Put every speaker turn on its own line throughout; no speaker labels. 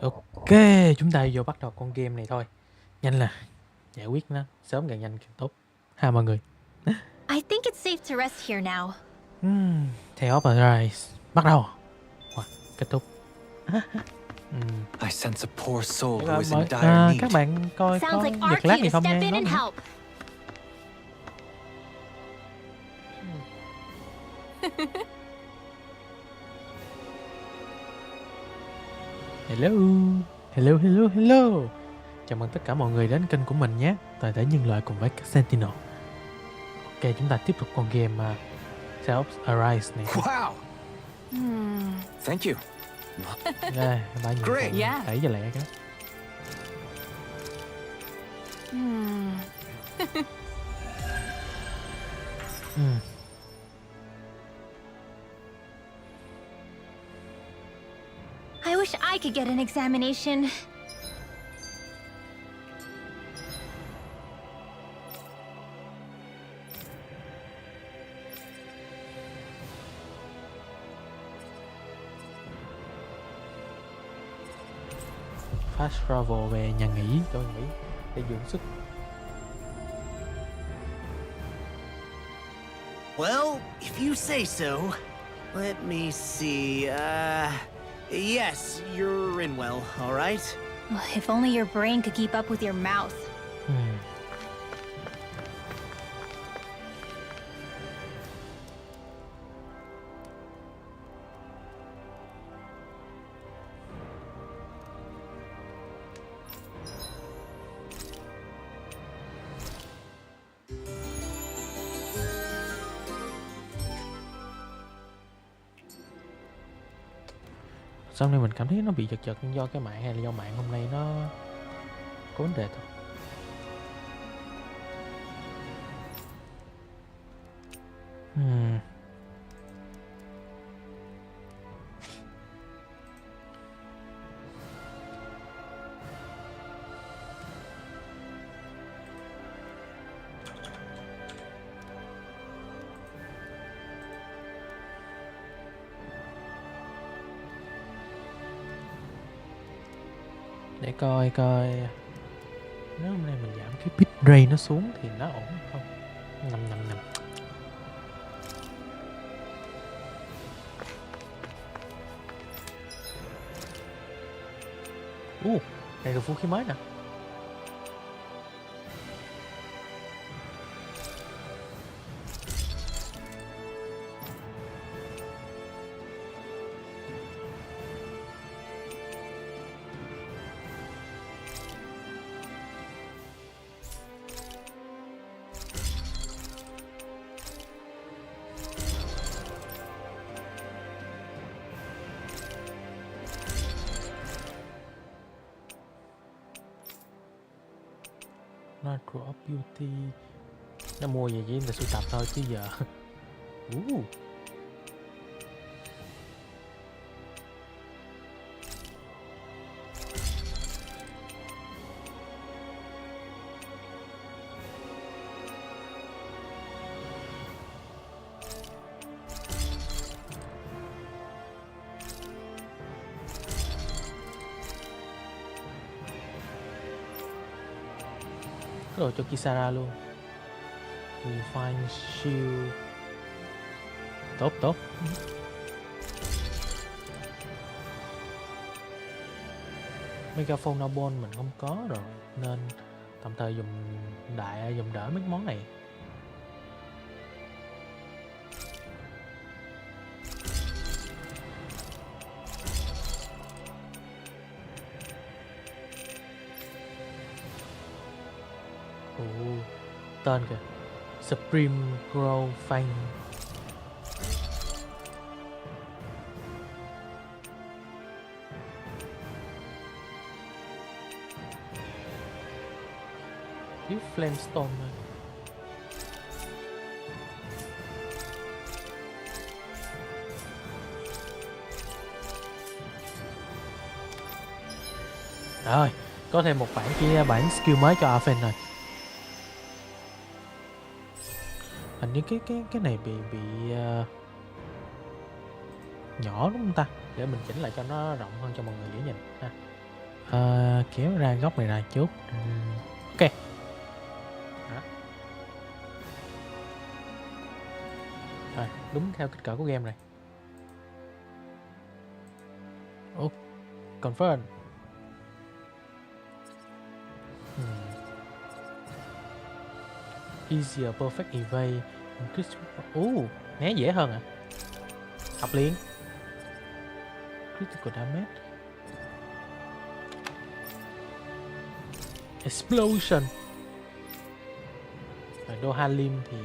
Ok, chúng ta vô bắt đầu con game này thôi. Nhanh là giải quyết nó sớm càng nhanh càng tốt ha mọi người.
I think it's safe to rest here now.
Theo Solaris bắt đầu hoặc kết thúc.
I sense a poor soul
Để
who
coi
is in
mọi-
dire need.
các bạn coi
Sounds
có
like our
giật lát
cue
gì
to
không nha.
step in
Nói
and
nữa.
help.
Hello, hello, hello, hello. Chào mừng tất cả mọi người đến kênh của mình nhé. Toàn thể nhân loại cùng với các Sentinel. Ok, chúng ta tiếp tục con game Self Arise này.
Wow! Thank you.
Đây, ba nhiệm vụ
Great,
yeah.
đẩy cho lẹ cái.
I wish I could get an examination.
Fast travel về nhà nghỉ cho nghỉ để dưỡng sức.
Well, if you say so. Let me see, yes, you're in well, alright?
If only your brain could keep up with your mouth.
Sau này mình cảm thấy nó bị giật giật do cái mạng hay là do mạng hôm nay nó có vấn đề thôi. Để coi nếu hôm nay mình giảm cái bitrate nó xuống thì nó ổn không? Nằm. Này là vũ khí mới nè. Natural of Beauty. Nó mua về chỉ là sưu tập thôi chứ giờ. Cái đồ cho Kisara luôn. Refine Shield. Tốt. Megaphone Nobel mình không có rồi nên tạm thời dùng đỡ mấy món này. Tên kìa, Supreme Grow Fang. Thiếu Flamestone thôi. Rồi, có thêm một bản skill mới cho Alphen rồi. Hình như cái này bị nhỏ đúng không ta? Để mình chỉnh lại cho nó rộng hơn cho mọi người dễ nhìn ha. Kéo ra góc này ra chút. Ok. Đó. Rồi, đúng theo kích cỡ của game này. Confirm. Easier perfect evade. Né dễ hơn à? Học liền. Critical damage. Explosion. Rồi Dohalim thì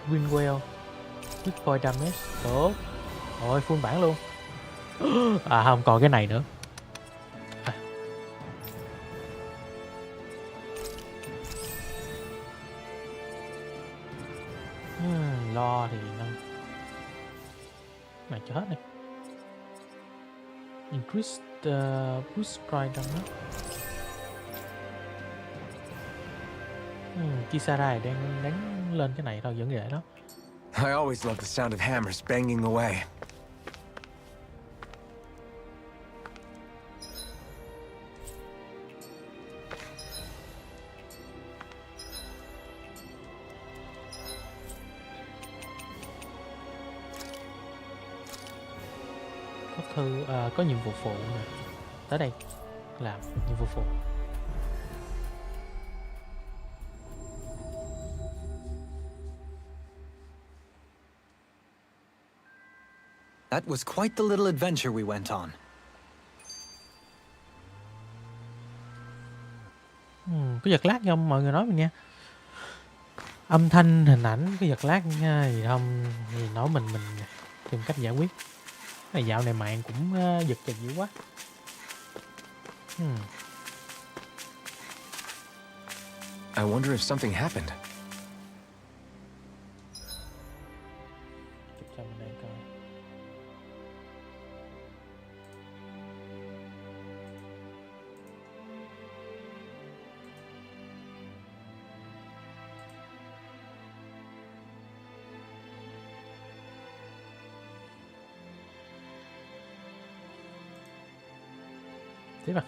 Winwell. Quick point damage. Tốt. Rồi full bản luôn. À không còn cái này nữa. Lo thì nâng này cho hết đi. Increase boost price damage. Kisara đang đánh lên cái này thôi, vẫn để đó.
I always love the sound of hammers banging away.
Có thư, có nhiệm vụ phụ nè. Tới đây làm nhiệm vụ phụ.
That was quite the little adventure we went on.
Có giật lag không mọi người nói mình nha. Âm thanh hình ảnh có giật lag gì không thì nói mình tìm cách giải quyết. Cái dạo này mạng cũng giật dữ quá.
I wonder if something happened.
Chụp cho mình đây coi. Tiếp à.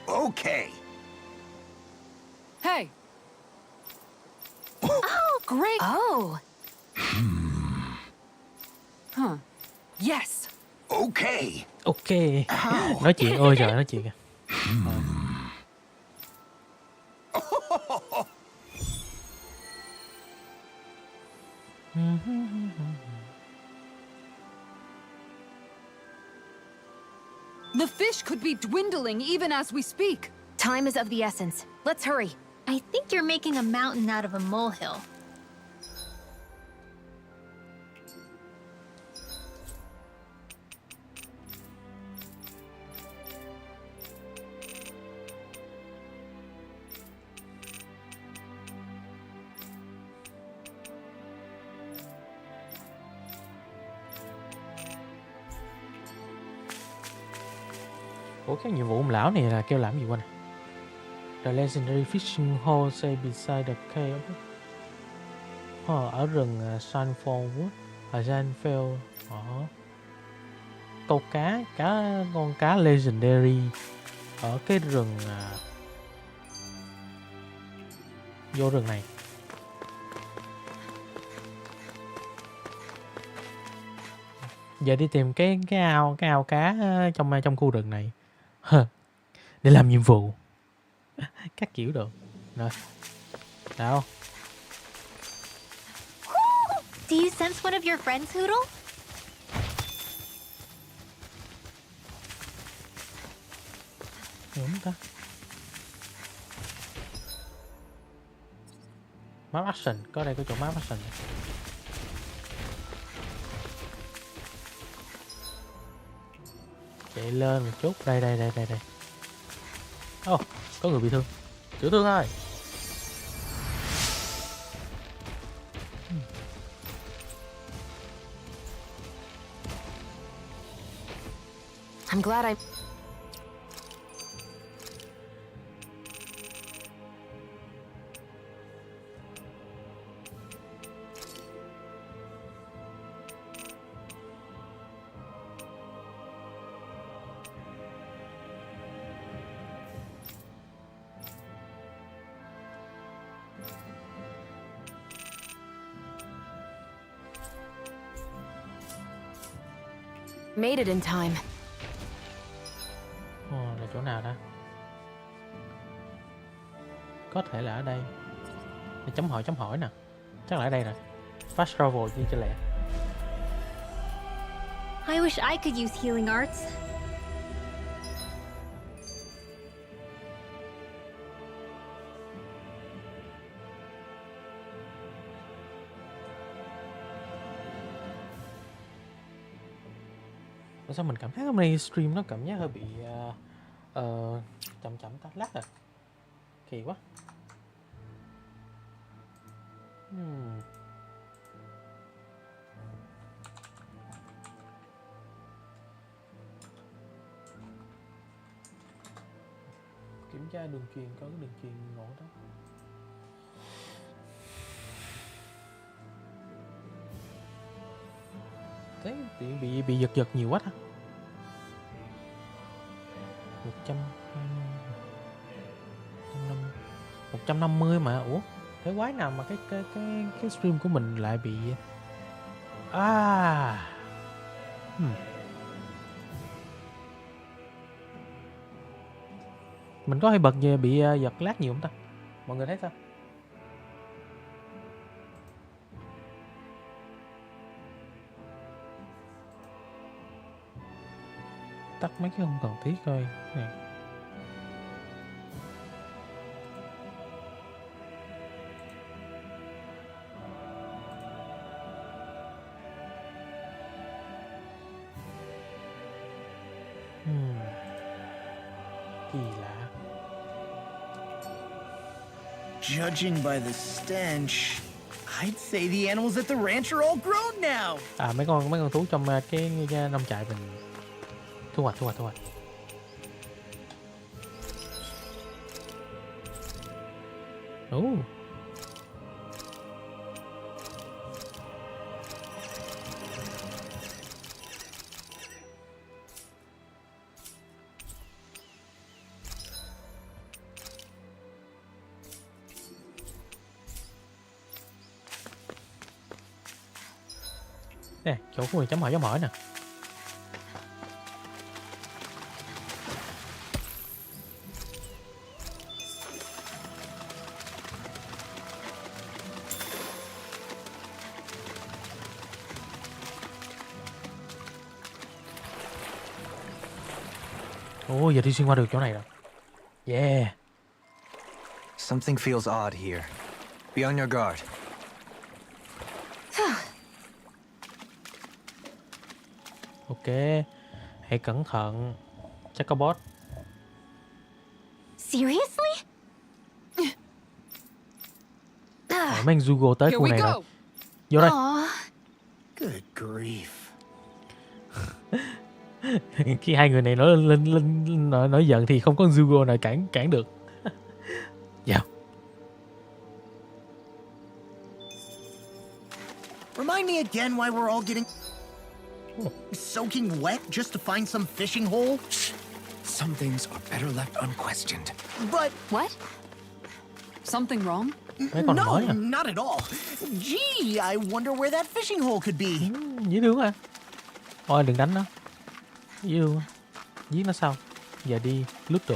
Okay.
Hey. Oh, great.
Oh,
Huh. Yes.
Okay.
Ok. Nói chuyện ôi trời, nói chuyện kìa.
The fish could be dwindling even as we speak.
time is of the essence. Let's hurry. I think you're making a mountain out of a molehill.
Ủa cái nhiệm vụ ông lão này là kêu làm gì quên à? The legendary fishing hole say beside the cave. Ở rừng Sunfall Wood ở Sunfell. Câu cá con cá legendary ở cái rừng vô rừng này. Giờ đi tìm cái ao cá trong khu rừng này để làm nhiệm vụ các kiểu được rồi. Đâu?
Do you sense one of your friends, Hoodle?
Đúng ta. Map action, có đây có chỗ map action. Chạy lên một chút, đây. Oh, có người bị thương. Chữa thương thôi.
I'm glad I... made it in time.
Là chỗ nào đó? Có thể là ở đây. Để chấm hỏi nè. Chắc là ở đây nè. Fast travel đi cho lẹ.
I wish I could use healing arts.
Sao mình cảm thấy hôm nay stream nó cảm giác hơi bị chậm tắt lắc rồi. Kỳ quá. Kiểm tra đường truyền, có cái đường truyền ngộ đó. Thế bị giật nhiều quá hả? 150 mà. Ủa, thế quái nào mà cái stream của mình lại bị Mình có hay bật về bị giật lag nhiều không ta? Mọi người thấy sao? Tắt mấy cái không cần thiết coi nè. Kỳ lạ.
Judging by the stench, I'd say the animals at the ranch are all grown now.
Mấy con thú trong cái nông trại mình thu hoạch. Nè, chỗ của người chấm hỏi nè. Giờ đi xuyên qua được chỗ này rồi. Yeah.
Something feels odd here. Be on your guard.
Ok, hãy cẩn thận. Chắc có boss.
Seriously?
Mấy anh Zugo tới khu này rồi. Vô đây.
Good grief.
Khi hai người này nổi giận thì không có Zugo nào cản được. Vào.
Remind me again why we're all getting soaking wet just to find some fishing hole?
Some things are better left unquestioned.
But
What? Something wrong?
Mấy con
no,
mới à?
not at all. Gee, I wonder where that fishing hole could be.
Dễ thương à? Thôi đừng đánh nó. Dễ thương. Giết nó sao? Giờ đi lướt đồ.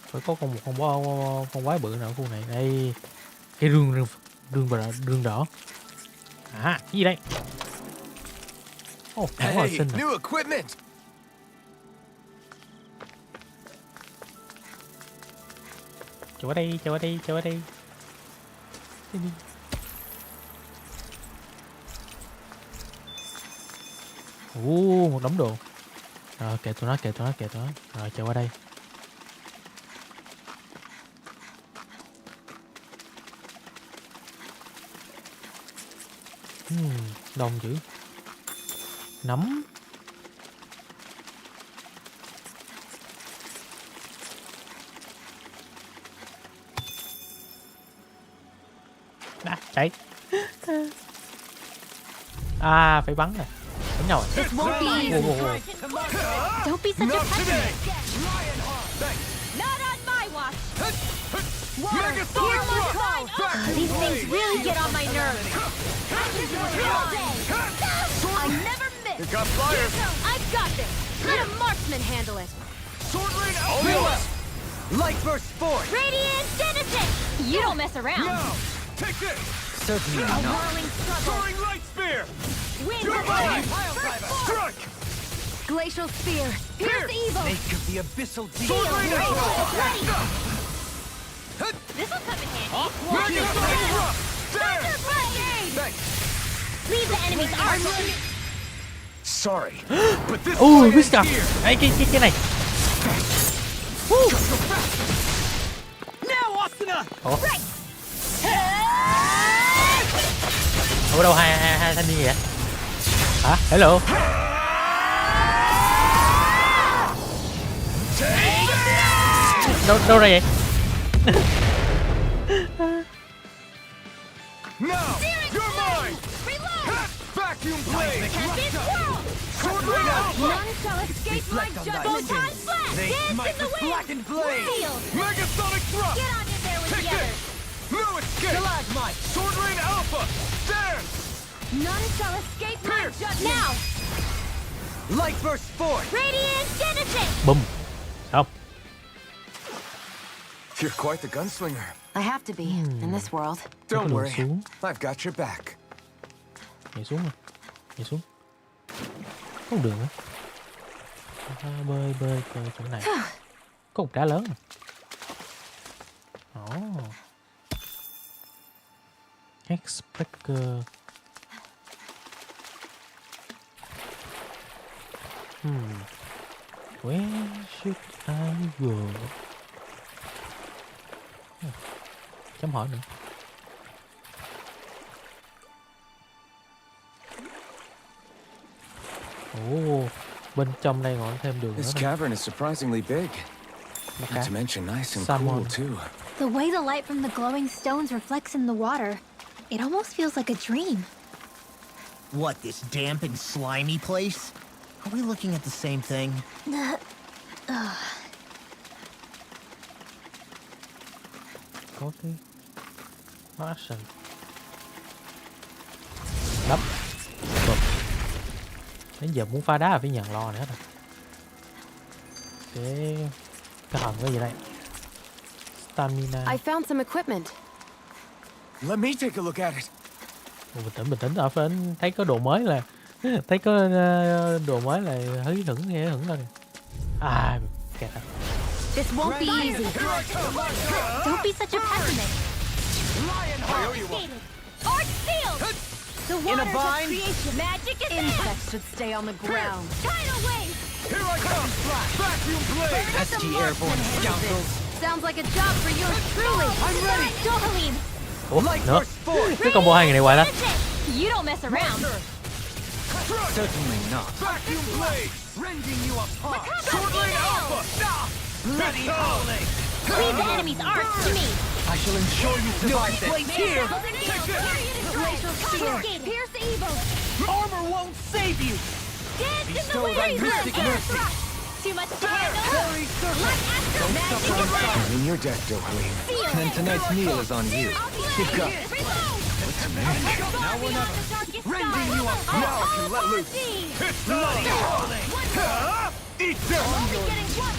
Phải có con quái bự nào ở khu này. Đây. Cái rương đỏ. À, cái gì đây?
Hey, new equipment.
Chờ ở đây. Một đống đồ. Rồi kệ tụi nó. Rồi chạy qua đây. Đông dữ. Nấm. Chạy. Phải bắn này. Bắn nhau rồi.
This won't be easy. Don't be such a pessimist.
Not on my watch.
Water, here my side. These things really get on my nerves. I never miss.
You got fire.
I've got this. Let a marksman handle it.
Sword rain out.
Light burst forth!
Radiant Genesis! You don't mess around.
Now, take this.
Certainly
A
not.
whirling struggle.
Throwing light spear.
Wind
You're
attack.
mine. Strike.
Glacial spear. Pierce evil.
Snake of the abyssal deep.
Sword rain out.
This'll come in handy.
Megasonic thrust. There.
Thanks.
Leave the enemy's arm.
Sorry.
But this
Biết
fight
sao?
ends here.
Cái này.
Now, Asuna!
Ở đâu hai thanh niên vậy? Hả? Hello. Đâu ra vậy?
Now, you're mine.
Reload!
Vacuum blade.
Tempest whirl!
Sword rain out.
None shall escape my
Reflect on thy
judgment.
Photon
sins.
flash!
They
Dance
smite
in the
with
wind!
blackened blade.
Field!
Megasonic thrust.
Get on in there with
Take
the
this.
others!
No escape.
Stalagmite.
Sword rain alpha. Dance.
None shall escape my
Pierce.
judgment.
Now!
Light burst forth.
Radiant Genesis!
Bum. Xong.
You're quite the gunslinger.
I have to be in this world.
Cái
Don't
đường
worry.
xuống.
I've got your back.
Nhảy xuống rồi. Nhảy xuống. Có một đường á. Bơi chỗ này. Có một đá lớn này. Expector. Where should I go? Chấm hỏi nữa. Bên trong đây còn thêm đường nữa
This
nè.
cavern is surprisingly big.
Nó
Not
cá.
to mention nice and
Salmon.
cool too.
The way the light from the glowing stones reflects in the water, it almost feels like a dream.
What, this damp and slimy place? Are we looking at the same thing?
Có cái action. Đấm. Bụp. Đến giờ muốn phá đá là phải nhận lo nữa rồi. Cái hòm cái gì đây? Stamina.
I found some equipment.
Let me take a look at it.
Bình tĩnh ở phải thấy có đồ mới là thấy có đồ mới là hứng lên. Kẹt rồi.
This won't be easy. Don't be such a pessimist. Arch field! The waters of creation. Magic is
Insects should stay on the ground.
Tidal wave!
Here I come. Vacuum blade.
ST airborne scoundrels.
Sounds like a job for yours truly. I'm ready. Dohalim!
Ủa,
Light
nữa.
burst forth.
Cái combo hai người này hoài đó.
You don't mess around.
Certainly not.
Vacuum blade.
Rending you apart.
Sword rain alpha.
Bloody howling.
Leave the enemy's arts to me.
I shall ensure you survive this.
Place here. Glacial spear. Pierce evil.
Armor won't save you!
Dance in the
Bestow thy
wind.
mystic mercy.
Too much to handle.
Holy serpent.
Like astral magic and
I'm in your deck, Dohalim.
Then tonight's meal is on you. Pick up.
What's a man?
Now we're not rending you apart.
Now I can let loose.
Bloody howling.
Eat this.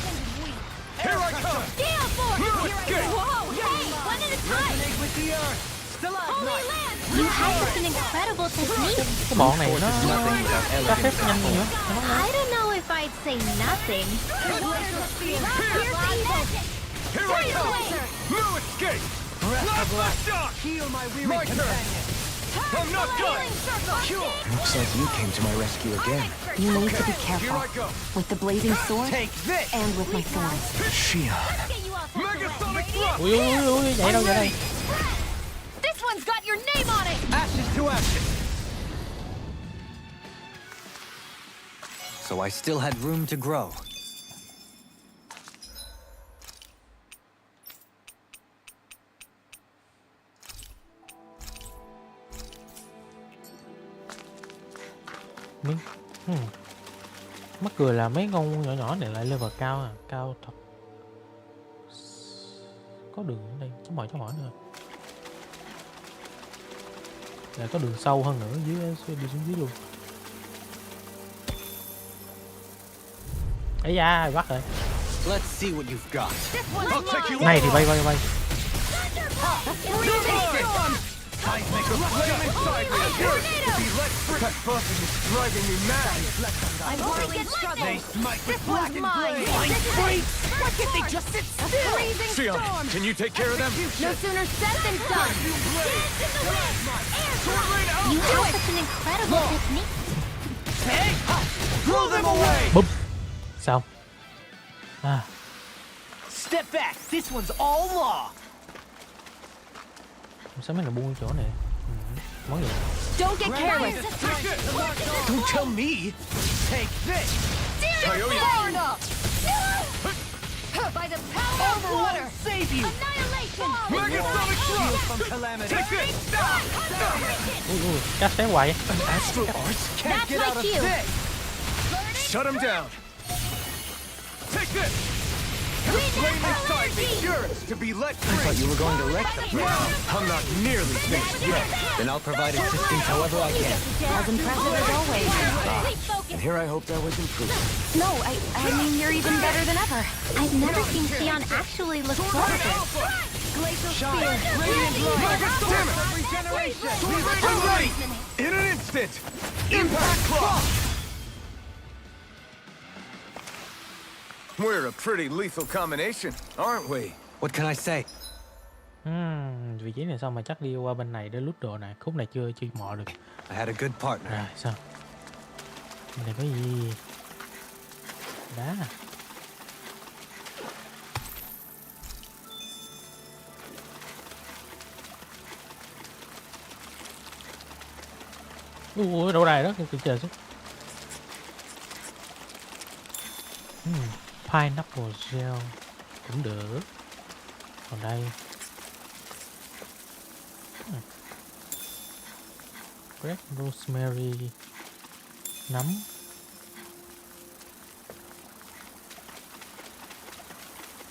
Here I come.
Gale force.
No escape.
Whoa, hey, one at a time.
Resonate with the earth.
Holy
Stalagmite.
land. You have such an incredible technique.
Cái bọn này nó
Nothing without
cho
elegance.
phép nhanh nữa.
I don't know if I'd say nothing.
Here I come. No escape. Heal my weary companion. I'm not done. Looks like you came to my rescue again.
You need to be
Here
careful.
I go.
With the blazing sword
Take this.
and with my thorns.
Shion. Megasonic thrust.
Ui ui ui, chạy đâu vậy đây?
This one's got your name on it!
Ashes to ashes. So I still had room to grow.
Mắc cười là mấy con nhỏ nhỏ này lại level cao à, cao thật. Có đường ở đây, chấm hỏi nữa. Lại có đường sâu hơn nữa dưới, đi xuống dưới luôn. Ấy da, bắt rồi.
Let's see what you've got.
I'll take you
Này thì bay.
I make a flame inside me. Yours to be let free. That buzzing is driving me mad.
I'm already struggling.
They smite with
This
black
one's
and
mine.
blade.
Why can't they just sit still? Freezing
Shion,
storm.
can you take care of them?
No sooner said than done. Dance in the wind. You have such an incredible technique.
Throw them away.
Búp. Xong. À,
Step back. This one's all law.
sao mấy người buông chỗ này? Món gì?
Don't get careless.
Don't tell me. Take this.
Coyote.
By the power of water.
Save you.
Annihilation.
Megasonic thrust.
From calamity.
Take this.
Ui, cắt xé hoài.
Astral arts can't
That's
get
my
out of
cue.
this. Shut him down. Take this. Flame inside me. Yours to be let
I thought
free.
you were going to wreck the place.
I'm not nearly finished yet.
Then I'll provide assistance however I can.
As impressive as always.
And here I hoped I was improved.
No, I mean you're even better than ever.
I've never seen Sion actually look gorgeous. Glacial spear.
Radiant light. Damn it.
Regeneration.
I'm ready. In an instant. Impact clock. We're a pretty lethal combination, aren't we?
What can I say?
Vị trí này xong mà chắc đi qua bên này để lút đồ này. Khúc này chưa mò được.
I had a good partner.
Rồi sao? Bên này có gì? Đá à? Ui, đâu này đó, từ trời xuống. Pineapple gel cũng được. Còn đây red rosemary nấm.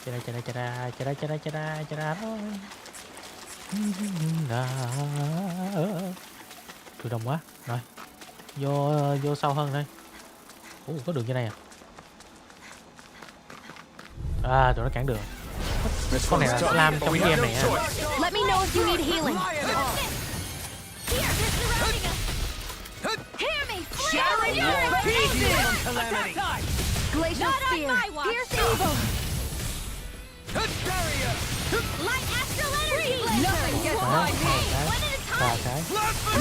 Chà ra thôi. Tự động quá. Rồi. Vô sâu hơn đây. Ủa, có đường như này à? À, tụi nó cản đường. Con này là slam trong cái game này á.
Let me know if you need healing.
Hear me!
Shattering your pieces. From calamity.
Glacial spear.
Fierce evil!
Barrier.
Light astral energy!
Nothing gets by me.
One at a time!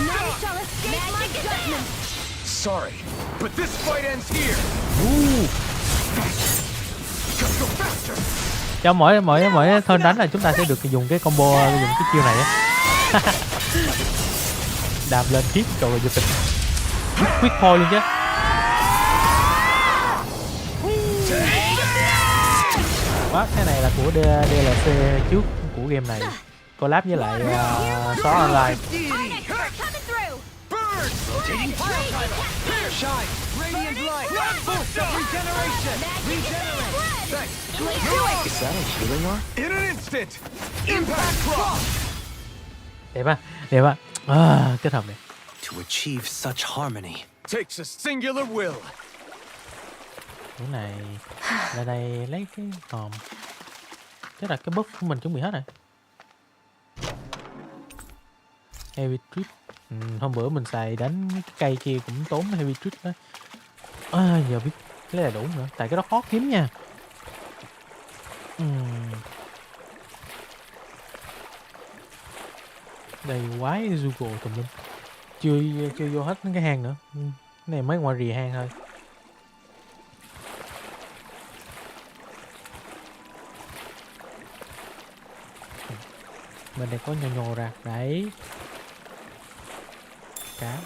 None shall escape my judgment!
Sorry, but this fight ends here. Just go faster.
Trong mỗi turn đánh là chúng ta sẽ được dùng cái combo, dùng cái chiêu này á. Đạp lên kiếp rồi giật tịch. Quyết thôi luôn chứ. Quá, cái này là của DLC trước của game này. Collab với lại Sword Online.
Coming through!
Burn.
Rotating fire driver. Shine. Radiant light. Boost of regeneration. Regenerate.
Thanks.
Is that a healing arm?
In an instant. Impact clock.
Đẹp á. À, kết hợp này.
To achieve such harmony.
Takes a singular will.
Cái này ra đây lấy cái hòm. Tức là cái buff của mình chuẩn bị hết rồi. Heavy trip. Hôm bữa mình xài đánh cái cây kia cũng tốn heavy trip đó. À, giờ biết cái này đủ nữa. Tại cái đó khó kiếm nha. Đây quái Google tùm lum. Chưa vô hết cái hang nữa. Cái này mới ngoài rìa hang thôi. Bên đây có nhô ra. Đấy. Cá.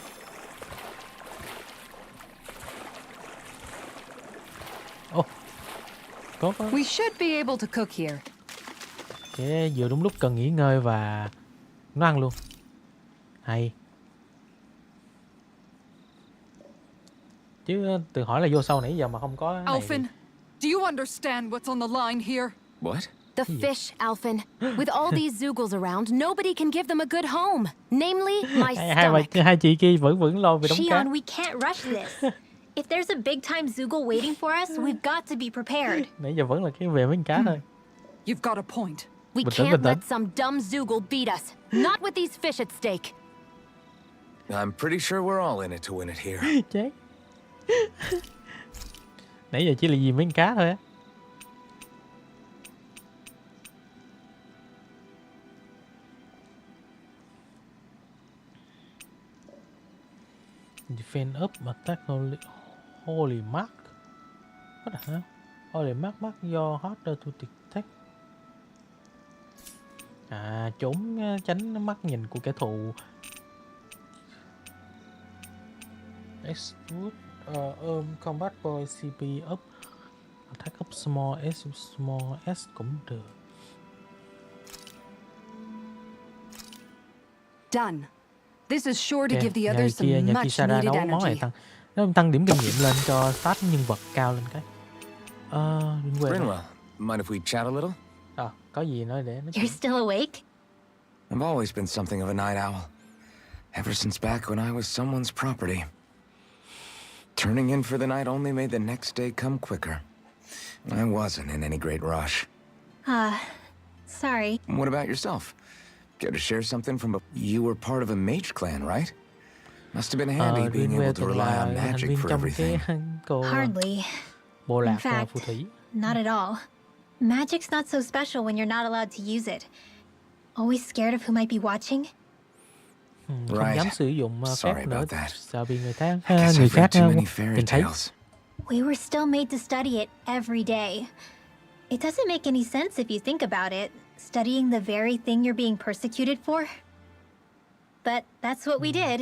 Ồ. Có.
We should be able to cook here.
Cái vừa đúng lúc cần nghỉ ngơi và nó ăn luôn. Hay. Chứ tự hỏi là vô sau nãy giờ mà không có này
Alphen, do you understand what's on the line here?
What?
The fish, Alphen. With all these Zoogles around, nobody can give them a good home. Namely, my stomach.
hai chị kia vẫn lo về đống cá.
Shion, we can't rush this. If there's a big time Zoogle waiting for us, we've got to be prepared.
Nãy giờ vẫn là cái về mấy con cá thôi.
You've got a point.
We
Bình tĩnh,
can't
bình tĩnh.
let some dumb Zoogle beat us. Not with these fish at stake.
I'm pretty sure we're all in it to win it here.
Chết. Nãy giờ chỉ là vì mấy con cá thôi á. Defend up attack holy mark. What the hell? Holy mark your harder to detect. Trốn tránh mắt nhìn của kẻ thù. Execute combat boy CP up attack up small s cũng được.
Done. This is sure to
Okay,
give the others some
nhà
much
Kisara
needed
nấu món này
energy.
tăng điểm kinh nghiệm lên cho stat nhân vật cao lên cái. Đừng quên.
Rinwell, mind if we chat a little?
Có gì nói để nói
You're
chuyện.
still awake?
I've always been something of a night owl. Ever since back when I was someone's property. Turning in for the night only made the next day come quicker. I wasn't in any great rush.
Sorry.
What about yourself? Care to share something from you were part of a mage clan, right? Must have been handy being able to rely on magic for everything.
Hardly.
Bộ lạc
In fact,
phù thủy.
Not at all. Magic's not so special when you're not allowed to use it. Always scared of who might be watching?
Không dám sử dụng
Sorry
phép nữa,
about that.
sợ bị người khác
I guess I've read too many
nhìn
fairy
thấy.
tales.
We were still made to study it every day. It doesn't make any sense if you think about it, studying the very thing you're being persecuted for. But that's what we did.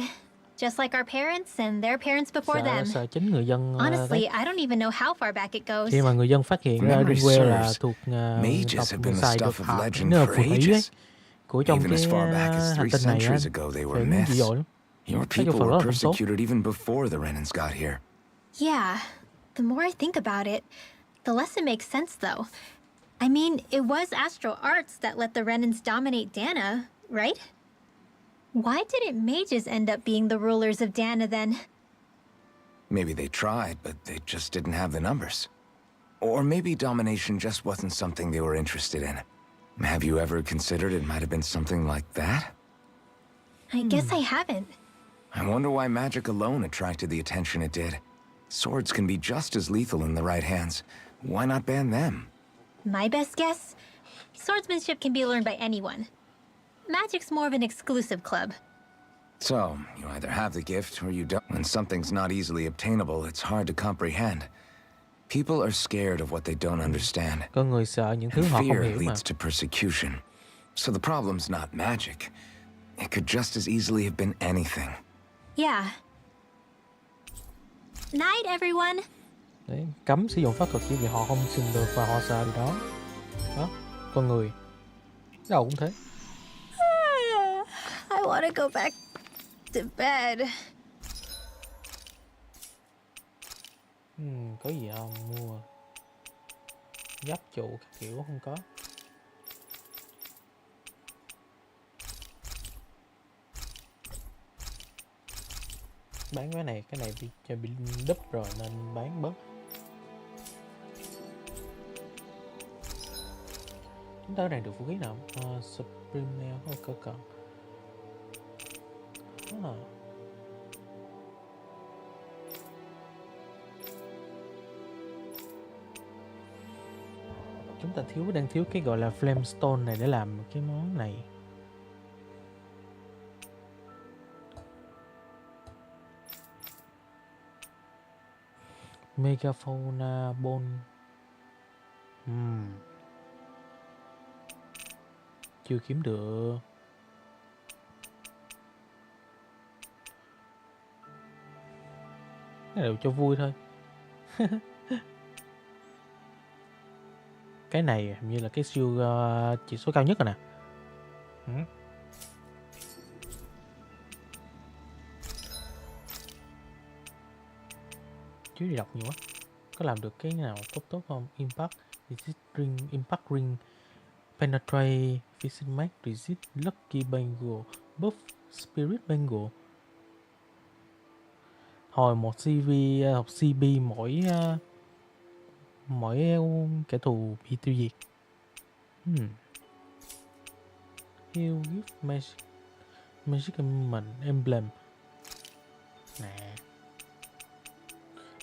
Just like our parents and their parents before them.
Sợ chính người dân.
Honestly, I don't even know how far back it goes.
Khi mà người dân phát hiện
Memory
Ringwell là
serves,
thuộc
mages have been the
xài
stuff
được
of
học
legend
phù
for
thủy ấy,
ages.
của trong
Even
cái
as far back as
hành
3
tinh này á,
centuries ago, they were
phản
myths.
dữ dội lắm.
Your
Thấy
people
cái phần đó
were
là không tốt.
persecuted even before the Renans got here.
Yeah, the more I think about it, the less it makes sense though. I mean, it was astral arts that let the Renans dominate Dana, right? Why didn't mages end up being the rulers of Dana then?
Maybe they tried, but they just didn't have the numbers. Or maybe domination just wasn't something they were interested in. Have you ever considered it might have been something like that?
I guess I haven't.
I wonder why magic alone attracted the attention it did. Swords can be just as lethal in the right hands. Why not ban them?
My best guess? Swordsmanship can be learned by anyone. Magic's more of an exclusive club.
So, you either have the gift or you don't. When something's not easily obtainable, it's hard to comprehend. People are scared of what they don't understand.
Con người sợ những thứ
And
họ không
fear
hiểu mà.
leads to persecution. So the problem's not magic. It could just as easily have been anything.
Yeah. Night, everyone.
Đấy, cấm sử dụng pháp thuật chỉ vì họ không xin được và họ sợ điều đó. Đó, con người. Đâu cũng thế.
I want to go back to bed.
Có gì không? Mua giáp trụ các kiểu không có. Bán cái này bị đúp rồi nên bán bớt. Chúng ta này được vũ khí nào? Supreme Nail cơ cần. Chúng ta đang thiếu cái gọi là Flamestone này để làm cái món này. Megafauna bone. Chưa kiếm được. Cái đều cho vui thôi. Cái này hình như là cái siêu chỉ số cao nhất rồi nè. Chứ đi đọc nhiều quá. Có làm được cái nào tốt không? Impact, resist ring, impact ring, penetrate, physical max, resist, lucky bangle, buff, spirit bangle. Hồi một CV học CB mỗi kẻ thù bị tiêu diệt. Heal gift magic emblem. Nè.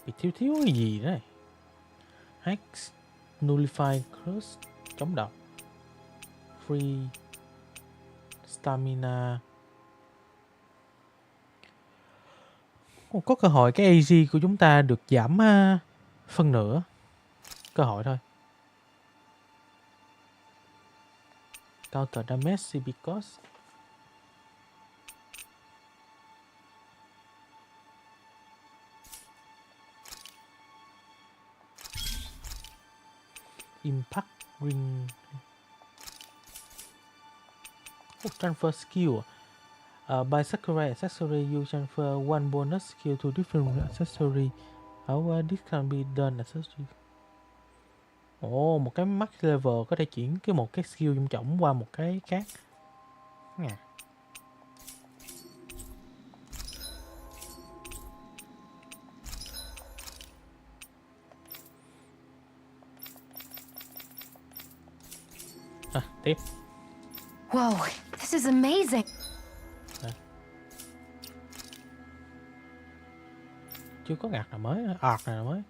Bị thiếu cái gì đấy. Hex nullify curse, chống độc. Free stamina. Có cơ hội cái AG của chúng ta được giảm phân nửa. Cơ hội thôi. Counter damage CP cost. Impact ring. Transfer skill. By Sakurai accessory, you transfer one bonus skill to different accessory. However, this can be done accessory. Một cái max level có thể chuyển một cái skill trong trọng qua một cái khác. Tiếp.
Whoa, this is amazing.
Chưa có gạt nào mới, art nào mới.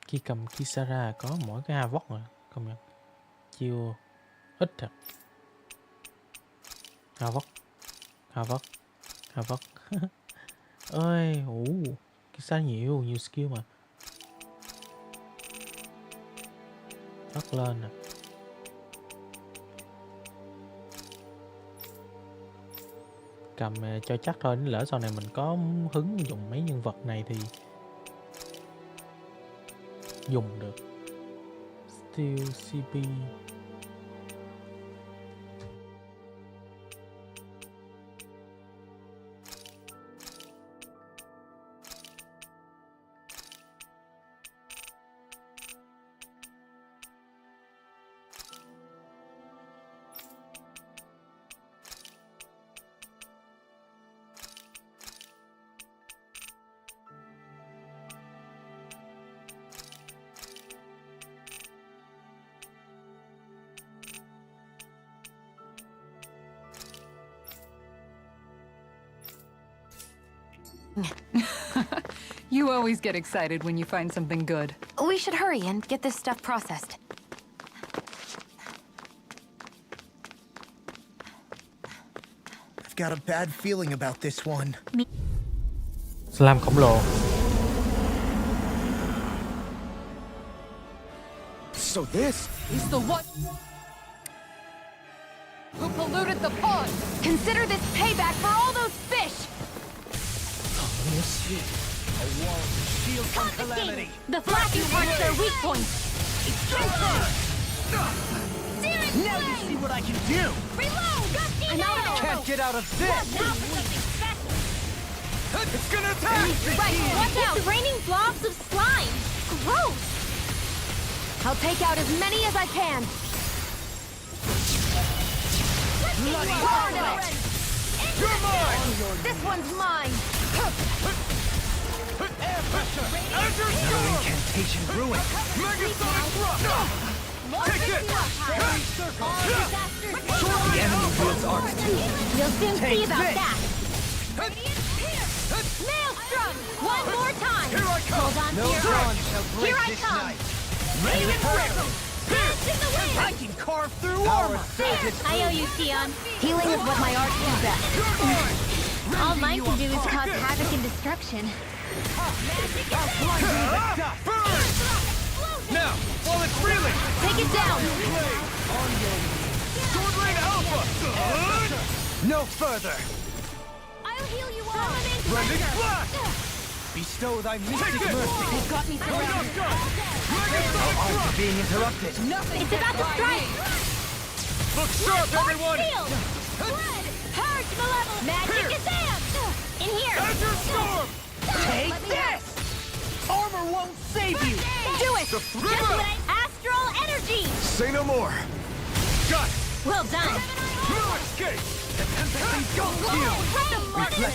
Khi cầm Kisara có mỗi cái Havok rồi, công nhận. Chiêu ít thật. Havok. Ơi, Kisara nhiều skill mà. Bắt lên nè. Cầm cho chắc thôi, lỡ sau này mình có hứng dùng mấy nhân vật này thì dùng được. Steel CP.
You always get excited when you find something good.
We should hurry and get this stuff processed.
I've got a bad feeling about this one.
Slam khổng lồ.
So this
He's the one who polluted the pond.
Consider this payback for all those fish!
Shield from calamity.
The flashing parts are weak points!
Now you see what I can do.
I'm out of
Can't get out of this. It's gonna attack.
Right, watch out! It's raining blobs of slime! Gross! I'll take out as many as I can!
Bloody
Hard
hell.
out!
You're mine.
This one's mine!
Air pressure. Azure storm. Incantation ruined. Megasonic thrust. Take it. Fairy circle. The enemy wields arcs too.
You'll soon
Take
see about
this.
that! Maelstrom! One more time!
Here I come.
Hold on
No
to your
dawn
arms.
shall break
Here I
this
come.
night. Ready and brim. I can carve through armor.
I owe you, Theon.
Healing is what my arts do best.
All mine can do is cause havoc and destruction.
Now, while it's reeling,
Take it down.
Sword Rain Alpha. No further.
I'll heal you all.
Rending Flash. Bestow thy mystic mercy.
You've got me surrounded.
Our arms are being interrupted.
It's about to strike.
Look sharp, everyone.
Purge malevolence. Magic is in here.
Azure Storm.
Take
this. Armor won't save you.
Do it. Just what astral energy.
Say no more. Got it.
Well done.
No escape. Vacuum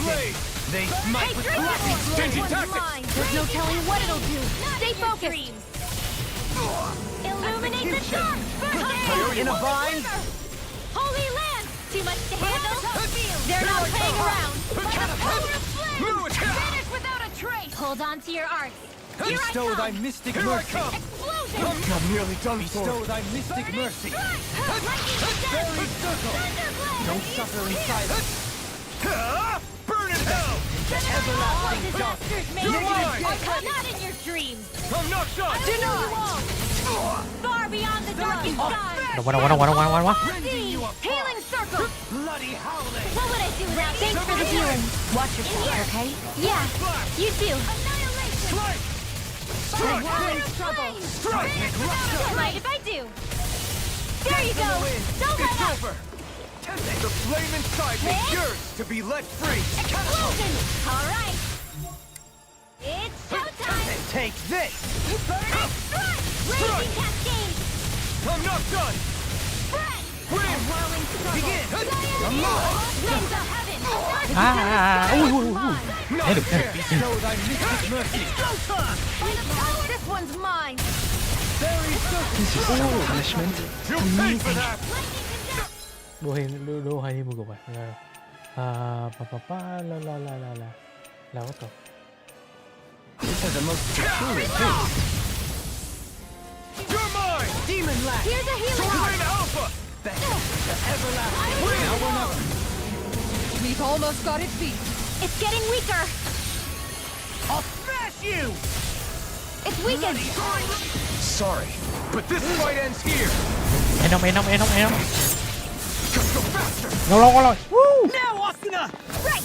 blade. They smite with lightning. Changing tactics.
There's no telling what it'll do. Stay focused.
Illuminate the dark.
In a vine.
Holy land. Too much to handle. They're not playing around.
No attack.
Finish without a trace. Hold on to your arts. Here I
Bestow
come.
thy mystic mercy.
Explosion.
I'm nearly done for. Bestow thy mystic mercy. Fairy circle. Don't suffer in silence. Burn in hell.
All disasters may
You're
be
mine.
not in your dreams.
I'm not done.
Far beyond the darkest sky.
Đâu quá.
Healing circle.
Bloody howling.
What would I do without? Thanks for the healing.
Watch yourself, okay?
Yeah. You too.
Strike. Strike.
Trouble.
Strike.
Mind if I do? There you go. Don't let
It's
up.
over. The flame inside me yearns to be let free.
Explosion. All right. It's showtime.
Take this.
Burning strike. Raging cascade.
I'm not done.
Spread.
Win. Begin. I'm
Rains of heaven.
Thấy được.
Bestow thy mystic mercy.
This one's mine.
Fairy circle. Punishment. You'll pay for that.
Đua hai một cục là bắt đầu.
This has a most peculiar taste. You're mine. Demon lash.
Here's a healing
Sword
heart.
Rain Alpha. The everlasting. Now or never.
We've almost got it beat.
It's getting weaker.
I'll smash you.
It's weakened.
Sorry, but this fight ends here.
Em không.
Just go faster.
Lâu rồi.
Now, Asuna.
Right.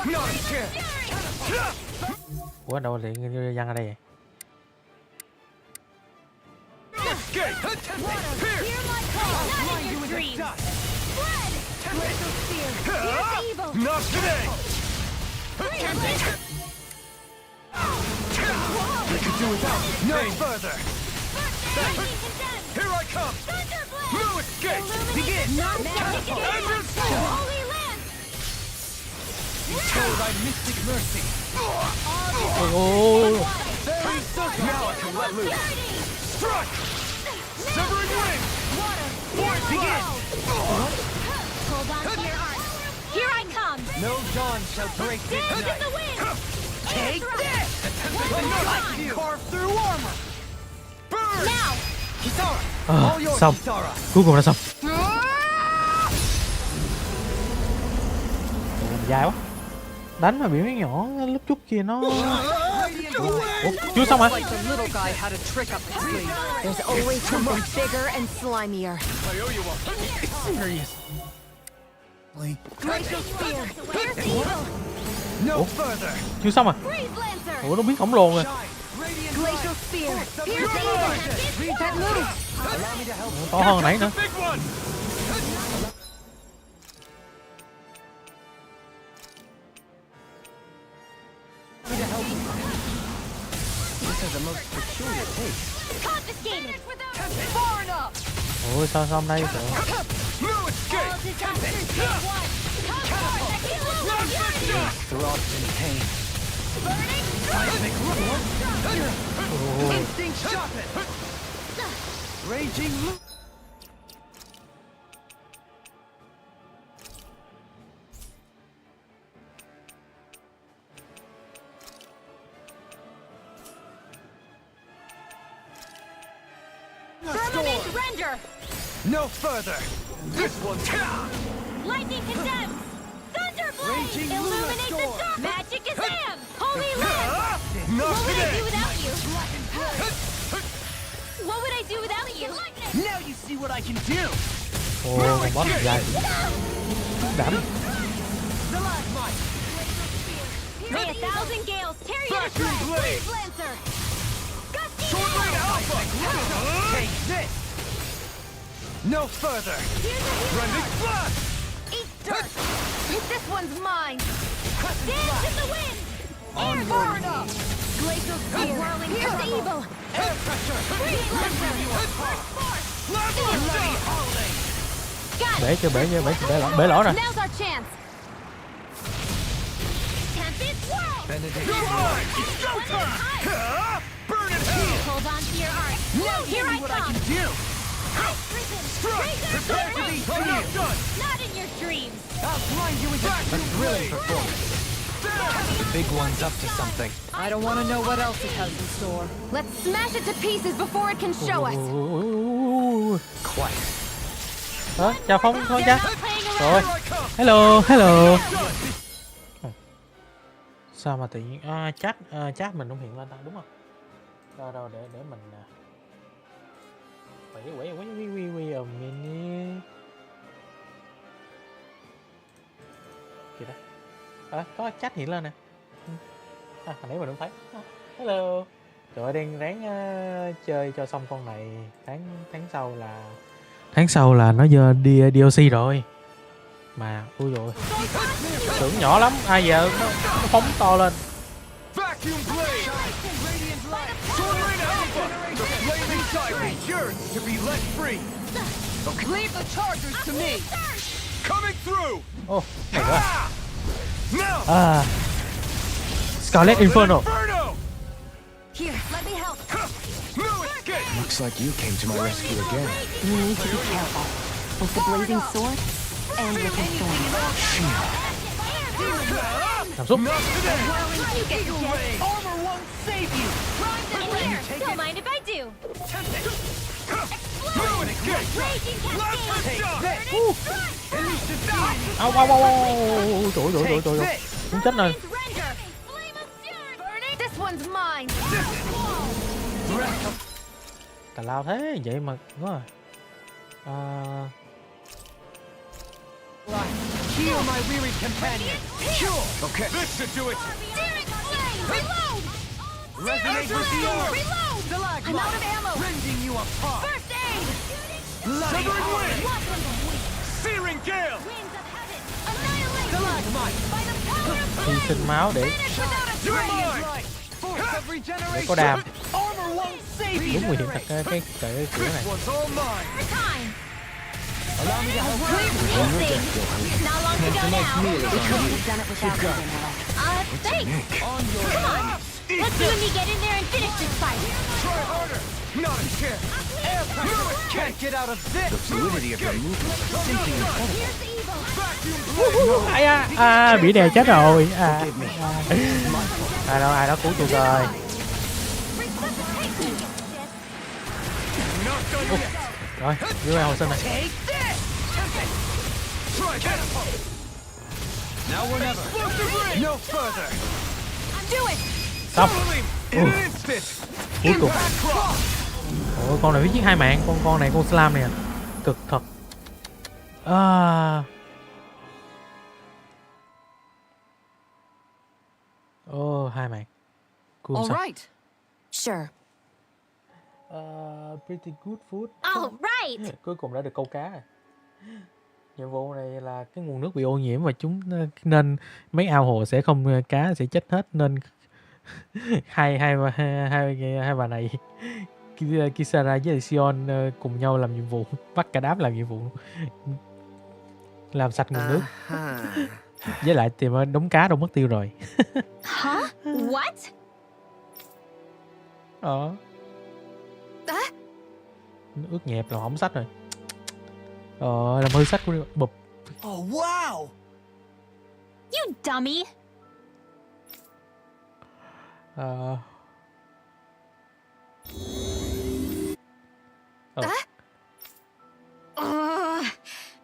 Not a chance.
Ủa đâu lại văng ở đây vậy?
Escape.
Hear my call. Not in your dreams. Spread. Glacial spear. Here's the evil.
Not today. We could do without it. No further. Here I come. No escape. Begin. Azure Storm.
Holy land.
Bestow thy mystic mercy.
Ôi.
Fairy circle. Now I can let loose. Strike. Severing wing. Begin.
Hold on to your arms. Here I come.
No dawn shall break this
Stand in
night.
the wind.
Take this. I can carve through armor. Burn.
Now.
Kisara. All yours,
Xong.
Kisara.
Cuối cùng là xong. Dài quá. Đánh mà bị mấy nhỏ lúc chút kia nó. Ủa, chưa xong hả?
Like the little guy had a trick up his sleeve.
There's always something bigger and slimier.
I owe you one.
Serious.
Glacial spear. Here's the evil.
No further.
Chưa xong à?
Breeze lancer.
Ủa nó biến khổng lồ rồi.
Radiant
Glacial spear. Here's the evil.
That move.
Allow me to help.
To hơn hồi nãy nữa.
Big one. This has a most peculiar taste.
Confiscated.
Far enough.
Ủa sao xong đây? Trời.
No escape.
All disasters take one. Come forth.
Thrust in pain. Instinct sharpened. Raging loop.
Firmament render!
No further. This one.
Lightning condemns! Thunderblade!
Raging
Illuminate the
Lunar
dark! Magic is him! Holy land!
Not
What would I
today.
do without you? What would I do without you?
Now you see what I can do.
Ồ, con boss dài. Đảm.
May a thousand gales tear you to
Vacuum
shreds!
blade.
Please, Lancer! Gusty
Sword
gale!
Blade Alpha. Take this. No further. Rending blast.
Eat dirt! This one's mine! Dance in the wind! Airborne! Glacial spear! Whirling here's the evil!
Air pressure.
Freeze Lancer! First force!
Bloody howling.
Got
Bể
it!
chưa, bể lỗ rồi.
Now's our chance! Tempest whirl!
Benedict. It's go time. Burn it hell.
Hold on to your art!
Now
Here
see
I
what I
come!
can do.
I've risen!
Strike.
Razor
Prepare to
blade!
be healed. Done.
Not in your dreams!
I'll grind you into a thrilling performance.
The big one's up to something.
I don't want to know what else it has in store.
Let's smash it to pieces before it can show us.
Quite.
Đó, chào Phong thôi cha.
Playing
Rồi.
around!
Hello, hello. Sao mà tự nhiên chat mình không hiện lên ta, đúng không? Đâu để mình wait a minute. Kìa đó. Có chat hiện lên nè. Hồi nãy mình không thấy. Hello. Trời ơi, đang ráng chơi cho xong con này. Tháng sau là nó giờ đi DOC rồi. Mà ui rồi. Tưởng nhỏ lắm, ai giờ nó phóng to lên.
Vacuum blade. Radiant light. Sword Blade Alpha. The flaming siren yearns to be let free.
Leave the chargers to me.
Coming through.
Ô, này quá.
Now.
Scarlet Inferno.
Here, let me help!
No escape.
Looks like you came to my rescue again.
You need to be careful. With the blazing sword and with the thorn.
Nằm xuống.
Not today.
You get the jet!
Armor won't save you.
Don't mind if I do!
No escape.
Raging
Last
cascade!
shot. At least it's
Au. Trời ơi. Cũng chết rồi.
Render! Flame of fury! Burning!
This one's mine.
Tà lao thế, vậy mà quá à.
Heal my wearied companion. Sure. Okay. This should do it.
Searing flame! Reload!
Resonate with the orb.
Reload!
Stalagmite.
I'm out of ammo!
Rending you apart.
First aid!
Severing wind.
Blossom!
Searing gale.
Winds of heaven! Annihilate!
Stalagmite.
By the power of
Hy sinh máu để
finish without a
You're
trace!
mine. Force of regeneration.
có đam.
Armor won't save you.
Đúng nguy hiểm thật cái kiểu này.
This one's all mine.
Time!
Allow me to help you.
Not long to go now!
We couldn't have done it without you, General.
Thanks!
On your
Come on!
Eat
Let's you and me get in there and finish this fight!
Try harder. Not a chance. Air pressure. Can't get out of this.
The fluidity of your movement is simply incredible.
Here's the evil!
Vacuum blade.
Ai bị đè chết rồi. Ai đó cứu tôi rồi.
Not done yet.
Rồi, dưới hồi sinh này.
Take this. Try catapult. Now or never. No further.
Do it!
Xong.
In an instant.
Cuối cùng.
Impact cross.
Ôi, con này biết giết 2 mạng, con này con slam này cực thật. Ô, 2 mạng. Cool
All
sao?
right.
Sure.
Pretty good food.
All right!
Cuối cùng đã được câu cá rồi. Nhiệm vụ này là cái nguồn nước bị ô nhiễm và chúng nên mấy ao hồ sẽ không cá sẽ chết hết, nên hai bà này Kisara với Sion cùng nhau làm nhiệm vụ, bắt cả đám làm nhiệm vụ làm sạch nguồn nước, với lại tìm đống cá đâu mất tiêu rồi.
Huh? What?
Nó ướt nhẹp là hỏng sách rồi. Làm hư sách của bụp.
Oh, wow!
You dummy!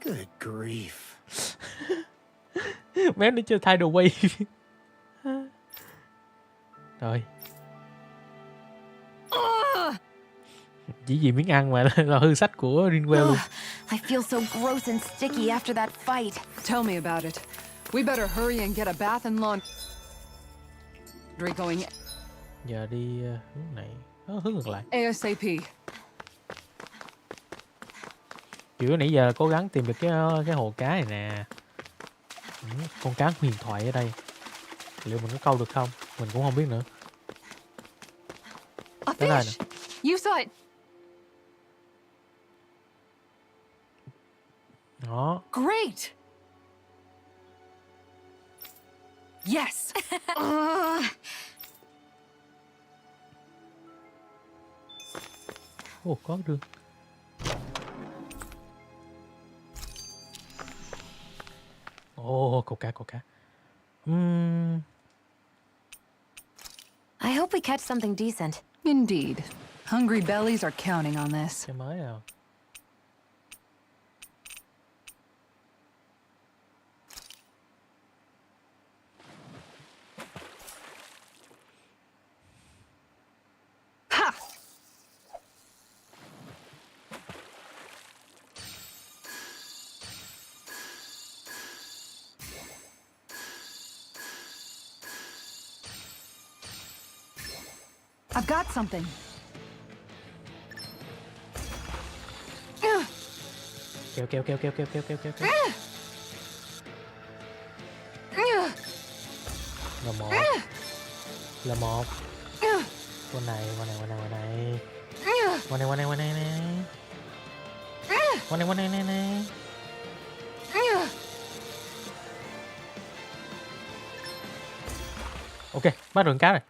Good grief.
Bé nó chơi thay đồ quay. Rồi. Chỉ vì miếng ăn mà là hư sách của Rinwell luôn.
I feel so gross and sticky after that fight.
Tell me about it. We better hurry and get a bath and laundry going
Giờ đi hướng này, hướng ngược lại.
ASAP.
Kiểu nãy giờ cố gắng tìm được cái hồ cá này nè. Con cá huyền thoại ở đây. Liệu mình có câu được không? Mình cũng không biết nữa.
A
Tới đây nè.
fish! You saw it.
Đó.
Great! Yes!
Ồ, có đường. Ồ, câu cá.
I hope we catch something decent.
Indeed. Hungry bellies are counting on this.
Cái mới nào.
Ha! I've got something.
Kéo. Là một. Con này. Con này nè. Ok, bắt được con cá rồi.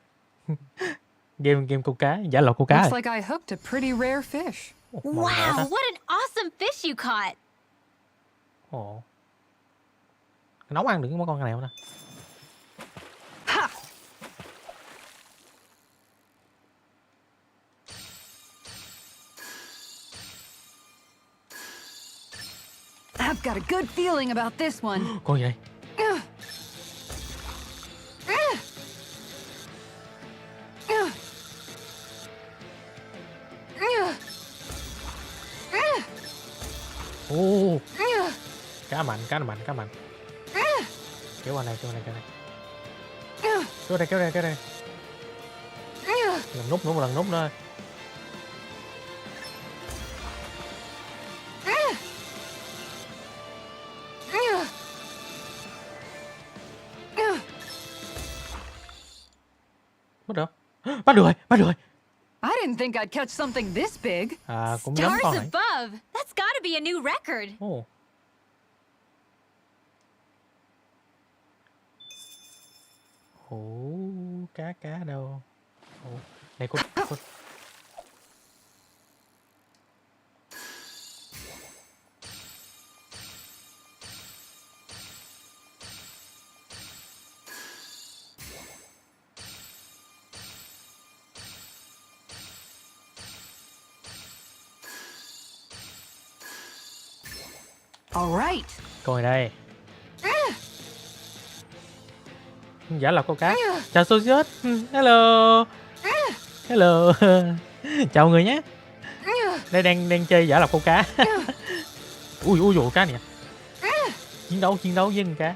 game câu cá, giả lộc câu cá
Looks
rồi.
like I hooked a pretty rare fish.
Wow, what an awesome fish you caught!
Ồ. Nấu ăn được cái món con này không nè?
Ha! I've got a good feeling about this one.
Con gì đây? Ồ. Cá mạnh. Kéo qua này. Kéo đây. Lần nút nữa, một lần nút nữa. Bắt được rồi.
I didn't think I'd catch something this big.
À, cũng giống
Stars
con này.
above! That's gotta be a new record!
Ồ. Ồ, cá đâu? Ồ, này con.
All right.
Coi đây. Giả lập câu cá. Chào Sojut. Hello. Chào người nhé. Đây đang chơi giả lập câu cá. Ui dồi cá nè. Chiến đấu với con cá.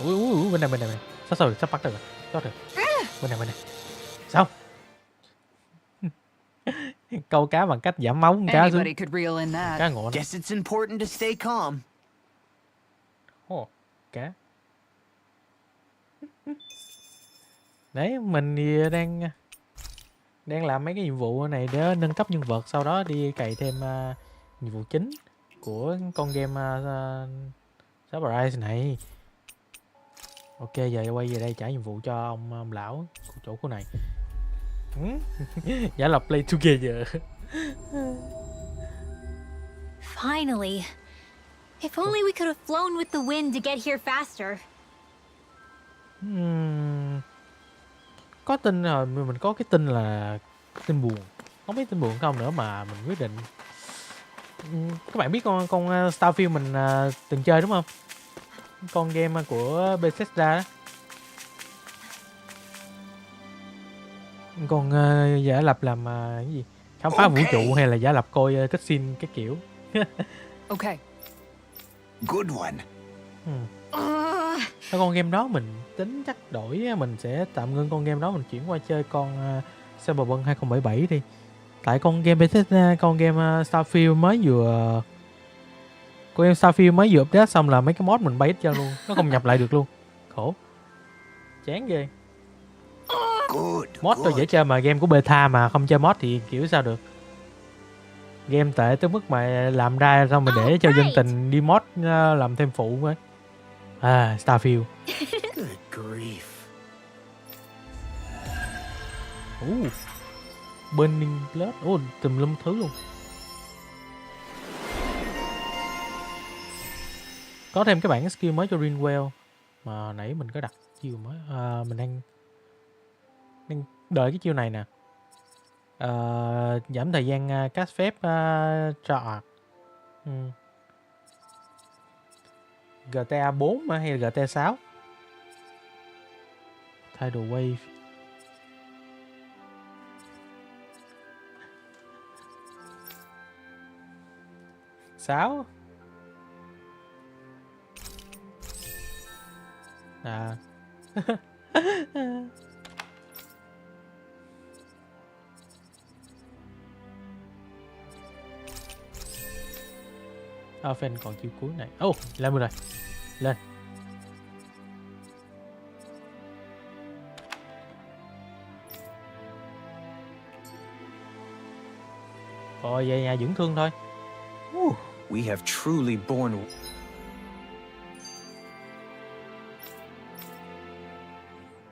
Ui bên này. Sao sắp bắt được rồi. Bên này. Xong. Câu cá bằng cách giảm máu con cá xuống.
Anybody could reel in that.
Cá ngộ đó.
Guess it's important to stay calm.
Ồ, cá. Đấy, mình thì đang làm mấy cái nhiệm vụ này để nâng cấp nhân vật, sau đó đi cày thêm nhiệm vụ chính của con game Solaris này. Ok, giờ quay về đây trả nhiệm vụ cho ông lão chỗ của này. Giả lập play together.
Finally. If only we could have flown with the wind to get here faster.
Có tin rồi, mình có cái tin là tin buồn. Không biết tin buồn không nữa mà mình quyết định. Các bạn biết con Starfield mình từng chơi đúng không? Con game của Bethesda đó. Con giả lập làm cái gì? Khám phá vũ trụ hay là giả lập coi cutscene cái kiểu.
Okay.
Good one.
Cái con game đó mình tính chắc đổi, mình sẽ tạm ngưng con game đó, mình chuyển qua chơi con Cyberpunk 2077 đi. Tại con game Bethesda, con game Starfield mới vừa update xong là mấy cái mod mình bay hết trơn luôn, nó không nhập lại được luôn. Khổ. Chán ghê. Mod tôi dễ chơi mà game của beta mà không chơi mod thì kiểu sao được. Game tệ tới mức mà làm ra xong mình để cho dân tình đi mod làm thêm phụ ấy. Starfield.
Good grief.
Burning Blood. Tùm lum thứ luôn. Có thêm cái bản skill mới cho Ringwell. Mà nãy mình có đặt chiêu mới. Mình đang đợi cái chiêu này nè. Giảm thời gian cast phép cho GTA 4 hay là GTA 6? Tidal Wave. Sáu. Fan còn chiêu cuối này. Lên rồi. Lên. Rồi về nhà dưỡng thương thôi.
We have truly borne.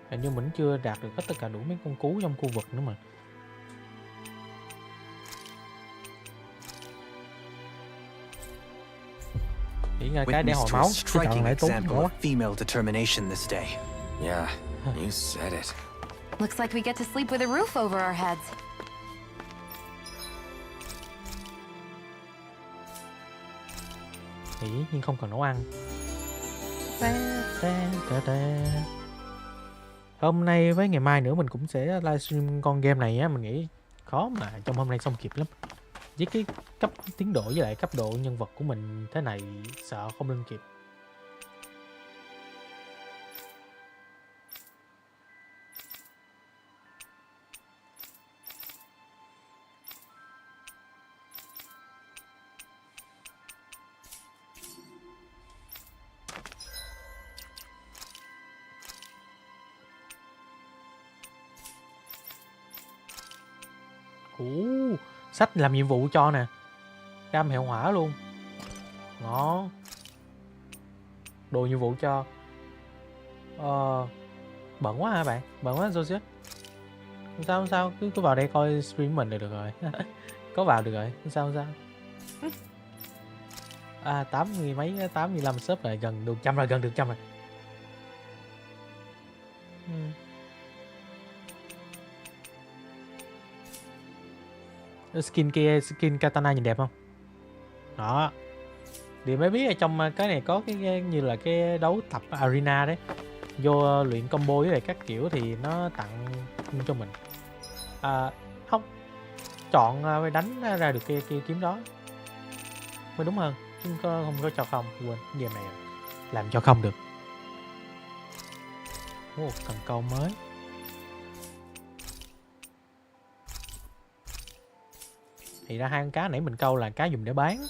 Hình như mình chưa đạt được hết tất cả đủ mấy con cú trong khu vực nữa mà. Nghĩ ra cái để hồi máu, cái trận lại tốn quá.
Female determination this day.
Yeah, you said it.
Looks like we get to sleep with a roof over our heads.
Nghĩ nhưng không cần nấu ăn. Hôm nay với ngày mai nữa mình cũng sẽ livestream con game này á, mình nghĩ khó mà trong hôm nay xong kịp lắm. Với cái cấp tiến độ với lại cấp độ nhân vật của mình thế này sợ không lên kịp. Sách làm nhiệm vụ cho nè. Cam hẹo hỏa luôn. Ngon. Đồ nhiệm vụ cho. Bận quá hả bạn? Bận quá Joseph. Không sao, cứ vào đây coi stream mình là được rồi. Có vào được rồi, không sao. 80 mấy 85 sub rồi, gần được 100 rồi, gần được 100 rồi. Skin kia, skin katana nhìn đẹp không? Đó. Thì mới biết ở trong cái này có cái như là cái đấu tập arena đấy. Vô luyện combo với lại các kiểu thì nó tặng cho mình. Không. Chọn đánh ra được cái kiếm đó mới đúng hơn. Chứ không có cho không. Quên, game này làm cho không được. Cần câu mới. Thì ra 2 con cá nãy mình câu là cá dùng để bán.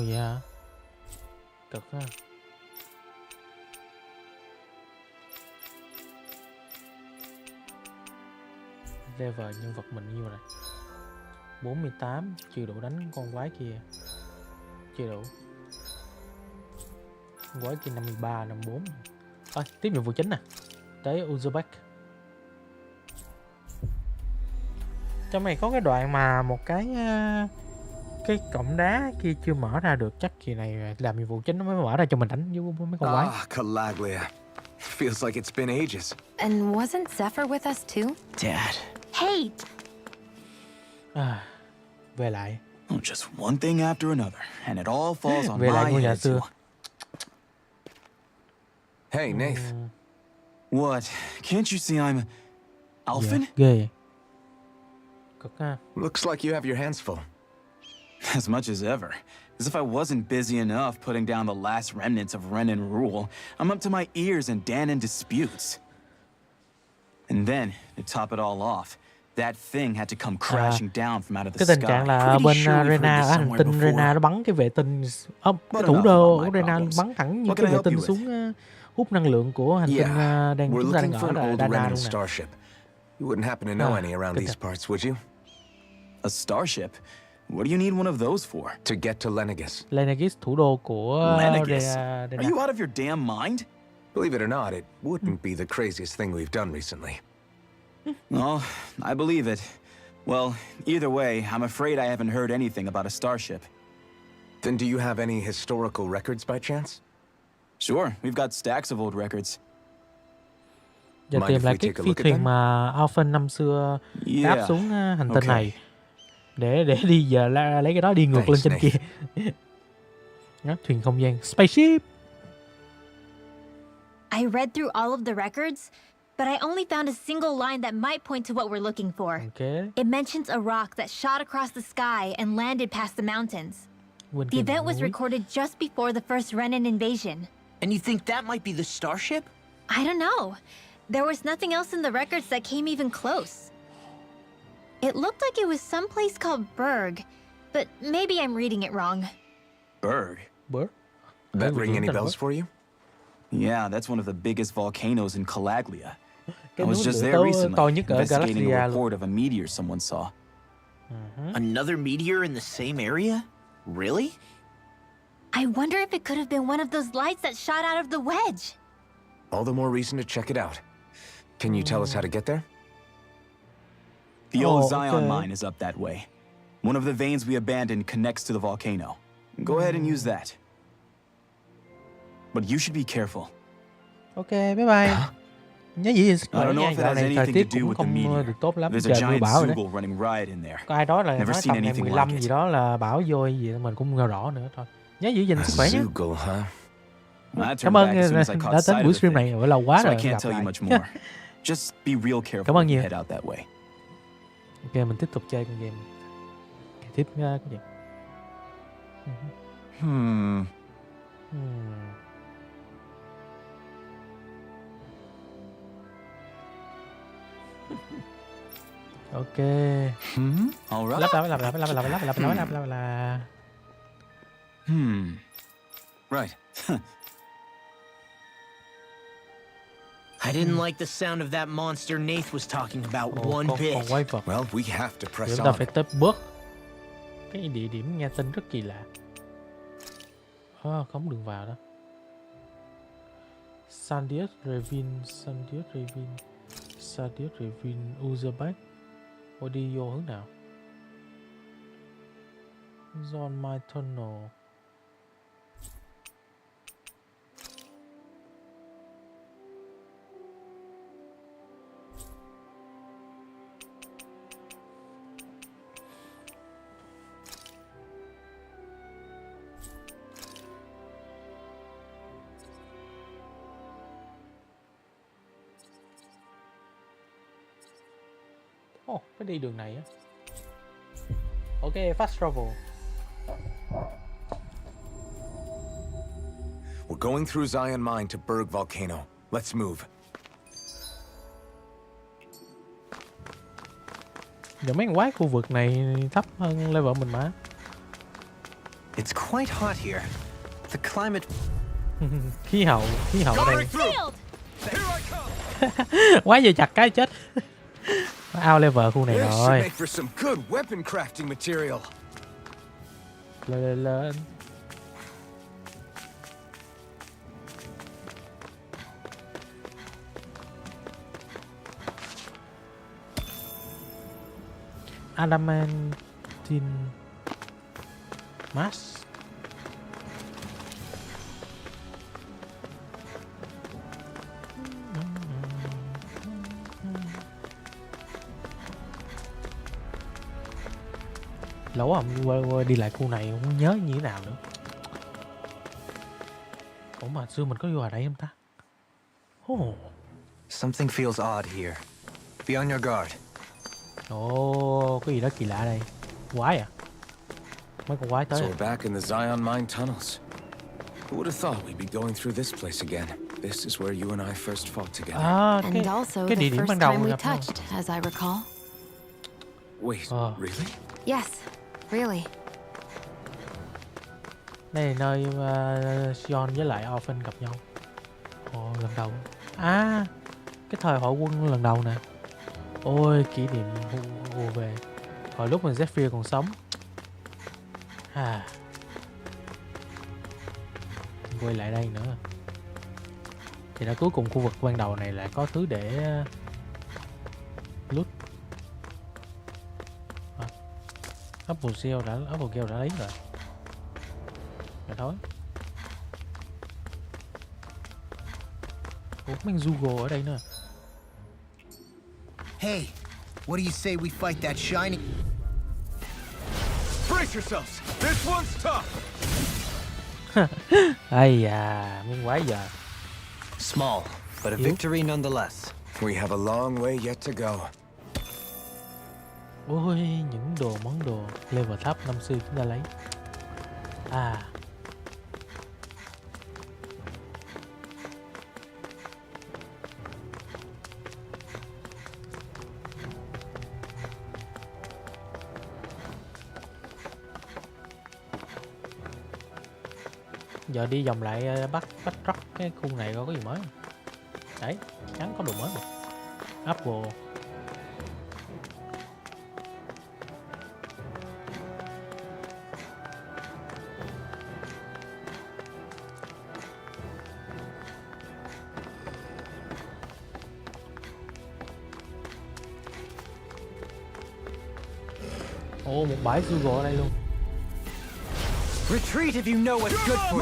Dạ. Cực ha. Level nhân vật mình nhiêu này. 48 chưa đủ đánh con quái kia. Chưa đủ. Con quái kia 53, 54. Thôi, tiếp nhiệm vụ chính nè. Tới Uzbek. Trong này có cái đoạn mà một cái cổng đá kia chưa mở ra được, chắc kỳ này làm nhiệm vụ chính nó mới mở ra cho mình đánh với mấy con quái.
Ah, Calaglia. Feels like it's been ages.
And wasn't Zephyr with us too?
Dad.
Hey,
Về lại.
Oh, just one thing after another, and it all falls on
Về lại
my
ngôi nhà
head.
xưa.
Hey, Nath.
What? Can't you see I'm Alphen?
Dạ, ghê vậy. Cực ha.
Looks like you have your hands full.
As much as ever. As if I wasn't busy enough putting down the last remnants of Renan rule, I'm up to my ears in Danon disputes. And then, to top it all off, that thing had to come crashing down from out of the
Cái tình
sky.
trạng là
Pretty
bên
sure we've heard
Rena
this
ở hành
somewhere
tinh
before.
Rena nó bắn cái vệ tinh, cái
But
thủ
enough
đô
about
của
my
Rena
problems.
bắn thẳng những
What
cái
can I
vệ
help
tinh
you with?
xuống, hút năng lượng của hành tinh
Yeah,
đang
we're
chúng ta đang
looking for
ở
an old
Dana
Renan
luôn nè.
starship. You wouldn't happen to know any around
good
these parts, would you?
A starship? What do you need one of those for?
To get to Lenegis.
Lenegis, thủ đô của
Lenegis?
Rena.
Are you out of your damn mind?
Believe it or not, it wouldn't be the craziest thing we've done recently.
Well, I believe it. Well, either way, I'm afraid I haven't heard anything about a starship.
Then do you have any historical records by chance?
Sure, we've got stacks of old records.
Giờ
Mind
tìm
if
lại
we
cái
take a
phi
look at
thuyền
them?
mà Alphen năm xưa đáp
Yeah.
xuống hành tinh
Okay.
này để đi giờ lấy cái đó đi ngược lên
Thanks,
trên
Nate.
kia. Đó, thuyền không gian spaceship.
I read through all of the records, but I only found a single line that might point to what we're looking for.
Ok.
It mentions a rock that shot across the sky and landed past the mountains.
Quên
The
tìm
event was
núi.
recorded just before the first Renan invasion.
And you think that might be the starship?
I don't know. There was nothing else in the records that came even close. It looked like it was someplace called Berg, but maybe I'm reading it wrong.
Berg?
Bữa.
That
Maybe
ring any
Berg.
bells for you?
Yeah, that's one of the biggest volcanoes in Calaglia. I
Cái
was
núi
just
lửa
there
to
recently,
nhất ở
investigating a
Galaxia luôn.
report of a meteor someone saw.
Another meteor in the same area? Really?
I wonder if it could have been one of those lights that shot out of the wedge.
All the more reason to check it out. Can you tell us how to get there?
The old
Oh,
Zion
okay.
mine is up that way. One of the veins we abandoned connects to the volcano. Go ahead and use that. But you should be careful.
Ok, bye bye. Nhớ giữ gìn sức
I
khỏe
don't know
nha.
if it
Dạo
has
này thời
anything
tiết
to do
cũng
with the
không
meteor.
được tốt lắm.
There's
Trời
a
mưa
giant
bão rồi đấy.
Zoogle running riot in there.
Có ai nói là
Never
nói
seen
tầm ngày
anything
15
like
gì
it.
đó là bão vô gì đó mình cũng không rõ nữa thôi. Nhớ giữ gìn
A
sức khỏe nhé.
Zoogle, huh?
I turned
Cảm ơn
back as soon as I
đã
caught
đến
sight
buổi
of
stream
the
này
thing.
ở lâu quá
So I
rồi.
can't
Gặp
tell you
lại.
much more. Just be real careful
Cảm ơn
when you
nhiều.
head out that way.
Ok, mình tiếp tục chơi con game. Tiếp cái gì?
Hmm.
Ok.
All right.
Lắp.
Right.
I didn't like the sound of that monster Nath was talking about one
Con
bit.
quay vật.
Well, we have to
Thì
press
chúng ta
on.
phải tới bước. Cái địa điểm nghe tên rất kỳ lạ. Không đường vào đó. Sandiet Ravine, Uzbek. Ôi đi vô hướng nào? John My Tunnel. Phải đi đường này á. Ok, fast travel.
We're going through Zion Mine to Berg Volcano. Let's move.
Giờ mấy con quái khu vực này thấp hơn level mình mà.
It's quite hot here. The climate...
Khí hậu ở đây.
Failed!
Quá giờ chặt cái chết. Out level khu này
This should
rồi.
make for some good weapon crafting material.
Lên. Adamantine mask. Lâu rồi đi lại khu này không nhớ như thế nào nữa. Ủa mà xưa mình có vô ở đây không ta? Oh.
Something feels odd here. Be on your guard.
Ồ, có gì đó kỳ lạ đây. Quái à? Mấy con quái tới.
So we're back in the Zion mine tunnels. Who would have thought we'd be going through this place again? This is where you and I first fought together.
À,
And also
cái
the
địa điểm ban
first
đầu
time we
gặp nhau.
touched, as I recall.
Wait, really?
Yes, really.
Đây là nơi Sion với lại Orphan gặp nhau. Ồ, lần đầu. À, cái thời hội quân lần đầu nè. Ôi, kỷ niệm ùa về. Hồi lúc mình Zephyr còn sống. À. Quay lại đây nữa. Thì đã cuối cùng khu vực ban đầu này lại có thứ để loot. Apple Gel đã lấy rồi. Rồi thôi. Ủa, mấy Zugo ở đây nữa.
Hey, what do you say we fight that shining?
Brace yourselves. This one's tough.
Ây da, muốn quái giờ.
Small, but a victory nonetheless.
We have a long way yet to go.
Ôi, những món đồ level thấp năm xưa chúng ta lấy. À. Giờ đi vòng lại bắt rock cái khu này coi có gì mới không? Đấy, chắn có đồ mới rồi. Apple. Ồ, một bãi Google ở đây luôn.
Retreat if you know what's good for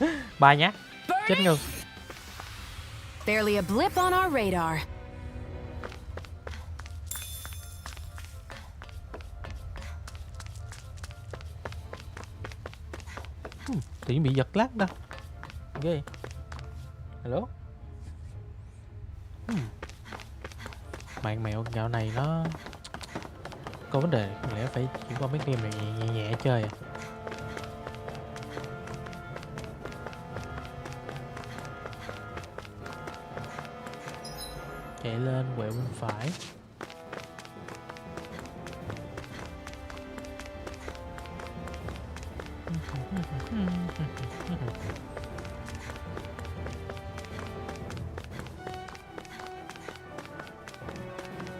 you.
Ba nhá. Chết ngư.
Barely a blip on our radar.
Tự nhiên bị giật lát đó. Ghê. Hello. Mạng mẹo dạo này nó có vấn đề, có lẽ phải chuyển qua mấy game này nhẹ chơi à. Chạy lên quẹo bên phải.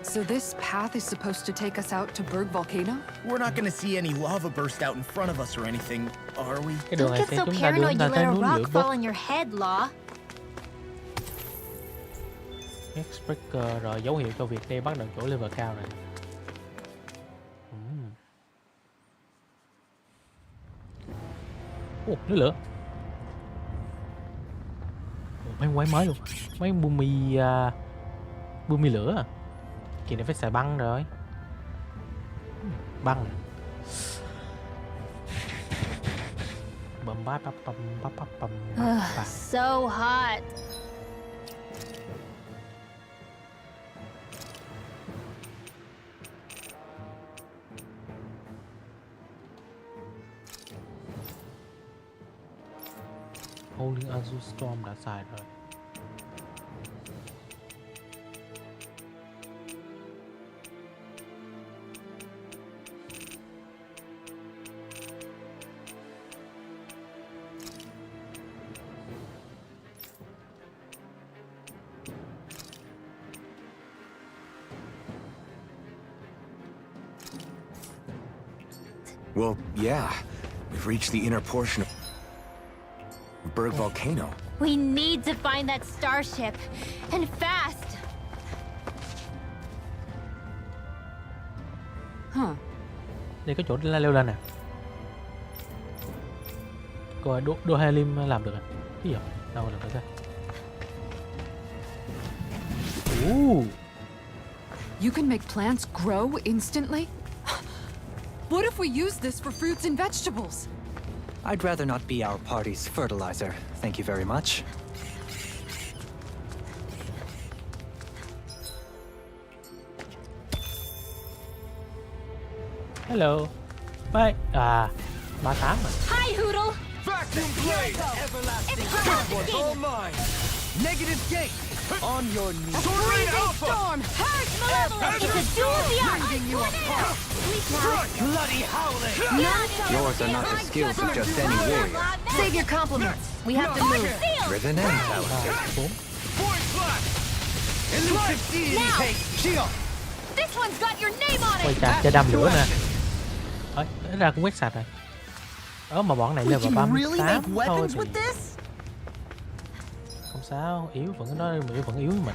So this path is supposed to take us out to Berg Volcano?
We're not gonna see any lava burst out in front of us or anything, are we?
Cái đường
Don't
này
get
sẽ
so
chúng ta đưa
paranoid
chúng ta
you
tới
let a
núi lửa
rock
bốc.
fall on your head, Law.
X-Breaker rồi, dấu hiệu cho việc đây bắt đầu chỗ level cao này. Núi lửa. Mấy quái mới luôn. Mấy bumi lửa à. Kỳ này phải xài băng rồi. Băng. Bầm bát bầm.
So hot.
Holding Azure Storm đã xài rồi.
Well, yeah. We've reached the inner portion of Berg volcano.
We need to find that starship. And fast.
Huh.
Đây có chỗ leo lên nè. Coi DOXXING làm được à? Cái gì? Đâu làm được ra?
You can make plants grow instantly? What if we use this for fruits and vegetables?
I'd rather not be our party's fertilizer. Thank you very much.
Hello. Bye. À, 38 à.
Hi, Hoodle.
Vacuum blade! Everlasting was all mine! Negative gate! On your knees!
Freezing storm. Purge malevolence. It's a duel beyond.
Rending you apart! Bloody howling!
Yours are not the skills of just any warrior.
Save your compliments. We have to move.
Driven and talented.
4.
Void flash! Elusive deity
Now.
take shield!
This one's got your name on
Quay
it.
cha đâm lửa nè. Ấy, ít ra cũng quét sạch rồi. Mà bọn này level 38 thôi thì không sao, yếu vẫn nó vẫn yếu với mình.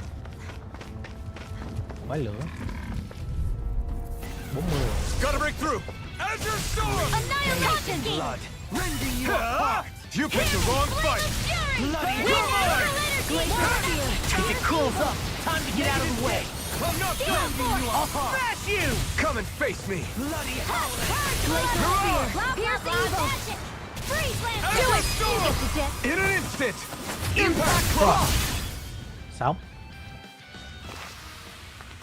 Quái lửa 40.
Gotta break through! Azure Storm!
Annihilation.
Blood! Rending you apart! You picked the wrong fight! Bloody hell! If it cools up, time to get out of the way! I'm not rending you apart! Smash you! Come and face me! Bloody hell!
Pierce evil. Freeze land. Do it.
In an instant! Impact cross!
Sống.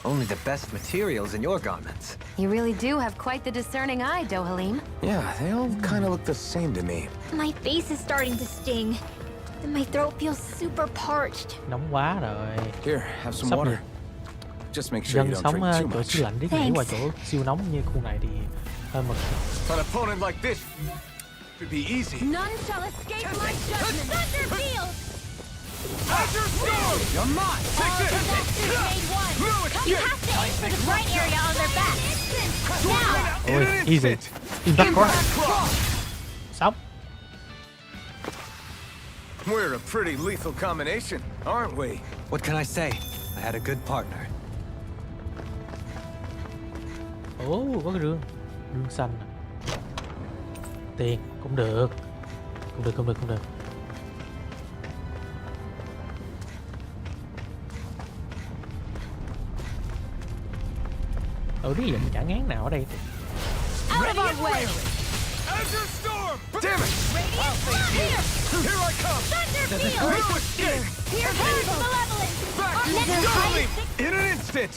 Only the best materials in your garments.
You really do have quite the discerning eye, DOXXING.
Yeah, they all kind of look the same to me.
My face is starting to sting. And my throat feels super parched.
Nóng quá rồi.
Here, have some
Sắp
water.
được.
Just make sure
Dân
you don't
sống
drink too
chỗ
much.
siêu lạnh để nhảy qua chỗ siêu nóng như khu này thì hơi mực.
An opponent like this should be easy.
None shall escape my judgment. Thunder field.
Azure Storm! You're mine! Take
All
this!
monsters made one.
No
You
escape!
have to aim for the right area on their back. Now.
In
Ôi,
an
easy.
instant!
Impact cross.
Cross!
Sống.
We're a pretty lethal combination, aren't we?
What can I say? I had a good partner.
Có cái rương xanh. Tiền cũng được. Cũng được. Lý luận chả ngán nào ở đây.
Out of our way.
Azure Storm! Damn it!
Here.
Here I come!
Thunder field.
Make escape!
Here comes malevolence.
Back
Our
to
next
Sterling!
fight.
In an instant!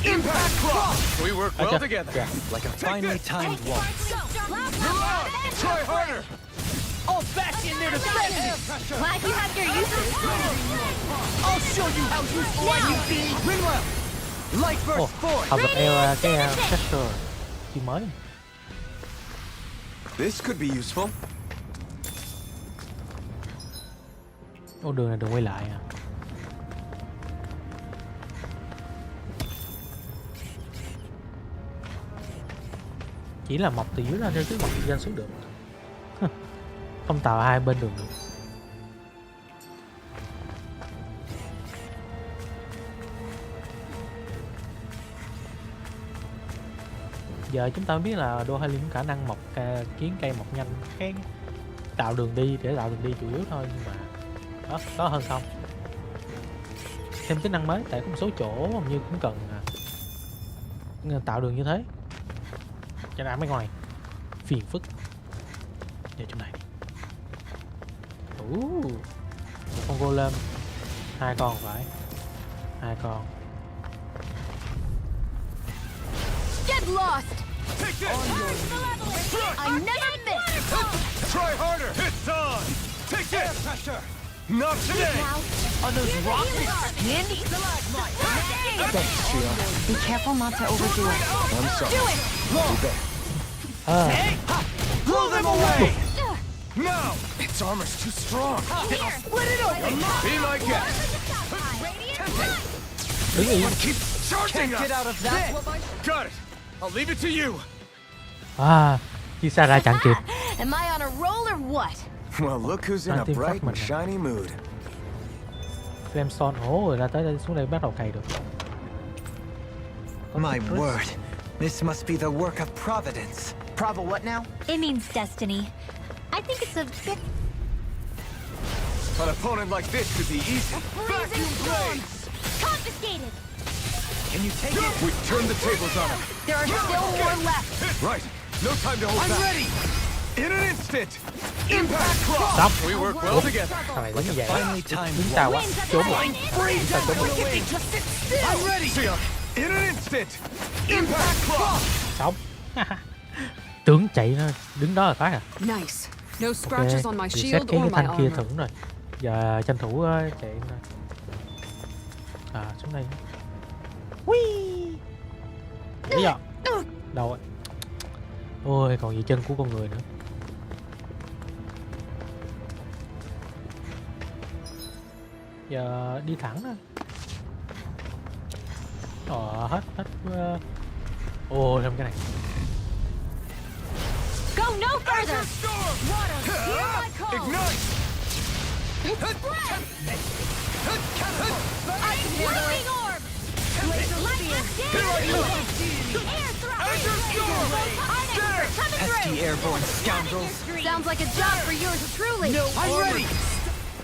Impact cross! We work well
Okay.
together.
Like a finely timed waltz.
Milan! Try harder!
I'll bash in there to glad you have your uses.
I'll show you how useful I can be! Meanwhile, light burst forth!
Học được cái sector chi mới.
This could be useful.
Đường này đường quay lại à. Chỉ là mọc từ dưới ra chứ mọc từ trên xuống được. Không tạo hai bên đường được. Giờ chúng ta biết là DOXXING có khả năng mọc kiến cây mọc nhanh, cái tạo đường đi để tạo đường đi chủ yếu thôi, nhưng mà đó có hơn không. Thêm tính năng mới tại có một số chỗ hầu như cũng cần tạo đường như thế. Cho nên mấy con này phiền phức. Giờ chỗ này. Một con golem, 2 con phải. 2 con.
Get lost.
Take this!
I never miss.
Try harder! It's on! Take this! Pressure! Not today!
Are those rocks skin?
Be careful not to overdo it.
I'm sorry.
Do it.
Blow them away! Now! Its armor's too strong!
Split it open.
Be my guest!
Đứng yên.
Keep charging
Can't
us!
get out of that.
Got it! I'll leave it to you!
Chỉ Khi xa ra chẳng kịp.
Am I on a roll or what?
Well, look who's in a
Tim phát
bright
mình
and
nè.
shiny mood.
Flamestone, ồ, ra tới đây xuống đây bắt đầu cày được.
My word. This must be the work of Providence.
Prova what now?
It means destiny. I think it's a bit.
An opponent like this could be easy.
Freezing storm! Confiscated!
Can you take it?
We turn the tables on him.
There are still more left.
Right. No time to hold
I'm
back.
ready!
In an instant. Impact cross.
Xong.
We work well together.
Thằng này đánh như vậy.
Finally time.
Đứng sao quá. Trốn lại.
Freeze out the way! Just sit still! I'm ready!
See ya. In an instant. Impact cross.
Xong. Tướng chạy nó đứng đó là phát à.
Nice. No
Ok,
scratches on my
reset
shield
cái
or my
thanh kia
armor.
thủng rồi. Giờ tranh thủ chạy nè. À xuống đây. Ui. Bây giờ. Đâu rồi? Ôi còn gì chân của con người nữa. Giờ đi thẳng thôi. Hết. Ồ thêm cái này.
Go no further.
Water!
Hear my call.
Ignite.
Lightning orb. Lightning spear. Air thrust.
ST airborne scoundrels!
Sounds like a job for yours truly.
No I'm ready!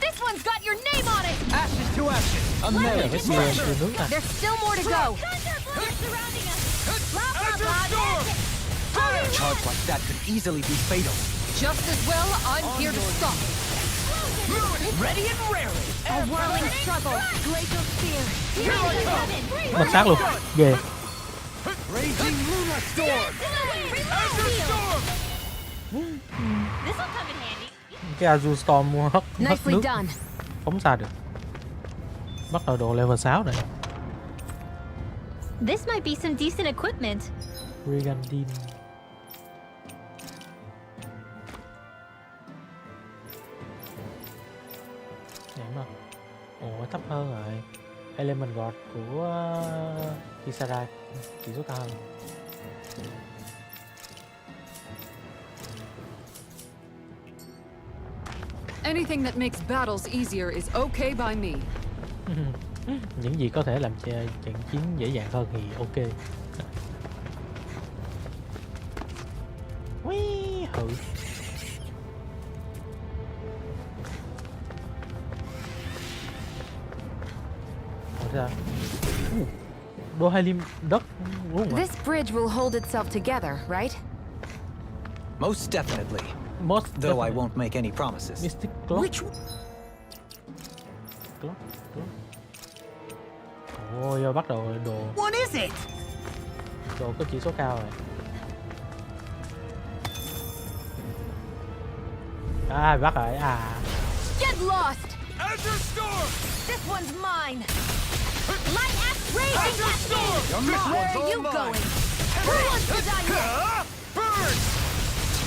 This one's got your name on it.
Ashes to ashes! A
Cái
melee
kia
smasher!
nước nè.
There's still more to go.
A charge like that could easily be fatal.
Just as well, I'm here to stop.
Ready and raring!
A whirling struggle. Glacial spear.
Bật xác luôn. Ghê.
Raging Luna Storm!
Cái Azure Storm hất
Nicely
nước
done.
phóng xa được. Bắt đầu đồ level 6 này.
This might be some decent equipment.
Brigandine. Vậy mà. Ồ thấp hơn rồi. Element God của Kisara chỉ số cao hơn.
Anything that makes battles easier is okay by me.
Những gì có thể làm cho trận chiến dễ dàng hơn thì ok. Ui, hự. Ra. Đô hai lim đất luôn à.
This bridge will hold itself together, right?
Most definitely.
Most
Though I won't make any promises.
Mystic Clock.
Which
Clock. Ôi, giờ bắt đầu đồ
one is it?
đồ có chỉ số cao rồi. À, bắt rồi. À.
Get lost!
Azure Storm.
This one's mine! Light axe raging cascade!
This
Where
one's
are
all
you
mine.
going? Who wants to die next?
Burn.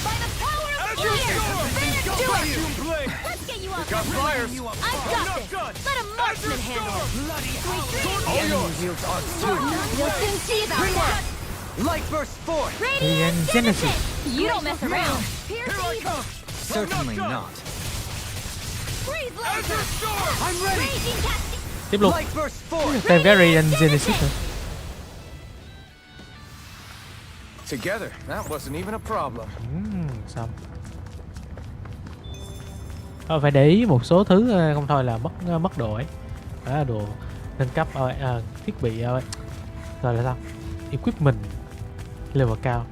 By the power of
Azure
fire!
Storm.
Finish do it!
Vacuum blade.
Let's get you off
Got
the
fires.
I've got
Enough
this!
done.
Let a marksman
Azure
handle it!
Storm.
Bloody
All
hell!
yours.
Wields arc too.
You'll soon see about that!
Light burst forth!
Radiant
Genesis.
Genesis! You don't mess around! Pierce
Here I
evil!
come.
Certainly
done.
not.
Freeze laser!
Azure Storm.
I'm ready!
Raging cascade!
Tiếp tục.
Light burst forth!
Very and Genesis nữa.
Together, that wasn't even a problem.
Xong. Phải để ý một số thứ không thôi là mất đồ ấy. Đó, đồ nâng cấp thiết bị rồi là sao? Equipment level cao.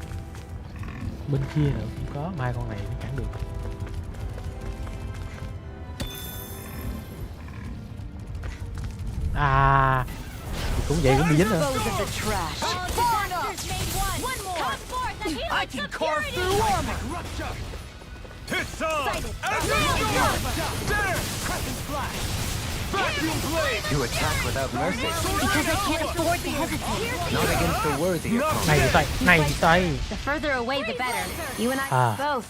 Bên kia nữa cũng có, mai con này nó cản được. À, thì cũng vậy cũng bị dính nữa.
Dispose of the trash!
I can carve through armor!
Hits on.
Excited.
There.
Crescent flash!
Vacuum blade.
You attack without mercy.
Because I can't afford to hesitate.
Not against the worthy opponent.
Này thì tay.
The further away, the better. You and I
À.
both.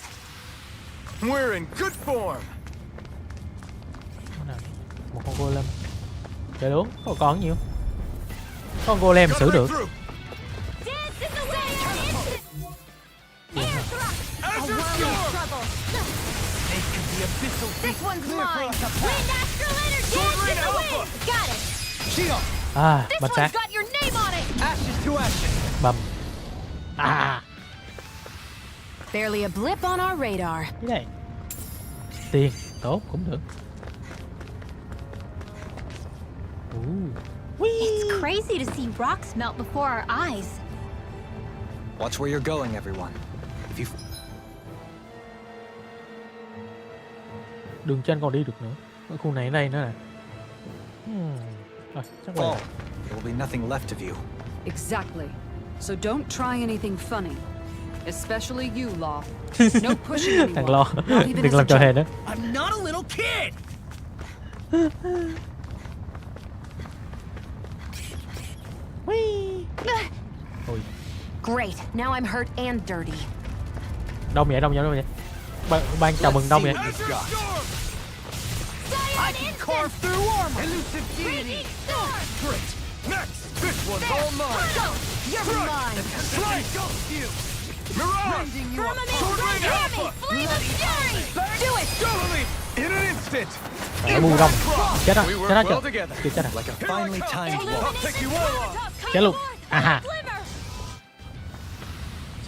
We're in good form.
Một con golem. Trời đúng, còn nhiều. Con golem xử được.
Through.
Dance in the way of instant! Air thrust!
This one's mine. Wind astral energy into the wind. Got it.
Shield.
À,
This
bánh
one's
xác.
got your name on it.
Ashes to ashes.
Bầm. À,
Barely a blip on our radar.
cái này. Tiền, tốt, cũng được.
It's crazy to see rocks melt before our eyes.
Watch where you're going, everyone. If you
Đường trên còn đi được nữa. Cái khu này ở đây nữa nè. Rồi, chắc
fall,
là
there will be nothing left of you.
Exactly. So don't try anything funny. Especially you, Law. No pushing anyone.
thằng lo.
Not even
Đừng
as a
làm trò hề
joke.
nữa.
I'm not a little kid.
Ôi,
Great. Now I'm hurt and dirty.
đông vậy, đông vậy. Ban chào mừng đông vậy.
Azure Storm. I can carve through armor. Elusive deity. Great. Next. This one's all mine.
You're mine.
Slice. You. Mirage. You up. Sword Ring Alpha.
Flame of fury. Do it.
Totally. In an instant.
Phải bu đông. Chết rồi,
We
chết
work
rồi,
well
chưa
together.
chết rồi.
Like a finely timed walk.
I'll take you all on.
Chết luôn. À,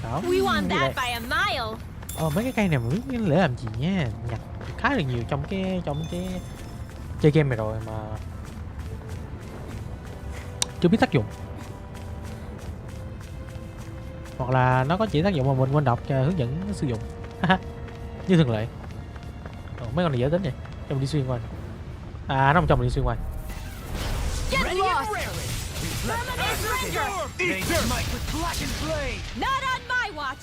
sao?
We won
Cái
that
này-
by a mile.
mấy cái cây này mình biết để làm gì nha. Nhặt khá là nhiều trong cái chơi game này rồi mà chưa biết tác dụng, hoặc là nó có chỉ tác dụng mà mình quên đọc hướng dẫn sử dụng. Như thường lệ. Mấy con này dễ tính vậy, cho mình đi xuyên qua. À, nó không cho mình đi xuyên qua.
Get lost.
They smite with blackened blade.
Not on my watch.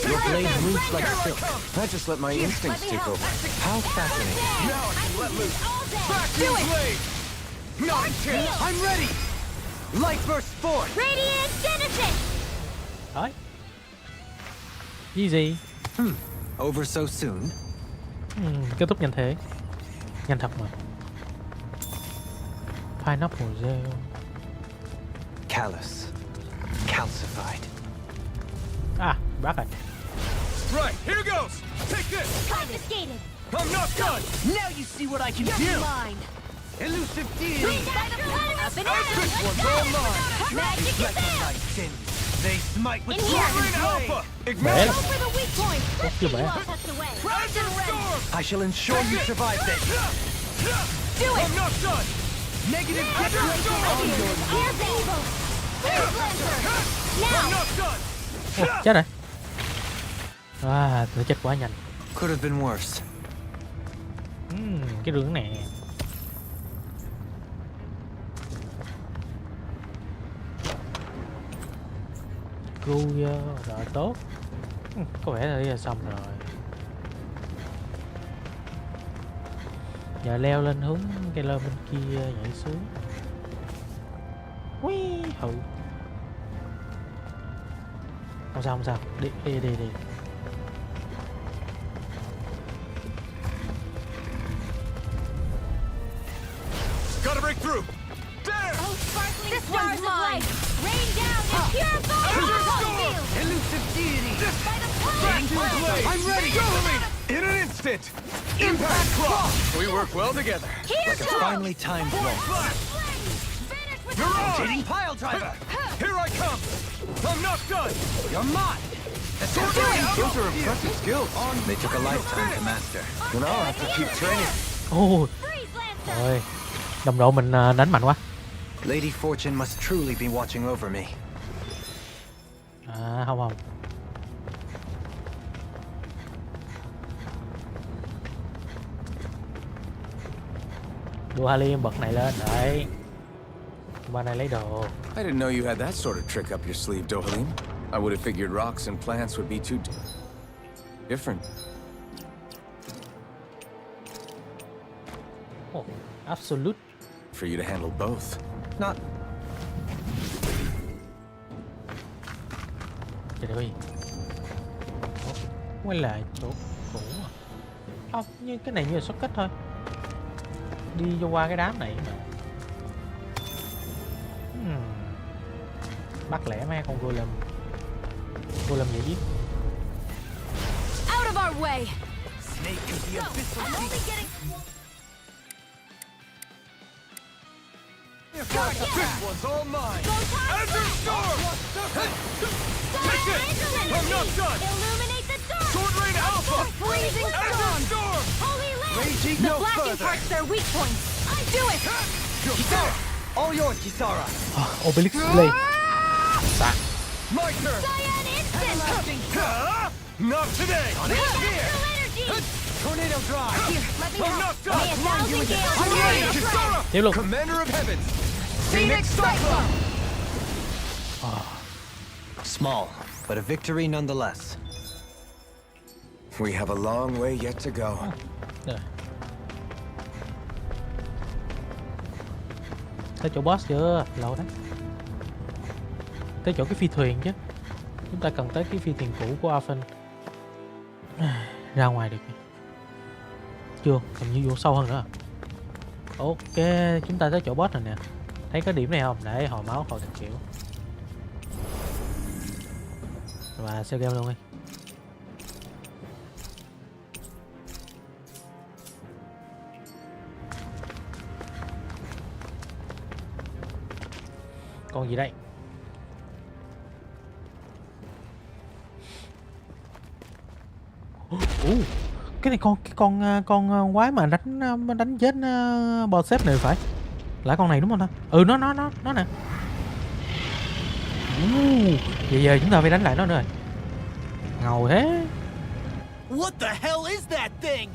Your blade moves like silk. I just let my instincts take over. How fascinating.
Now I can let loose. Vacuum blade. Not a chance. I'm ready. Light burst forth.
Radiant Genesis!
Đấy. Easy.
Over so soon.
Kết thúc nhanh thế. Nhanh thật mà. Pineapple gel.
Callous. Calcified.
À, bắt rồi.
Right, here goes. Take this.
Confiscated!
I'm not done. Now you see what I can do.
Mine.
Elusive deity.
By the planet of
This one's all mine.
Magic
Let
is
the
in.
night sin. They smite with
In here.
Sword Ring Alpha.
Bể
Ignite.
lắm.
Go for the weak point.
Tốt chưa bể.
Tucked away.
Azure Storm.
I shall ensure you survive this.
Do it.
I'm not done. Negative
Azure Storm. Here's evil. Freeze Lancer.
I'm not done.
Ồ, chết rồi. À, nó chết quá nhanh.
Could have been worse.
Cái đường nè. Cruiser rồi, tốt. Có vẻ là đây là xong rồi. Giờ leo lên hướng cây lơ bên kia nhảy xuống. Ui, hụ. Không sao, không sao. Đi.
Gotta break through. There.
Oh, sparkling
This
stars
one's
of
mine.
light. Rain down and purify
Azure
our
Storm.
field.
Elusive deity.
By the
Vacuum blade. I'm ready. In an instant. Impact clock.
We work well together.
Like a finely timed walk.
Mirage.
Rotating pile driver.
Here I come. I'm not done.
You're mine.
Sword Ring Alpha.
Those are impressive skills.
They took a lifetime to master.
You know, I have to keep training.
Ôi, rồi. Đồng độ mình đánh mạnh quá.
Lady Fortune must truly be watching over me.
À, không. Đua Halium bật này lên, đấy. Ba này lấy đồ.
I didn't know you had that sort of trick up your sleeve, Dohalim. I would have figured rocks and plants would be too different.
Oh, absolute.
For you to handle both.
Not
Trời ơi. Quay lại chỗ cũ à? Không, như cái này như là shortcut thôi. Đi vô qua cái đám này mà. Bắt lẻ mấy con golem. Golem vậy chứ.
Out of our way!
Snake into the abyssal
I'm only
deep.
getting...
This one's all mine.
Go time
Azure Storm! Take it! I'm not done!
Illuminate the dark!
Sword Rain Alpha!
Freezing
Azure Storm!
Holy land!
Raging
The
no
black
further!
imparts their weak points! Do it!
Kisara! All yours, Kisara!
Obelix Blade.
My turn!
Cyan instant!
Not today! On it here!
Astral energy!
Tornado Drive!
Here, let me
I'm
help.
not done!
May 1,000 gales
I'm ready,
carry the
Kisara!
Tiếp luôn.
Commander of Heavens! Phoenix Cyclone! Small, but a victory nonetheless.
We have a long way yet to go.
Rồi. Tới chỗ boss chưa? Lâu đấy. Tới chỗ cái phi thuyền chứ. Chúng ta cần tới cái phi thuyền cũ của Orphan. Ra ngoài được. Chưa, hình như vô sâu hơn nữa. Ok, chúng ta tới chỗ boss rồi nè. Thấy có điểm này không? Để hồi máu hồi thật kiểu. Và chơi game luôn đi. Còn gì đây? Cái này con quái mà đánh chết boss xếp này phải. Là con này đúng không ta? Ừ, nó nè. Vậy giờ chúng ta phải đánh lại nó nữa rồi. Ngầu thế.
What the hell is that thing?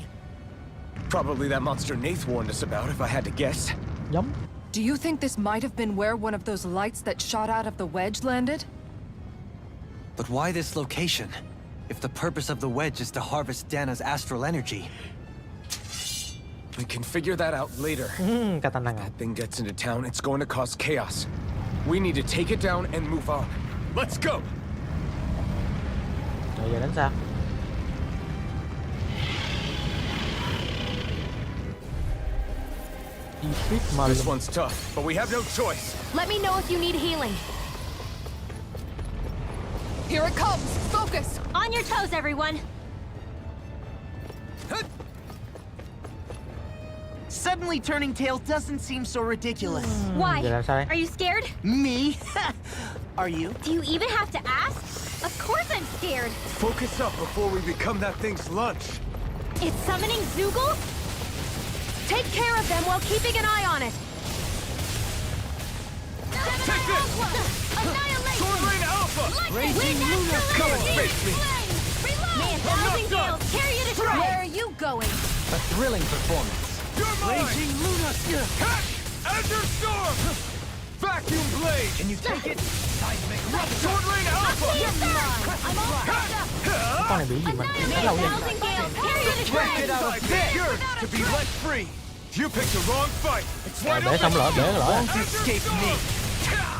Probably that monster Nath warned us about, if I had to guess.
Giống.
Do you think this might have been where one of those lights that shot out of the wedge landed?
But why this location? If the purpose of the wedge is to harvest Dana's astral energy.
We can figure that out later.
Katana ngầu.
That thing gets into town, it's going to cause chaos. We need to take it down and move on.
Let's go!
Rồi giờ đánh sao?
This one's tough, but we have no choice.
Let me know if you need healing.
Here it comes! Focus!
On your toes, everyone!
Suddenly turning tail doesn't seem so ridiculous.
Why?
Giờ làm sao đây?
Are you scared?
Me? Are you?
Do you even have to ask? Of course I'm scared!
Focus up before we become that thing's lunch.
It's summoning Zoogle?
Take care of them while keeping an eye on it.
Take this!
Annihilate!
Sword Rain Alpha!
Raging Luna!
Come and face me!
May 1,000 gales carry you to triumph!
Where are you going?
A thrilling performance. You're mine! Raging Luna! Hack! Azure Storm! Vacuum Blade! Can you take it? Seismic Rush! Sword Rain Alpha!
I'm all packed up!
Con này bị gì mà nó lâu vậy?
1,000 gales carry you to
Break it
triumph!
out of there! Yours to be let free! You picked the wrong fight! It's
Rồi
wide
bể xong lỡ, bể lỡ.
Won't escape me!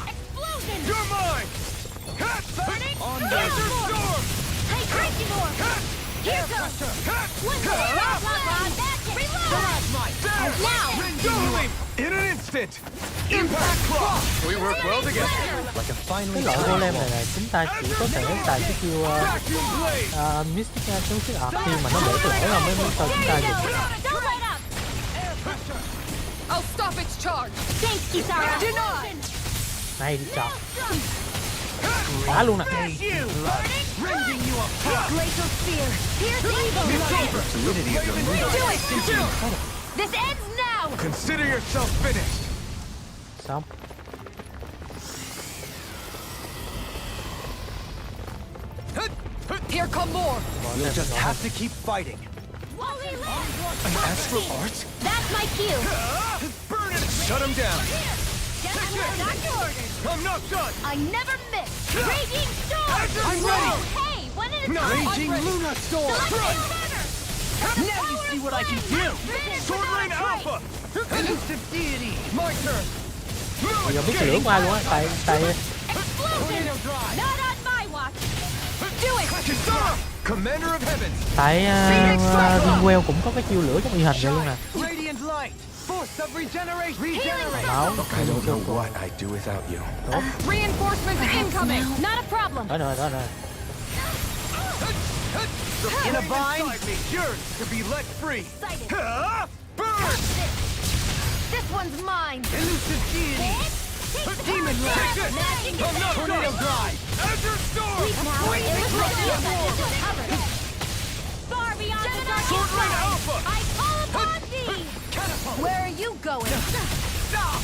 Explosion!
You're mine!
Burning!
On Azure Storm!
Hey, crazy more! Here goes! One more! Reload! Now!
Totally! In an instant! Impact Claw! We work well together. Like a
Cái
finely
loại golem này là chúng ta chỉ có thể xài cái chiêu
Vacuum Blade!
Mystic chống sức ập khi mà nó bể cái lỗ ra mới cho chúng ta dùng.
Don't let up!
I'll stop its charge!
Thanks, Kisara!
Này đi chọn. Đá luôn nè.
Rending you apart!
Glacial Spear! Here's evil!
Solidity of your move.
Do it! This ends now!
Consider yourself finished!
Xong.
Here come more!
You'll just have to keep fighting.
Holy land!
An astral art?
That's my cue!
Burn it! Shut him down!
Doctor orders!
I'm not done!
I never miss! Raging Storm!
I'm ready!
Hey, one at a time!
Raging Luna Storm! Now you see what I can do! Sword Rain Alpha! Elusive deity! My turn!
Bây giờ biết cái lửa của ai luôn á. Tại
Explosion! Not on my watch! Do it!
Kisara! Commander of Heavens!
tại Ringwell cũng có cái chiêu lửa trong y hình vậy luôn nè.
Radiant light! Force of regeneration! Regenerate!
Máu.
I don't know what I'd do without you.
Reinforcements incoming!
Not a problem!
Đó rồi.
In a bind, yours to be let free. Burn!
This one's mine.
Elusive deity. Demon Wrath. Tornado Drive. Azure Storm.
Far beyond the dark
Sword Rain Alpha.
I call upon thee.
Catapult.
Where are you going?
Stop.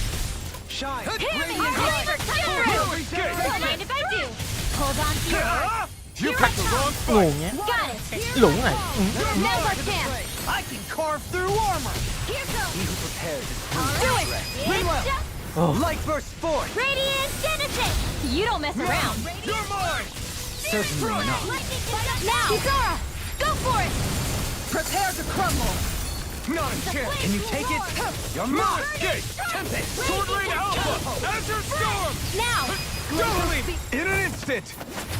Shine. Radiant Light. Healing Gate.
Don't mind if I do. Hold on to your heart.
You picked the wrong
Luồn
fight.
nhé.
Got it.
Luồn này.
Now's our chance.
I can carve through armor.
Here goes.
He who prepares is
Do it.
Meanwhile,
Oh.
light burst forth.
Radiant Genesis. You don't mess around.
You're mine. Certainly not.
Now, Kisara, go for it.
Prepare to crumble. Not a chance. Can you take it? You're mine. Gate. Tempest. Sword Rain Alpha. Azure Storm.
Now,
Doubling in an instant.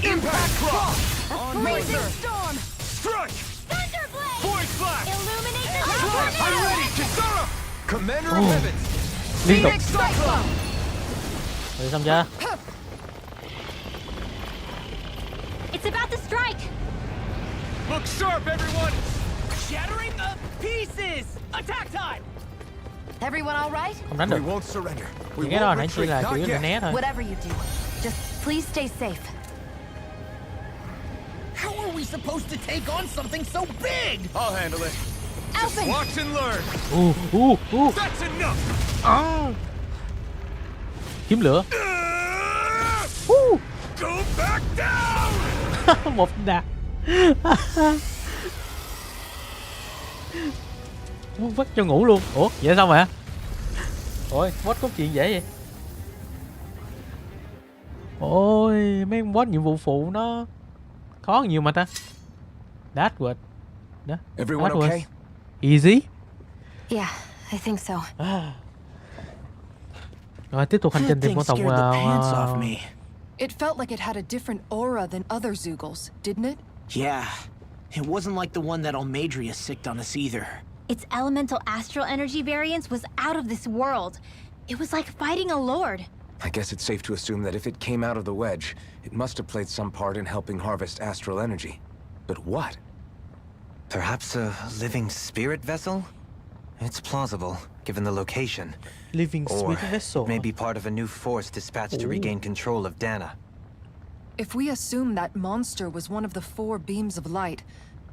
Impact Cross. On my
blazing
turn.
storm.
Strike.
Thunderblade.
Void Flash.
Illuminate the
I'm ready. Kisara. Commander of
Oh.
Heavens.
Liên tục.
Phoenix Cyclone.
Rồi xong chưa?
It's about to strike.
Look sharp, everyone. Shattering the pieces. Attack time.
Everyone all right?
Không đánh
We
được.
won't surrender. We
Những cái đó
won't
nãy chỉ
retreat.
là
Not
chủ yếu là
yet.
né thôi.
Whatever you do, just please stay safe.
How are we supposed to take on something so big? I'll handle it. Just
Alphen!
watch and learn. That's enough.
Kiếm lửa.
Go back down.
Một đạn. Muốn vắt cho ngủ luôn. Ủa vậy sao mà? Ôi boss có chuyện dễ vậy. Ôi mấy con boss nhiệm vụ phụ nó khó nhiều mà ta. That was
Everyone
that was
okay?
easy.
Yeah, I think so.
Rồi tiếp tục hành trình tìm con tổng
It felt like it had a different aura than other Zeugles, didn't it?
Yeah. It wasn't like the one that Almadria sicked on us either.
Its elemental astral energy variance was out of this world. It was like fighting a lord.
I guess it's safe to assume that if it came out of the wedge, it must have played some part in helping harvest astral energy. But what?
Perhaps a living spirit vessel? It's plausible, given the location.
Living
Or
Spirit Vessel.
maybe part of a new force dispatched to regain control of Dana.
If we assume that monster was one of the 4 beams of light,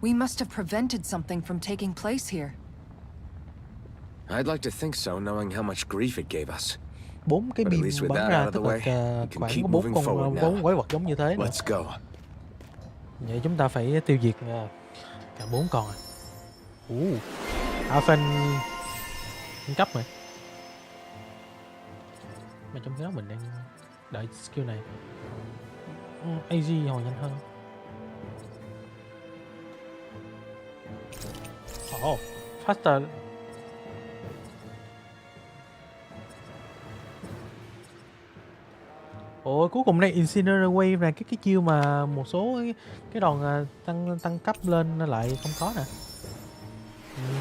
we must have prevented something from taking place here.
I'd like to think so, knowing how much grief it gave us.
4 cái
But at
beam
least with
bắn
that
ra
out of
tức
the
là
way, we can
khoảng
keep
có 4
moving
con
forward now.
4 quái vật giống như thế nữa.
Let's go.
Vậy chúng ta phải tiêu diệt cả 4 con à. Alphen cấp rồi. Mà trong khi đó mình đang đợi skill này. AG hồi nhanh hơn. Faster. Ủa cuối cùng này Incinerate Wave là cái chiêu mà một số cái đòn tăng cấp lên nó lại không có nè.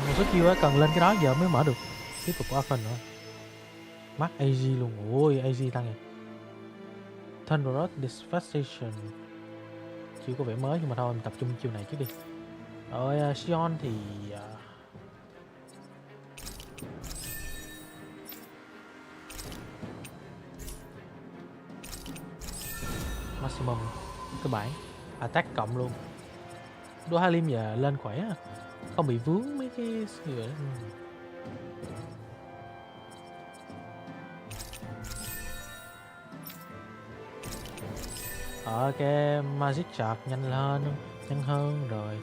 Một số chiêu cần lên cái đó giờ mới mở được. Tiếp tục qua phần nữa. Mắc AG luôn. Ôi AG tăng này. Thunderous Devastation. Chiêu có vẻ mới nhưng mà thôi mình tập trung chiêu này trước đi. Rồi Sion thì maximum cơ bản attack cộng luôn. Đua Halim giờ lên khỏe, không bị vướng mấy cái người. Cái magic charge nhanh hơn rồi.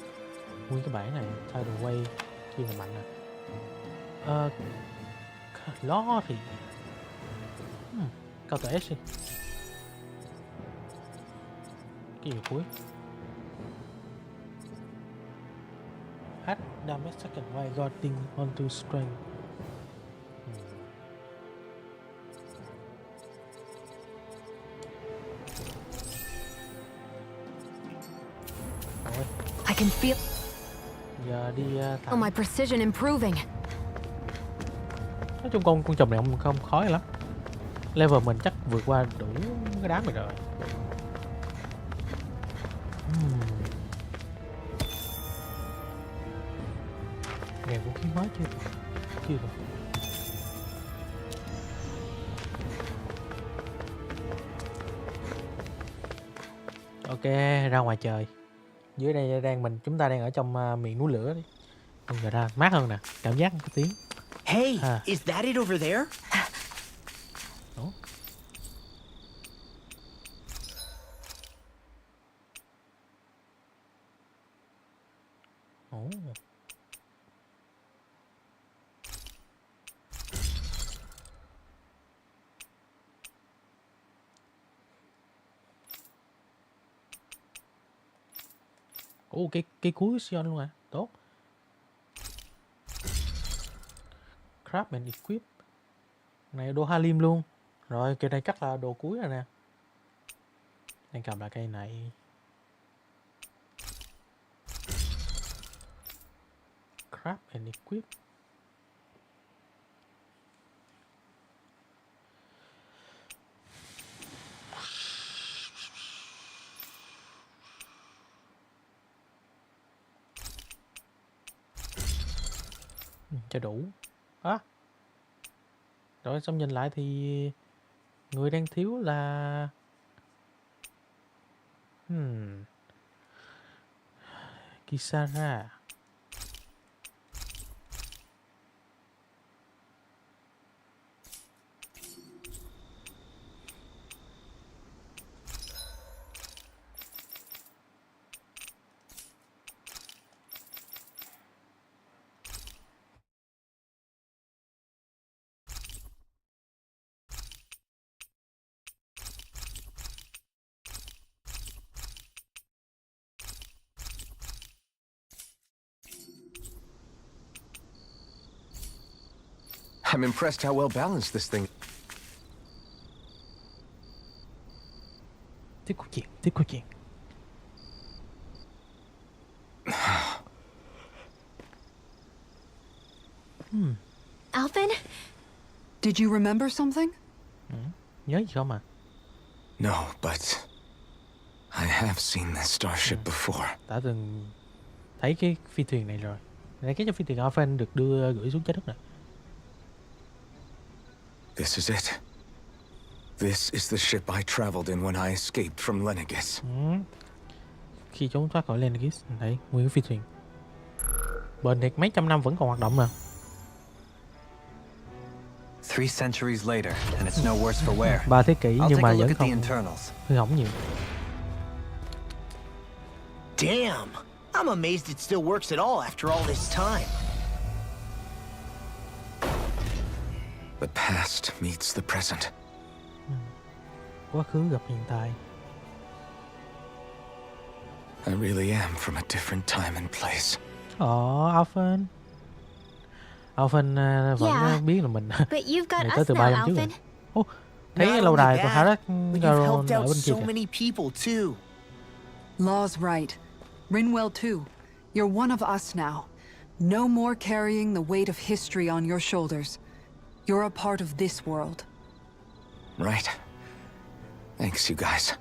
Nguyên cái bản này tidal wave kia là mạnh nè. Nó thì cao tờ S đi. Cái gì cuối? Add damage second while guarding onto strength.
I can feel
Giờ đi
my precision improving.
Nói chung con chùm này không khó lắm. Level mình chắc vượt qua đủ cái đám này rồi. Rèn vũ khí mới chưa? Chưa rồi. Ok, ra ngoài trời. Dưới đây chúng ta đang ở trong miệng núi lửa đấy. Bây giờ ra mát hơn nè, cảm giác cái tiếng.
Hey, is that it over there?
Ủa? Ồ. Ồ, cái cuối Sion luôn à, tốt. Craft and equip. Này đồ Halim luôn. Rồi cây này chắc là đồ cuối rồi nè. Đang cầm là cây này. Craft and equip. Cho đủ. Rồi xong nhìn lại thì người đang thiếu là Kisara.
I'm impressed how well balanced this thing.
Tiếp câu chuyện.
Alvin?
Did you remember something?
Nhớ gì không à?
No, but I have seen this starship before.
Đã từng thấy cái phi thuyền này rồi. Này cái phi thuyền Alpha được gửi xuống trái đất này.
This is it. This is the ship I traveled in when I escaped from Lenegis.
Khi trốn thoát khỏi Lenegis, thấy nguyên phi thuyền. Bền thiệt mấy trăm năm vẫn còn hoạt động nè.
3 centuries later, and it's no worse for wear.
3 thế kỷ nhưng mà vẫn không hư hỏng nhiều.
Damn, I'm amazed it still works at all after all this time.
The past meets the present.
Quá khứ gặp hiện tại.
I really am from a different time and place.
Alpha. Alpha vẫn biết là mình
But you've got
tới
us
từ
now,
3 năm trước
Alvin.
rồi. Thấy
Not
lâu
only
đài của
that,
Harak
but you've
Garon
helped
ở
out
bên kia
so
kìa.
many people too.
Law's right. Rinwell too. You're one of us now. No more carrying the weight of history on your shoulders. You're a part of this world.
Right. Thanks, you guys.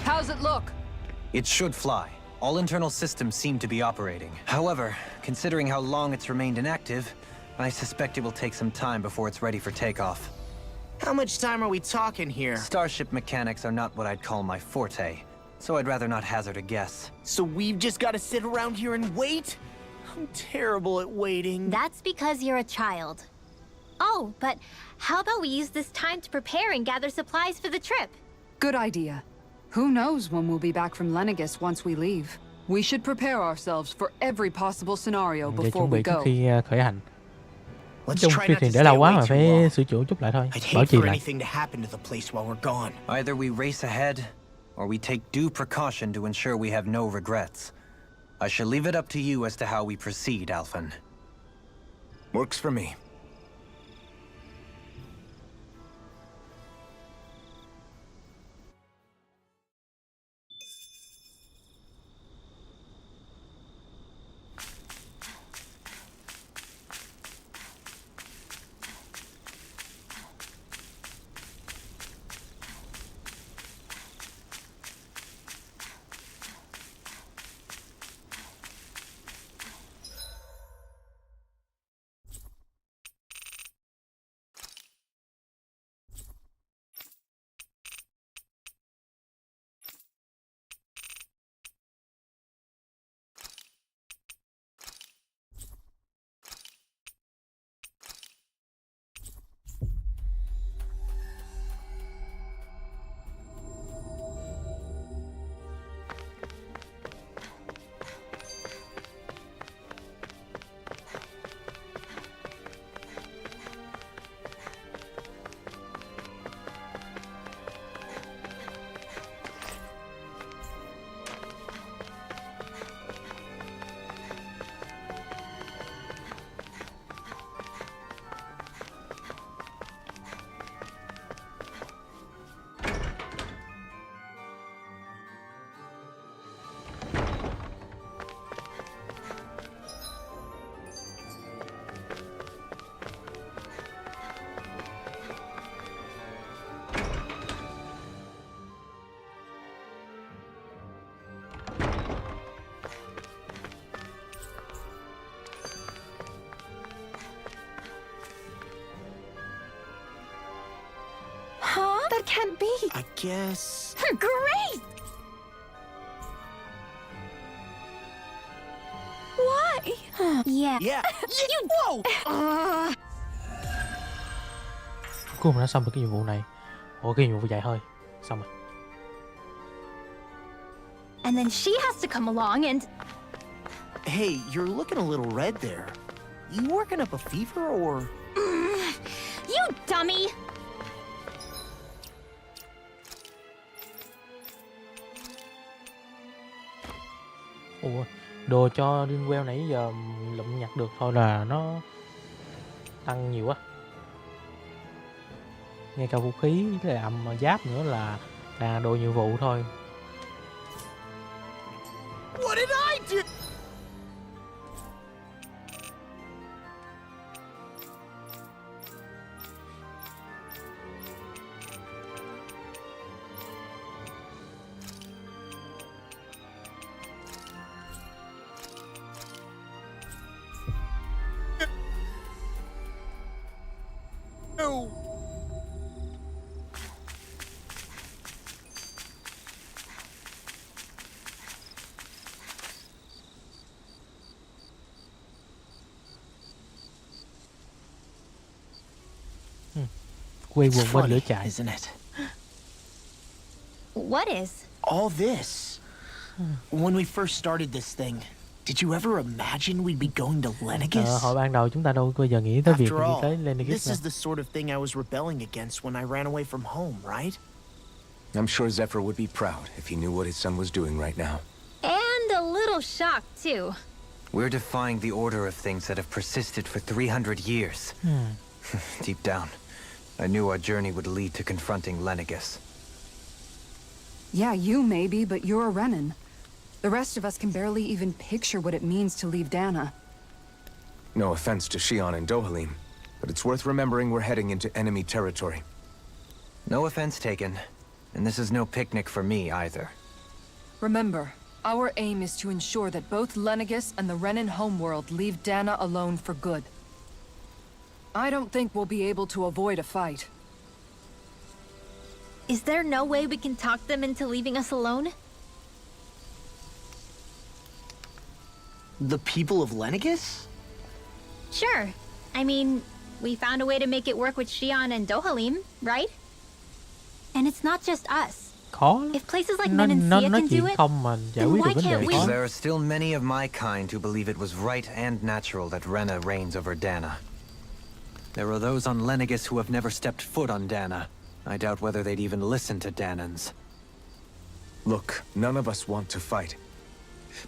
How's it look?
It should fly. All internal systems seem to be operating. However, considering how long it's remained inactive, I suspect it will take some time before it's ready for takeoff.
How much time are we talking here?
Starship mechanics are not what I'd call my forte, so I'd rather not hazard a guess.
So we've just got to sit around here and wait? I'm terrible at waiting.
That's because you're a child. Oh, but how about we use this time to prepare and gather supplies for the trip?
Good idea. Who knows when we'll be back from Lenegis once we leave? We should prepare ourselves for every possible scenario
Để
before
chuẩn
we
bị trước
go.
khi khởi hành.
Let's
Trong
try
phi
not to
thuyền để
stay
lâu quá
away
mà
too
phải
long.
sửa chữa chút lại thôi.
I'd
Bảo
hate
trì
for
lại.
anything to happen to the place while we're gone.
Either we race ahead, or we take due precaution to ensure we have no regrets. I shall leave it up to you as to how we proceed, Alphen.
Works for me.
can't be.
I guess...
Great! Why?
Yeah.
Yeah. Whoa!
Cuối cùng đã xong được cái nhiệm vụ này. Ủa, cái nhiệm vụ dài hơi. Xong rồi.
And then she has to come along and...
Hey, you're looking a little red there. You working up a fever or...
You dummy!
Ủa, đồ cho Rinwell nãy giờ lụm nhặt được thôi là nó tăng nhiều quá. Ngay cả vũ khí với giáp nữa là đồ nhiệm vụ thôi.
What did I do? No.
Quay
It's
quần bên lửa
funny,
chạy.
isn't it?
What is?
All this. When we first started this thing, did you ever imagine we'd be going to Lenegis?
Hồi ban đầu chúng ta đâu có bao giờ nghĩ tới việc
After
đi
all,
tới Lenegis
this
nè.
is the sort of thing I was rebelling against when I ran away from home, right?
I'm sure Zephyr would be proud if he knew what his son was doing right now.
And a little shocked, too.
We're defying the order of things that have persisted for 300 years. Deep down, I knew our journey would lead to confronting Lenegis.
Yeah, you maybe, but you're a Renan. The rest of us can barely even picture what it means to leave Dana.
No offense to Shion and Dohalim, but it's worth remembering we're heading into enemy territory.
No offense taken, and this is no picnic for me either.
Remember, our aim is to ensure that both Lenegis and the Renan homeworld leave Dana alone for good. I don't think we'll be able to avoid a fight.
Is there no way we can talk them into leaving us alone?
The people of Lenegis?
Sure. I mean, we found a way to make it work with Shion and Dohalim, right? And it's not just us.
Khó lắm.
If places like
Nó
Menancia
nói
can
chuyện
do it,
không mà giải
then
quyết
why
được vấn
can't
đề
we?
khó.
Because there are still many of my kind who believe it was right and natural that Rena reigns over Dana. There are those on Lenegis who have never stepped foot on Dana. I doubt whether they'd even listen to Danans.
Look, none of us want to fight.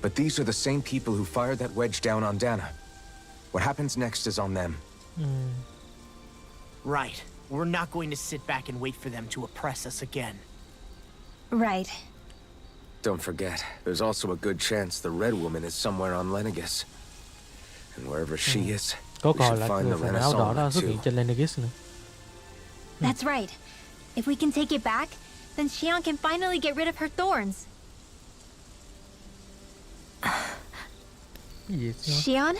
But these are the same people who fired that wedge down on Dana. What happens next is on them.
Right. We're not going to sit back and wait for them to oppress us again.
Right.
Don't forget, there's also a good chance the Red Woman is somewhere on Lenegis. And wherever she is,
Có
we
coi
should
là
find the
phần áo đỏ đó
Renaissance
xuất
too.
hiện trên Lenegis nữa.
That's right. If we can take it back, then Shion can finally get rid of her thorns.
Cái gì chứ?
Shion?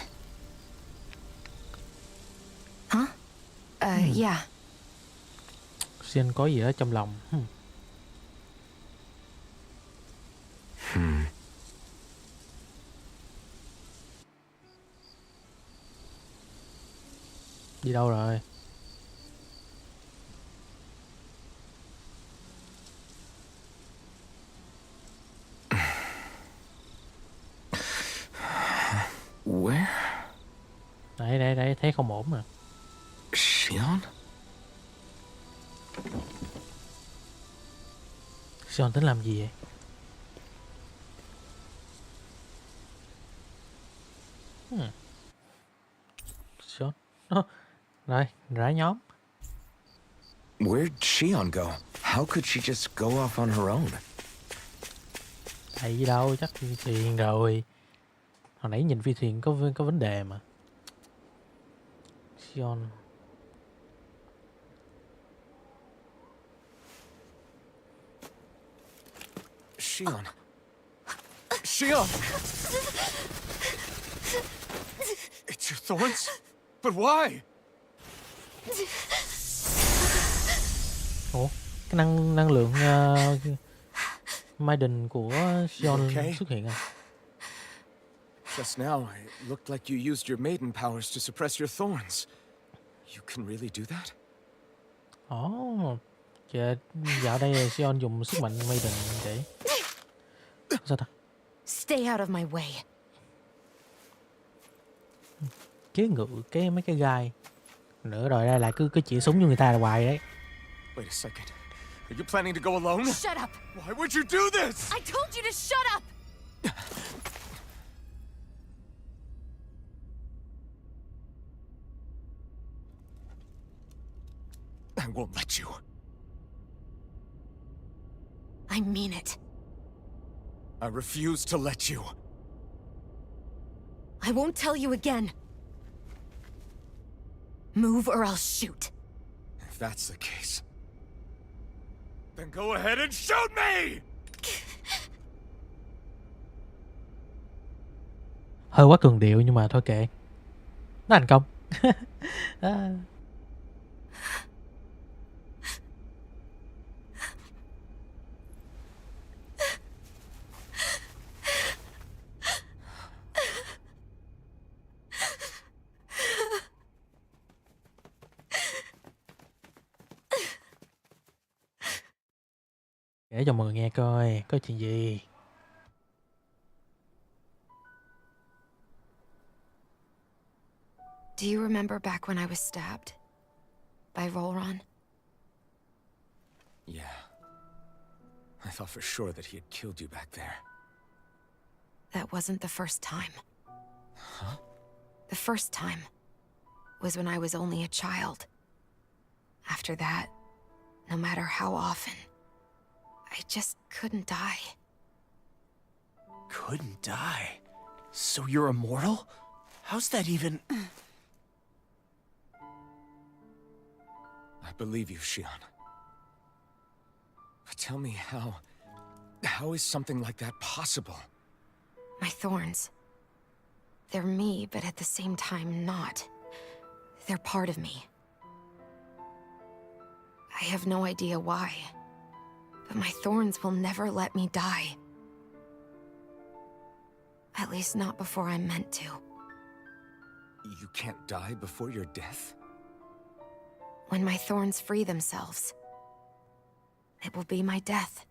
Huh? Yeah.
Xin có gì đó trong lòng. Đi đâu rồi?
Where?
Đây, thấy không ổn mà.
Shion?
Sion tính làm gì vậy? Sion. Rồi, rã nhóm.
Where'd Shion go? How could she just go off on her own?
Tại gì đâu, chắc phi thuyền rồi. Hồi nãy nhìn phi thuyền có vấn đề mà. Sion.
Shion. Shion! It's your thorns? But why?
Ủa, cái năng lượng Maiden của Sion
Okay.
xuất hiện à?
Just now, it looked like you used your maiden powers to suppress your thorns. You can really do that?
Dạ, dạo đây Sion dùng sức mạnh Maiden để... Sao ta?
Stay out of my way.
Kế ngự mấy cái gai. Nữa rồi đây lại cứ chỉ súng cho người ta là hoài đấy.
Wait a second. Are you planning to go alone?
Shut up!
Why would you do this?
I told you to shut up!
I won't let you.
I mean it.
I refuse to let you.
I won't tell you again. Move or I'll shoot.
If that's the case, then go ahead and shoot me!
Hơi quá cường điệu nhưng mà thôi kệ. Nó thành công. Kể cho mọi người nghe coi có chuyện gì.
Do you remember back when I was stabbed? By Volron?
Yeah. I thought for sure that he had killed you back there.
That wasn't the first time.
Huh?
The first time was when I was only a child. After that, no matter how often, I just couldn't die.
Couldn't die? So you're immortal? How's that even...
I believe you, Xion. But tell me how is something like that possible?
My thorns. They're me, but at the same time not. They're part of me. I have no idea why, but my thorns will never let me die. At least not before I'm meant to.
You can't die before your death?
When my thorns free themselves, it will be my death.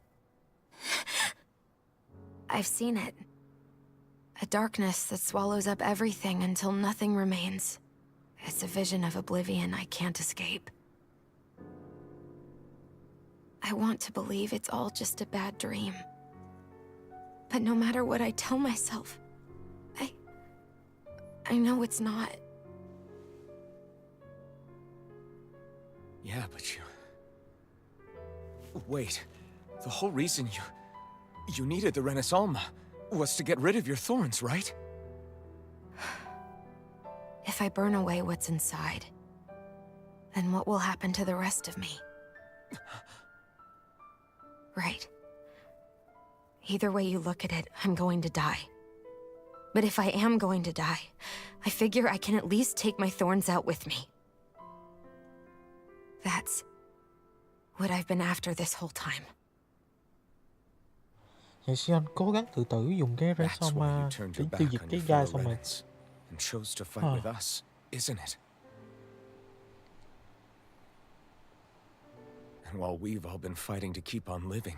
I've seen it. A darkness that swallows up everything until nothing remains. It's a vision of oblivion I can't escape. I want to believe it's all just a bad dream. But no matter what I tell myself, I know it's not.
Yeah, but you... Wait. The whole reason you needed the Renaissance was to get rid of your thorns, right?
If I burn away what's inside, then what will happen to the rest of me? Right. Either way you look at it, I'm going to die. But if I am going to die, I figure I can at least take my thorns out with me. That's what I've been after this whole time.
Vậy Sion cố gắng tự tử dùng cái
That's why you
Renaissance
turned
để
your
tiêu
back
diệt
on
cái
your
gai
fellow
xong rồi.
remnants and chose to fight with us, isn't it? And while we've all been fighting to keep on living,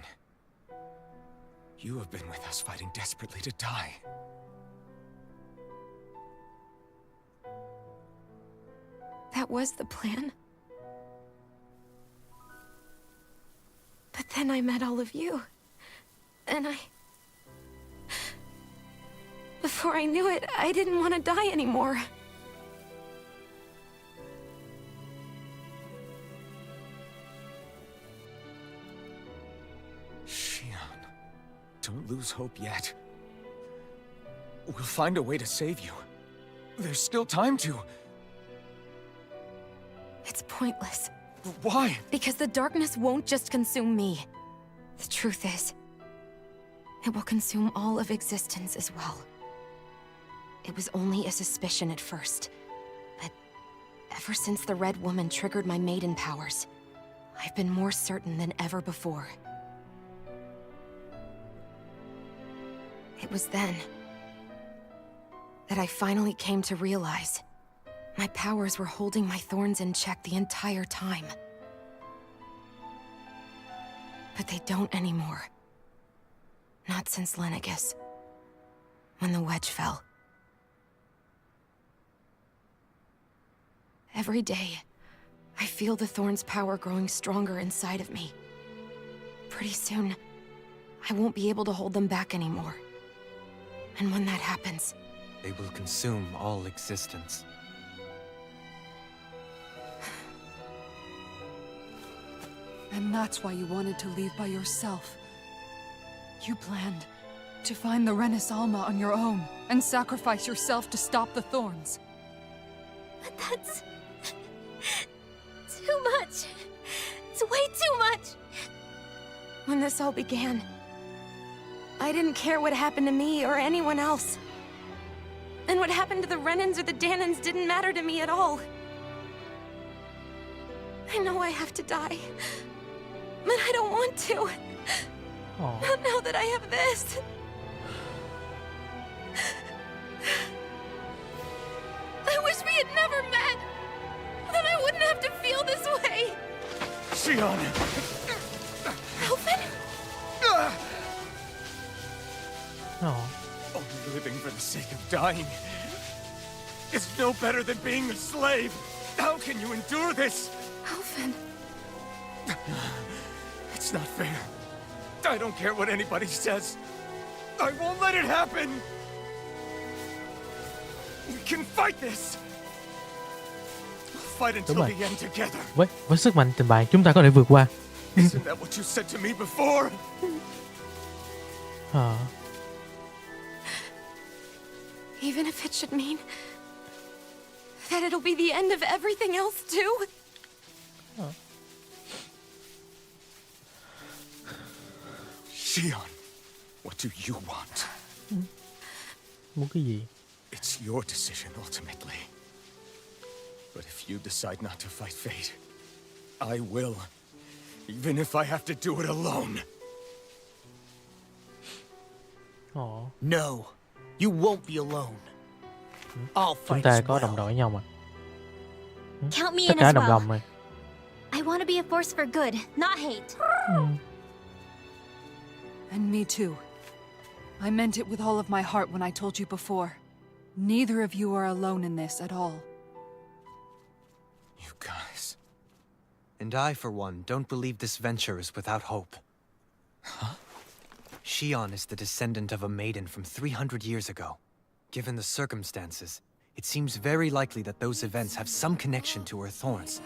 you have been with us fighting desperately to die.
That was the plan. But then I met all of you. And before I knew it, I didn't want to die anymore.
Xion, don't lose hope yet. We'll find a way to save you. There's still time to...
It's pointless.
Why?
Because the darkness won't just consume me. The truth is, it will consume all of existence as well. It was only a suspicion at first, but ever since the Red Woman triggered my maiden powers, I've been more certain than ever before. It was then that I finally came to realize my powers were holding my thorns in check the entire time. But they don't anymore. Not since Lenegis, when the wedge fell. Every day, I feel the thorn's power growing stronger inside of me. Pretty soon, I won't be able to hold them back anymore. And when that happens,
They will consume all existence.
And that's why you wanted to leave by yourself. You planned to find the Renis Alma on your own and sacrifice yourself to stop the thorns.
But that's... too much. It's way too much.
when this all began, I didn't care what happened to me or anyone else. And what happened to the Renans or the Danans didn't matter to me at all. I know I have to die, but I don't want to. Not now that I have this. I wish we had never met. Then I wouldn't have to feel this way.
Xion!
Alvin?
Only living for the sake of dying is no better than being a slave. How can you endure this?
Alvin.
It's not fair. I don't care what anybody says. I won't let it happen. We can fight this. Fight until
rồi.
the end together.
Với sức mạnh tình bạn chúng ta có thể vượt qua.
Isn't that what you said to me before?
Even if it should mean that it'll be the end of everything else too.
Xion, what do you want?
Muốn cái gì?
It's your decision ultimately. But if you decide not to fight fate, I will. Even if I have to do it alone.
No, you won't be alone. I'll
Chúng
fight
ta
as
có đồng
well.
đội với nhau mà.
Count me
Tất
in
cả
as
đồng
well.
lòng rồi.
I want to be a force for good, not hate.
And me too. I meant it with all of my heart when I told you before. Neither of you are alone in this at all.
You guys.
And I, for one, don't believe this venture is without hope. Xion is the descendant of a maiden from 300 years ago. Given the circumstances, it seems very likely that those events have some connection to her thorns.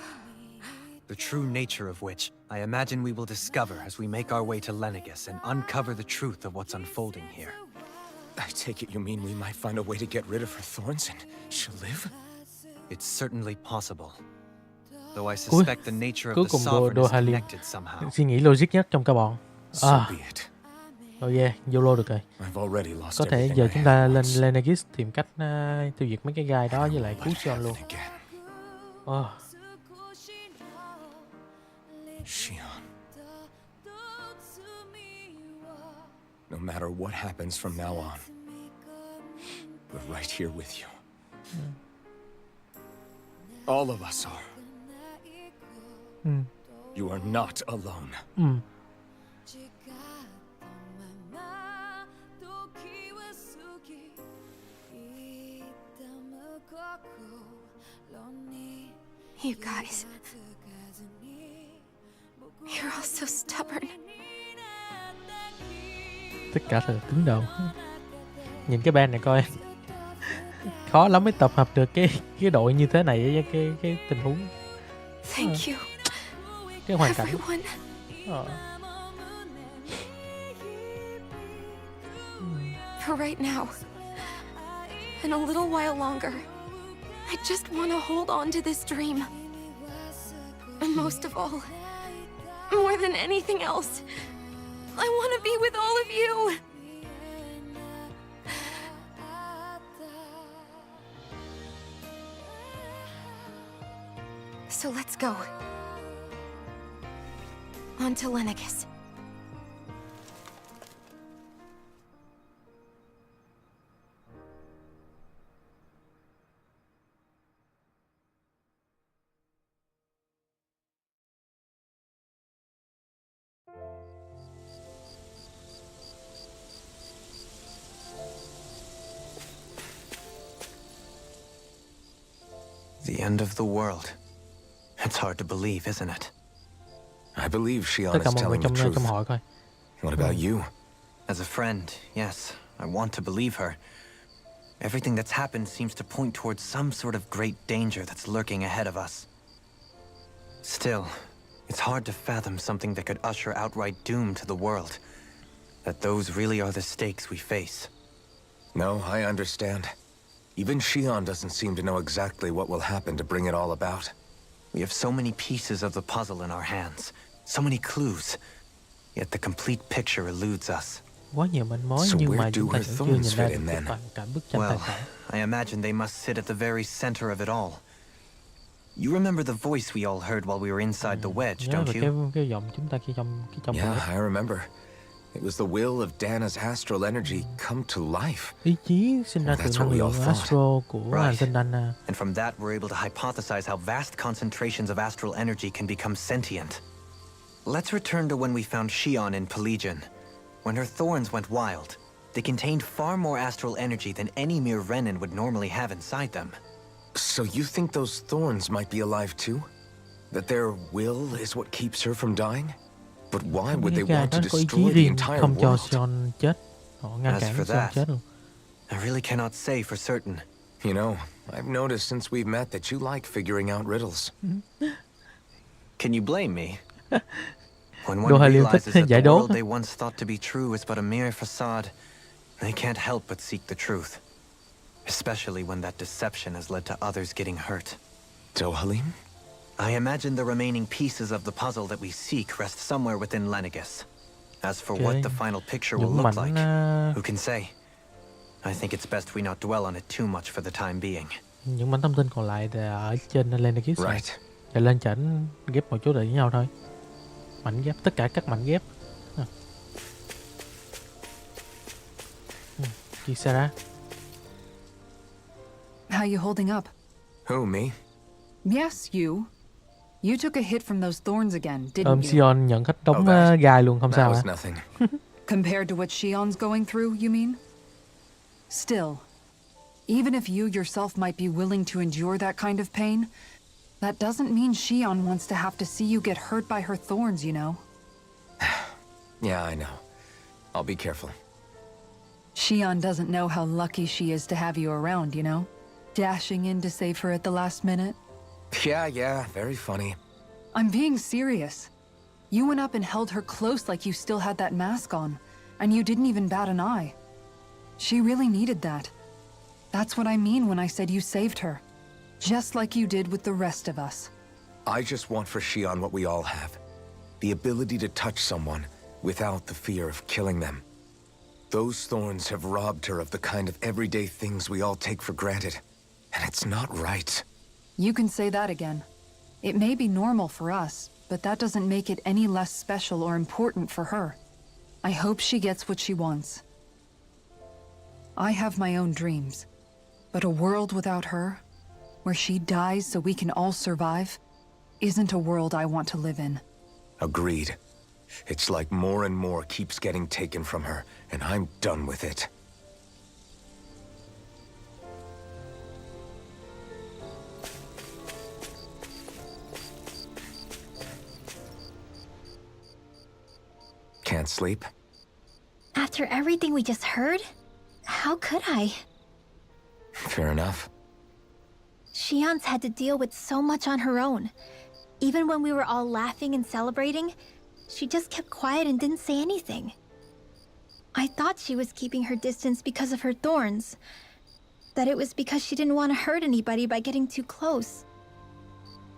The true nature of which, I imagine we will discover as we make our way to Lenegis and uncover the truth of what's unfolding here.
I take it you mean we might find a way to get rid of her thorns and she'll live?
It's certainly possible. Though I suspect the nature of
Cuối
the
cùng
sovereign
Đồ
is
Hà Liêm
connected somehow.
suy nghĩ logic nhất trong cả bọn.
So be it.
Oh yeah, YOLO được rồi.
I've already lost
Có thể
everything
giờ
I
chúng
had
ta lên
once.
Lenegis tìm cách tiêu diệt mấy cái gai đó với lại cứu Xion luôn.
Xion. No matter what happens from now on, we're right here with you. All of us are. You are not alone.
You guys. You're all so stubborn.
Tất cả thật là cứng đầu. Nhìn cái band này coi. Khó lắm mới tập hợp được cái đội như thế này với cái tình huống.
Thank you.
Cái hoàn cảnh.
Everyone. For right now, and a little while longer, I just want to hold on to this dream. And most of all, more than anything else, I want to be with all of you. So let's go. On to Lenegis.
The end of the world. It's hard to believe, isn't it?
I believe
Tất
Shion
cả
is
mọi người
telling the
trong
truth.
hỏi coi.
What about you?
As a friend, yes, I want to believe her. Everything that's happened seems to point towards some sort of great danger that's lurking ahead of us. Still, it's hard to fathom something that could usher outright doom to the world. That those really are the stakes we face.
No, I understand. Even Shion doesn't seem to know exactly what will happen to bring it all about.
We have so many pieces of the puzzle in our hands, so many clues, yet the complete picture eludes us.
Quá nhiều manh mối
So
nhưng
where
mà
do
chúng ta
her
vẫn chưa
thorns
nhìn ra
fit
được
in then?
toàn cả bức tranh
Well,
toàn cảnh.
I imagine they must sit at the very center of it all. You remember the voice we all heard while we were inside the wedge,
Nhớ
don't
về
you?
cái giọng chúng ta khi trong
Yeah, I remember. It was the will of Dana's astral energy come to life.
ý chí sinh ra từ
That's what
năng
we all
lượng
thought.
astro của hành
Right.
tinh Dana.
And from that, we're able to hypothesize how vast concentrations of astral energy can become sentient. Let's return to when we found Shion in Pelagian. When her thorns went wild, they contained far more astral energy than any mere Renin would normally have inside them.
So you think those thorns might be alive too? That their will is what keeps her from dying? But why would they
Cái
want to
đó có ý chí
destroy the
riêng
entire
không cho
world?
Sion chết. Họ ngăn
As
cản
for
Sion
that,
chết luôn.
I really cannot say for certain.
You know, I've noticed since we've met that you like figuring out riddles.
Can you blame me? When
Đồ
one
Hải Liêm
realizes
thích
that the
giải đố.
world they once thought to be true is but a mere facade, they can't help but seek the truth. Especially when that deception has led to others getting hurt.
Dohalim?
I imagine the remaining pieces of the puzzle that we seek rest somewhere within Lenegis. As for what
Ok.
the final picture will
Những
look
mảnh
like,
à,
who can say? I think it's best we not dwell on it too much for the time being.
những mảnh thông tin còn lại thì ở trên Lenegis.
Right.
Để lên trển ghép một chỗ lại với nhau thôi. Mảnh ghép, tất cả các mảnh ghép. Chia xa ra.
How you holding up?
Who, me?
Yes, you. You took a hit from those thorns again, didn't
Ôm
you?
Sion nhận hết đống
Oh, that-
gai luôn, không
That
sao
was
hả?
nothing.
Compared to what Shion's going through, you mean? Still, even if you yourself might be willing to endure that kind of pain, that doesn't mean Shion wants to have to see you get hurt by her thorns, you know?
Yeah, I know. I'll be careful.
Shion doesn't know how lucky she is to have you around, you know? Dashing in to save her at the last minute.
Yeah, very funny.
I'm being serious. You went up and held her close like you still had that mask on, and you didn't even bat an eye. She really needed that. That's what I mean when I said you saved her. Just like you did with the rest of us.
I just want for Shion what we all have. The ability to touch someone without the fear of killing them. Those thorns have robbed her of the kind of everyday things we all take for granted. And it's not right.
You can say that again. It may be normal for us, but that doesn't make it any less special or important for her. I hope she gets what she wants. I have my own dreams, but a world without her, where she dies so we can all survive, isn't a world I want to live in.
Agreed. It's like more and more keeps getting taken from her, and I'm done with it. Can't sleep?
After everything we just heard? How could I?
Fair enough.
Shion's had to deal with so much on her own. Even when we were all laughing and celebrating, she just kept quiet and didn't say anything. I thought she was keeping her distance because of her thorns. That it was because she didn't want to hurt anybody by getting too close.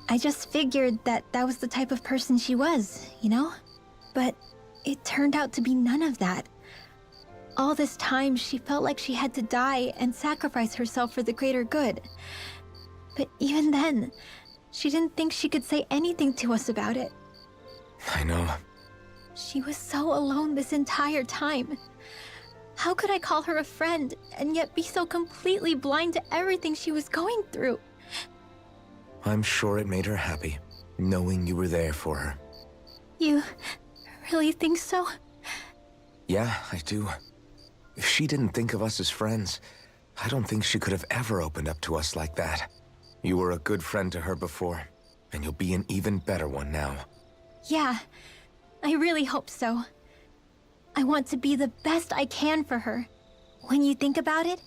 I just figured that that was the type of person she was, you know? But it turned out to be none of that. All this time, she felt like she had to die and sacrifice herself for the greater good. But even then, she didn't think she could say anything to us about it.
I know.
She was so alone this entire time. How could I call her a friend and yet be so completely blind to everything she was going through?
I'm sure it made her happy, knowing you were there for her.
You really think so?
Yeah, I do. If she didn't think of us as friends, I don't think she could have ever opened up to us like that. You were a good friend to her before, and you'll be an even better one now.
Yeah, I really hope so. I want to be the best I can for her. When you think about it,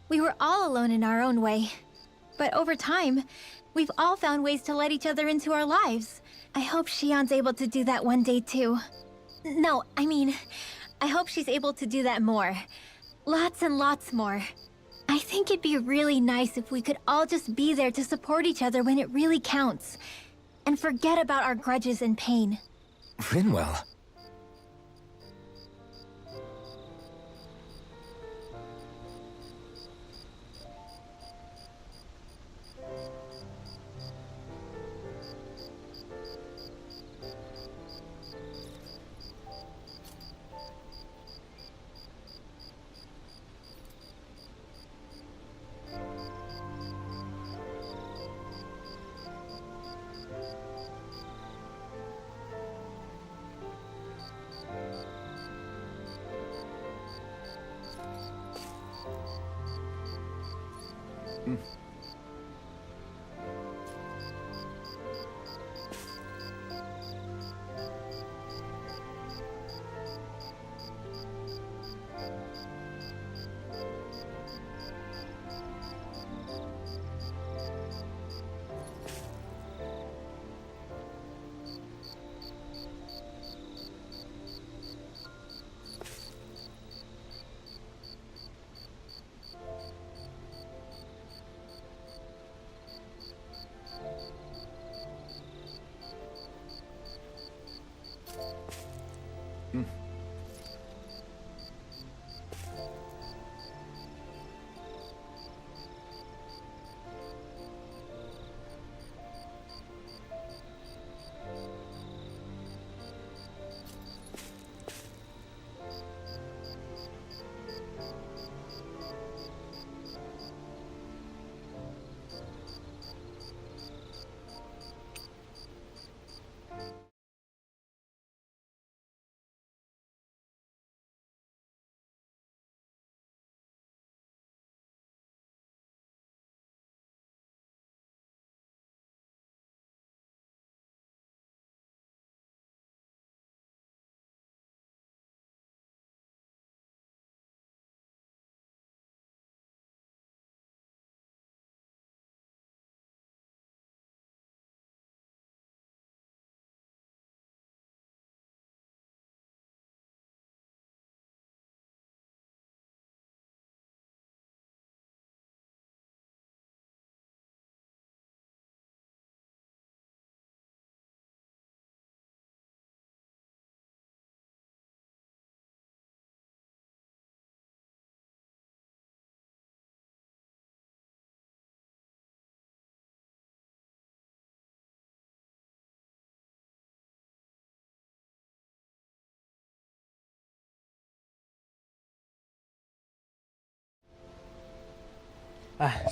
we were all alone in our own way. But over time, we've all found ways to let each other into our lives. I hope Shion's able to do that one day too. No, I mean, I hope she's able to do that more. Lots and lots more. I think it'd be really nice if we could all just be there to support each other when it really counts. And forget about our grudges and pain.
Rinwell.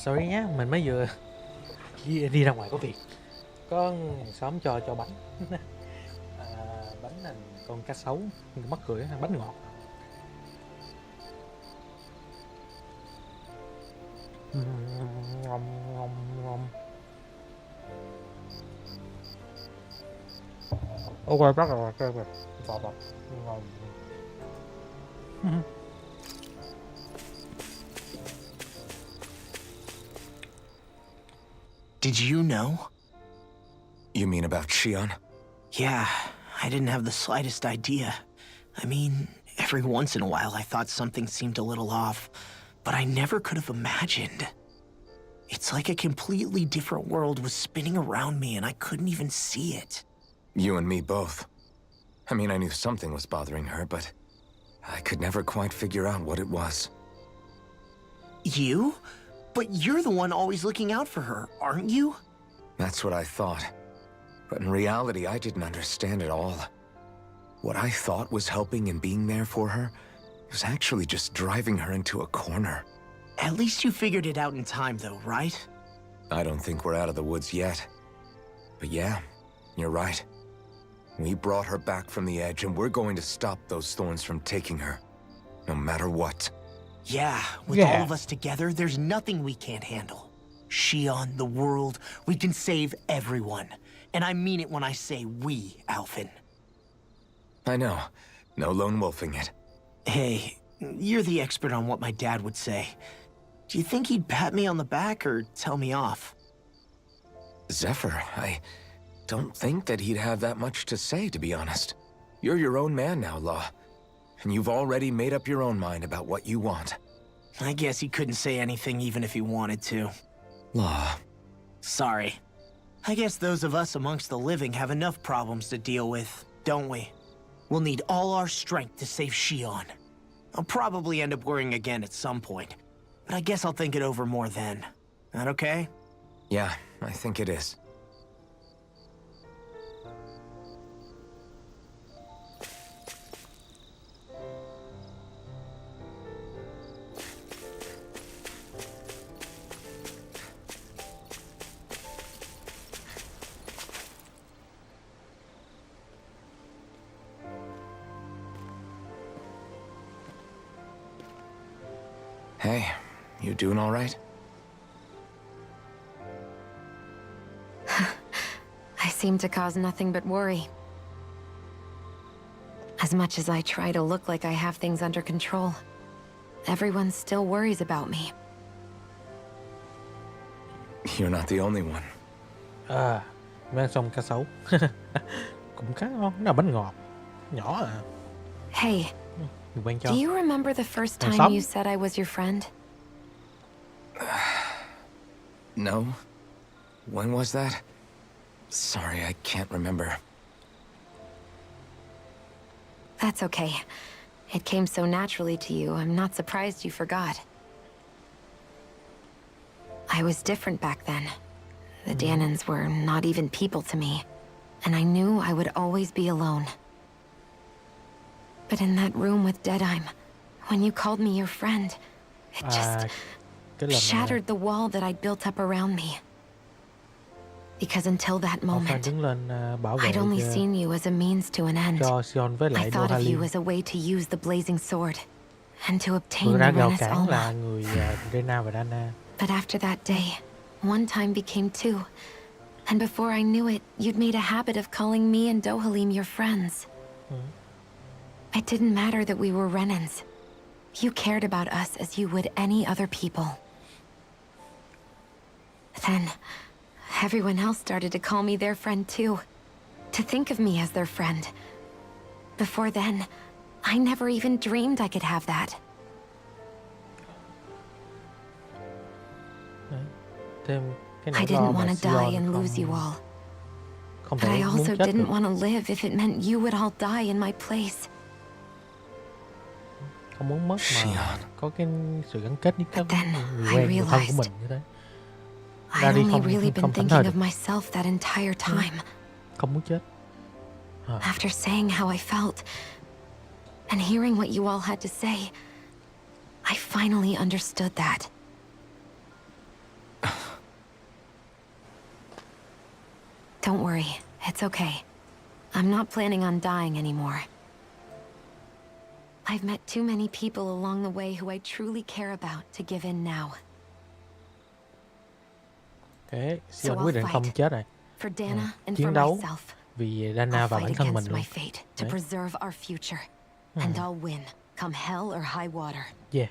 Sorry nhá, mình mới vừa đi ra ngoài có việc. Có xóm cho bánh. Bánh là con cá sấu, mắc cười, bánh ngọt. Ngon, ngon, ngon. Ok, bắt rồi, ngon.
Did you know?
You mean about Shion?
Yeah, I didn't have the slightest idea. I mean, every once in a while I thought something seemed a little off, but I never could have imagined. It's like a completely different world was spinning around me and I couldn't even see it.
You and me both. I mean, I knew something was bothering her, but I could never quite figure out what it was.
You? But you're the one always looking out for her, aren't you?
That's what I thought. But in reality, I didn't understand it all. What I thought was helping and being there for her was actually just driving her into a corner.
At least you figured it out in time, though, right?
I don't think we're out of the woods yet. But yeah, you're right. We brought her back from the edge, and we're going to stop those thorns from taking her, no matter what.
Yeah, with all of us together, there's nothing we can't handle. Shion, the world, we can save everyone. And I mean it when I say we, Alphen.
I know. No lone wolfing it.
Hey, you're the expert on what my dad would say. Do you think he'd pat me on the back or tell me off?
Zephyr, I don't think that he'd have that much to say, to be honest. You're your own man now, Law. And you've already made up your own mind about what you want.
I guess he couldn't say anything even if he wanted to.
Law.
Sorry. I guess those of us amongst the living have enough problems to deal with, don't we? We'll need all our strength to save Shion. I'll probably end up worrying again at some point, but I guess I'll think it over more then. That okay?
Yeah, I think it is. Hey, you doing all right?
I seem to cause nothing but worry. As much as I try to look like I have things under control, everyone still worries about me.
You're not the only one.
À, mới ăn xong cá sấu. Cũng khá ngon, nó là bánh ngọt. Nhỏ à.
Hey,
Mình quen cho.
do you remember the first
Còn
time
sống.
you said I was your friend?
No? When was that? Sorry, I can't remember.
That's okay. It came so naturally to you, I'm not surprised you forgot. I was different back then. The Danans were not even people to me, and I knew I would always be alone. But in that room with Deadime, when you called me your friend, it just
Cái lần
shattered the wall that I'd built up around me. Because until that
Phan
moment,
đứng lên bảo vệ
I'd only seen you as a means to an end.
cho Sion với
I
lại
thought of you
Dohalim.
as a way to use the blazing sword and to obtain
Người
the
ra rào
Rena's
cản là
Alma.
người Rena và Dana.
But after that day, one time became two. And before I knew it, you'd made a habit of calling me and Dohalim your friends. It didn't matter that we were Renans. You cared about us as you would any other people. Then, everyone else started to call me their friend too. To think of me as their friend. Before then, I never even dreamed I could have that.
Đấy. Thêm cái
I
nỗi lo
didn't
mà
want to die
Sion
and lose you
không,
all.
không
But I
thể muốn
also
chết
didn't
được.
want to live if it meant you would all die in my place.
Không muốn mất mà
Sion.
có cái sự gắn kết với các
But then
người
I
quen, người thân của
realized
mình như thế.
I'd
Ra đi
only
không
really been
không thảnh
thinking
thơi
of
được.
myself that entire time.
Không muốn chết.
After saying how I felt, and hearing what you all had to say, I finally understood that. Don't worry, it's okay. I'm not planning on dying anymore. I've met too many people along the way who I truly care about to give in now.
Okay,
So
Sion
I'll
quyết định không
fight.
chết rồi.
For Dana and
Chiến
for
đấu
myself.
vì Dana
I'll
và
fight
bản thân mình
against
luôn.
my fate to
Đấy.
preserve our future. And I'll win, come hell or high water.
Yeah.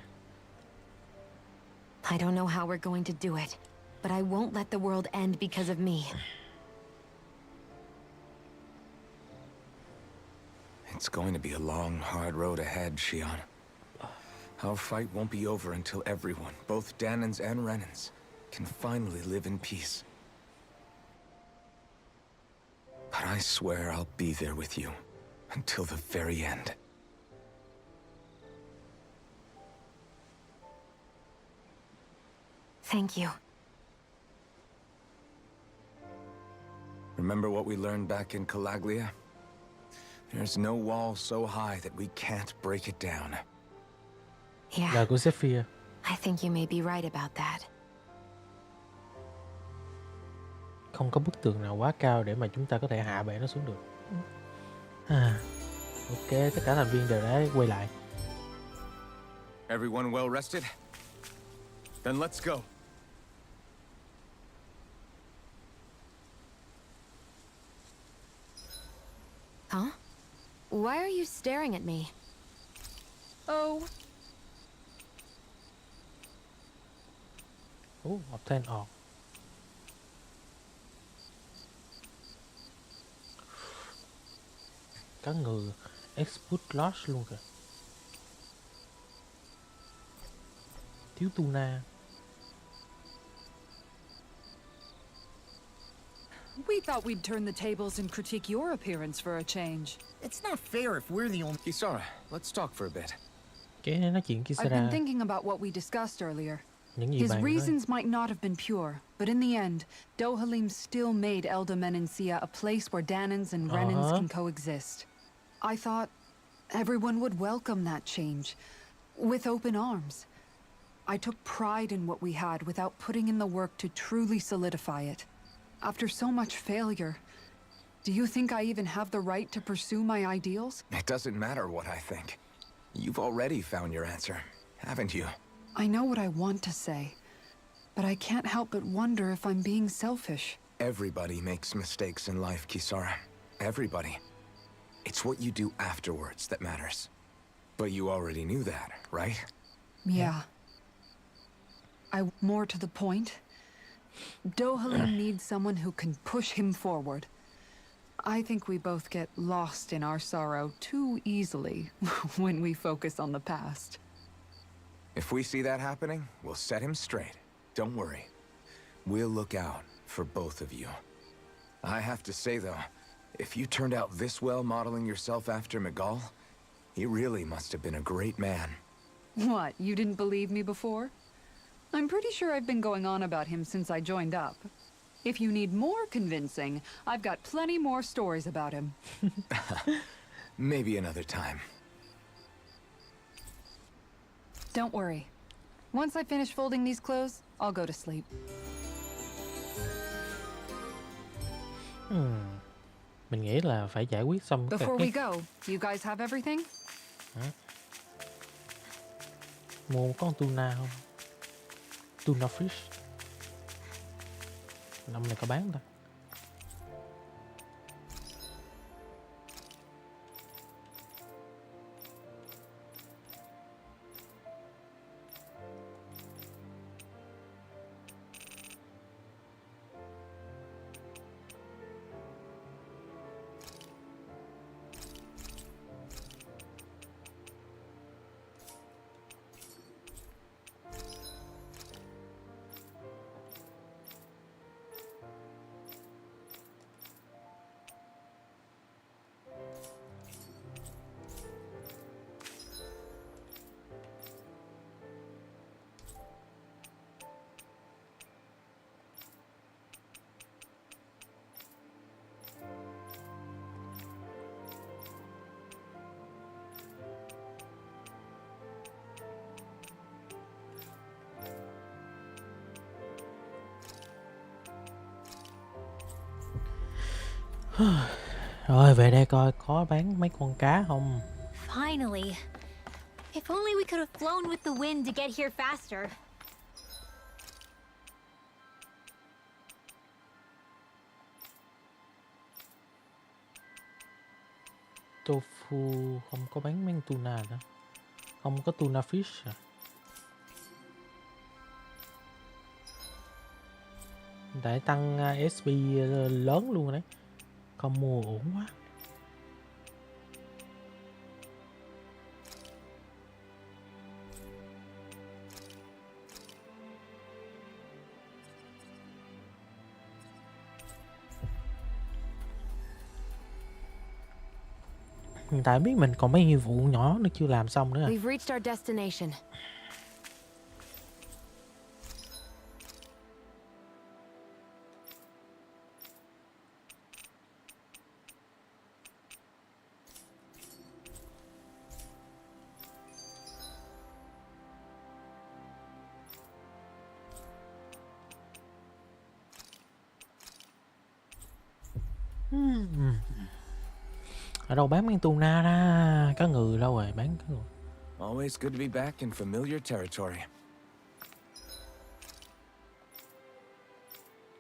I don't know how we're going to do it, but I won't let the world end because of me.
It's going to be a long, hard road ahead, Shion. Our fight won't be over until everyone, both Danans and Renans, can finally live in peace. But I swear I'll be there with you until the very end.
Thank you.
Remember what we learned back in Calaglia? There's no wall so high that we can't break it down.
Lời
Yeah,
của Zephyr.
I think you may be right about that.
Không có bức tường nào quá cao để mà chúng ta có thể hạ bệ nó xuống được. Ok, tất cả thành viên đều đã quay lại.
Everyone well rested? Then let's go.
Huh? Why are you staring at me?
Oh,
Obtain all. Cá ngừ export loss luôn kìa. Thiếu tuna.
we thought we'd turn the tables and critique your appearance for a change.
It's not fair if we're the only...
Kisara, let's talk for a bit.
Cái nói chuyện kia
I've been
ra
thinking about what we discussed earlier.
những gì
His
bạn nói.
reasons might not have been pure, but in the end, Dohalim still made Elda-Menencia a place where Danans and Renans can coexist. I thought everyone would welcome that change, with open arms. I took pride in what we had without putting in the work to truly solidify it. After so much failure, do you think I even have the right to pursue my ideals?
It doesn't matter what I think. You've already found your answer, haven't you?
I know what I want to say, but I can't help but wonder if I'm being selfish.
Everybody makes mistakes in life, Kisara. Everybody. It's what you do afterwards that matters. But you already knew that, right?
Yeah. More to the point, Dohalim needs someone who can push him forward. I think we both get lost in our sorrow too easily when we focus on the past.
If we see that happening, we'll set him straight. Don't worry. We'll look out for both of you. I have to say, though, if you turned out this well modeling yourself after Miguel, he really must have been a great man.
What, you didn't believe me before? I'm pretty sure I've been going on about him since I joined up. If you need more convincing, I've got plenty more stories about him.
Maybe another time.
Don't worry. Once I finish folding these clothes, I'll go to sleep.
Mình nghĩ là phải giải quyết xong
Before we
cái
go, you guys have everything?
mua con tuna không? Tuna fish. Năm này có bán ta? Rồi về đây coi có bán mấy con cá không.
Finally. If only we could have flown with the wind to get here faster.
Tofu không có bán mấy con tuna nữa. Không có tuna fish à. Để tăng SP lớn luôn rồi đấy. Không mua ổn quá. Hiện tại biết mình còn mấy nhiệm vụ nhỏ nữa chưa làm xong nữa.
We've reached our destination.
Ở đâu bán miếng tuna ra? Cá ngừ đâu rồi? Bán cá ngừ.
Always good to be back in familiar territory.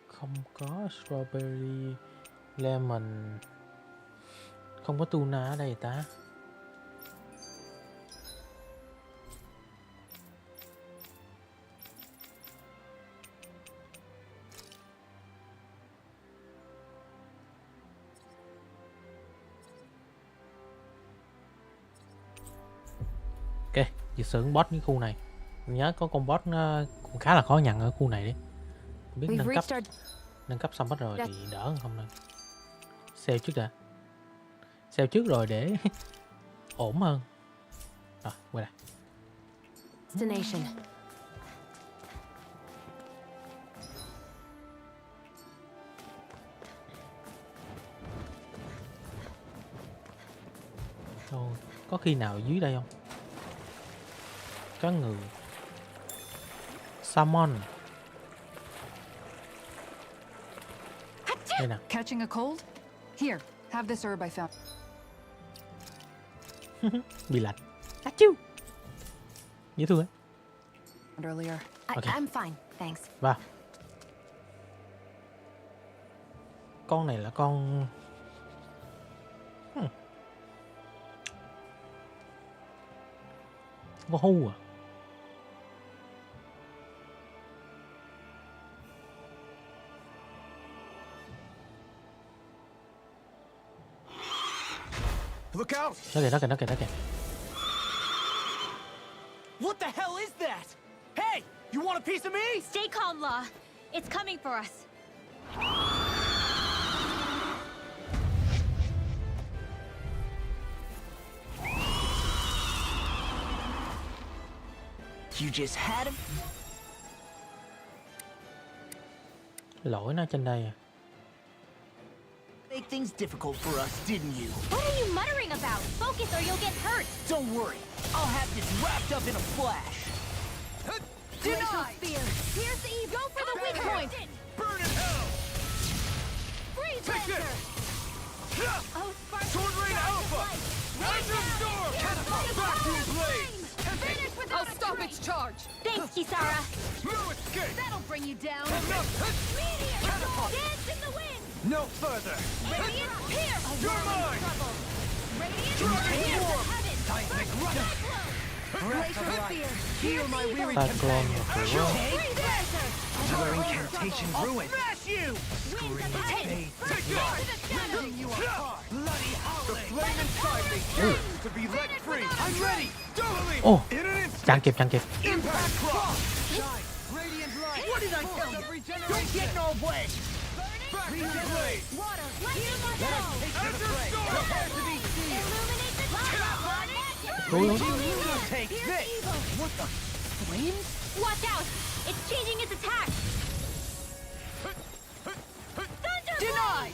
Không có strawberry, lemon. Không có tuna ở đây ta. Ok, dịch sử boss cái khu này. Mình nhớ có con boss nó cũng khá là khó nhận ở khu này đấy. Không biết nâng cấp xong hết rồi thì đỡ không nè. Sale trước đã. Sale trước rồi để ổn hơn. Rồi, quay lại.
Destination.
Đâu, có khi nào dưới đây không? Cá ngừ, salmon. Đây nè.
Catching a cold? Here, have this herb I found.
Bị lạnh. Achoo. Dễ thương ấy.
Earlier.
Okay.
I'm fine, thanks.
Vào. Con này là con... Con hưu à?
Look out!
Nó kìa.
What the hell is that? Hey, you want a piece of me?
Stay calm, Law. It's coming for us.
You just had him?
Lỗi nó trên đây à.
Make things difficult for us, didn't you?
What are you muttering about? Focus or you'll get hurt.
Don't worry, I'll have this wrapped up in a flash.
Glacial spear. Here's the Go for the weak point.
Burn in hell!
Freeze
Take
Lancer.
this!
Oh, spark.
Sword Rain Alpha! Razor Storm! Back to his blade!
Finish without
I'll stop its charge.
Thanks, Kisara.
No escape!
That'll bring you down.
Enough!
Meteor. Dance in the wind.
No further!
Radiant pierce.
You're mine!
Radiant
Dragon
pierce.
Form!
Heaven.
Seismic Rush!
Glacial spear.
Heal my weary
Cyclone
companion!
của Rome.
Freeze Lancer.
Your incantation ruined.
Smash you!
Winds of heaven.
Take this!
Shadows.
You apart! Bloody howling! The flame inside me yearns to be let free! I'm ready! Don't leave!
Ồ,
In an instant!
chẳng kịp.
Impact cross! Shine! Radiant light! What did I tell you? Don't get in our way! Back to the blade!
Water. Lightning on
Let us
hell.
take to the blade! Prepare to be sealed!
Illuminate the lava.
Take this! What the?
Flames? Watch out! It's changing its attack!
Denied!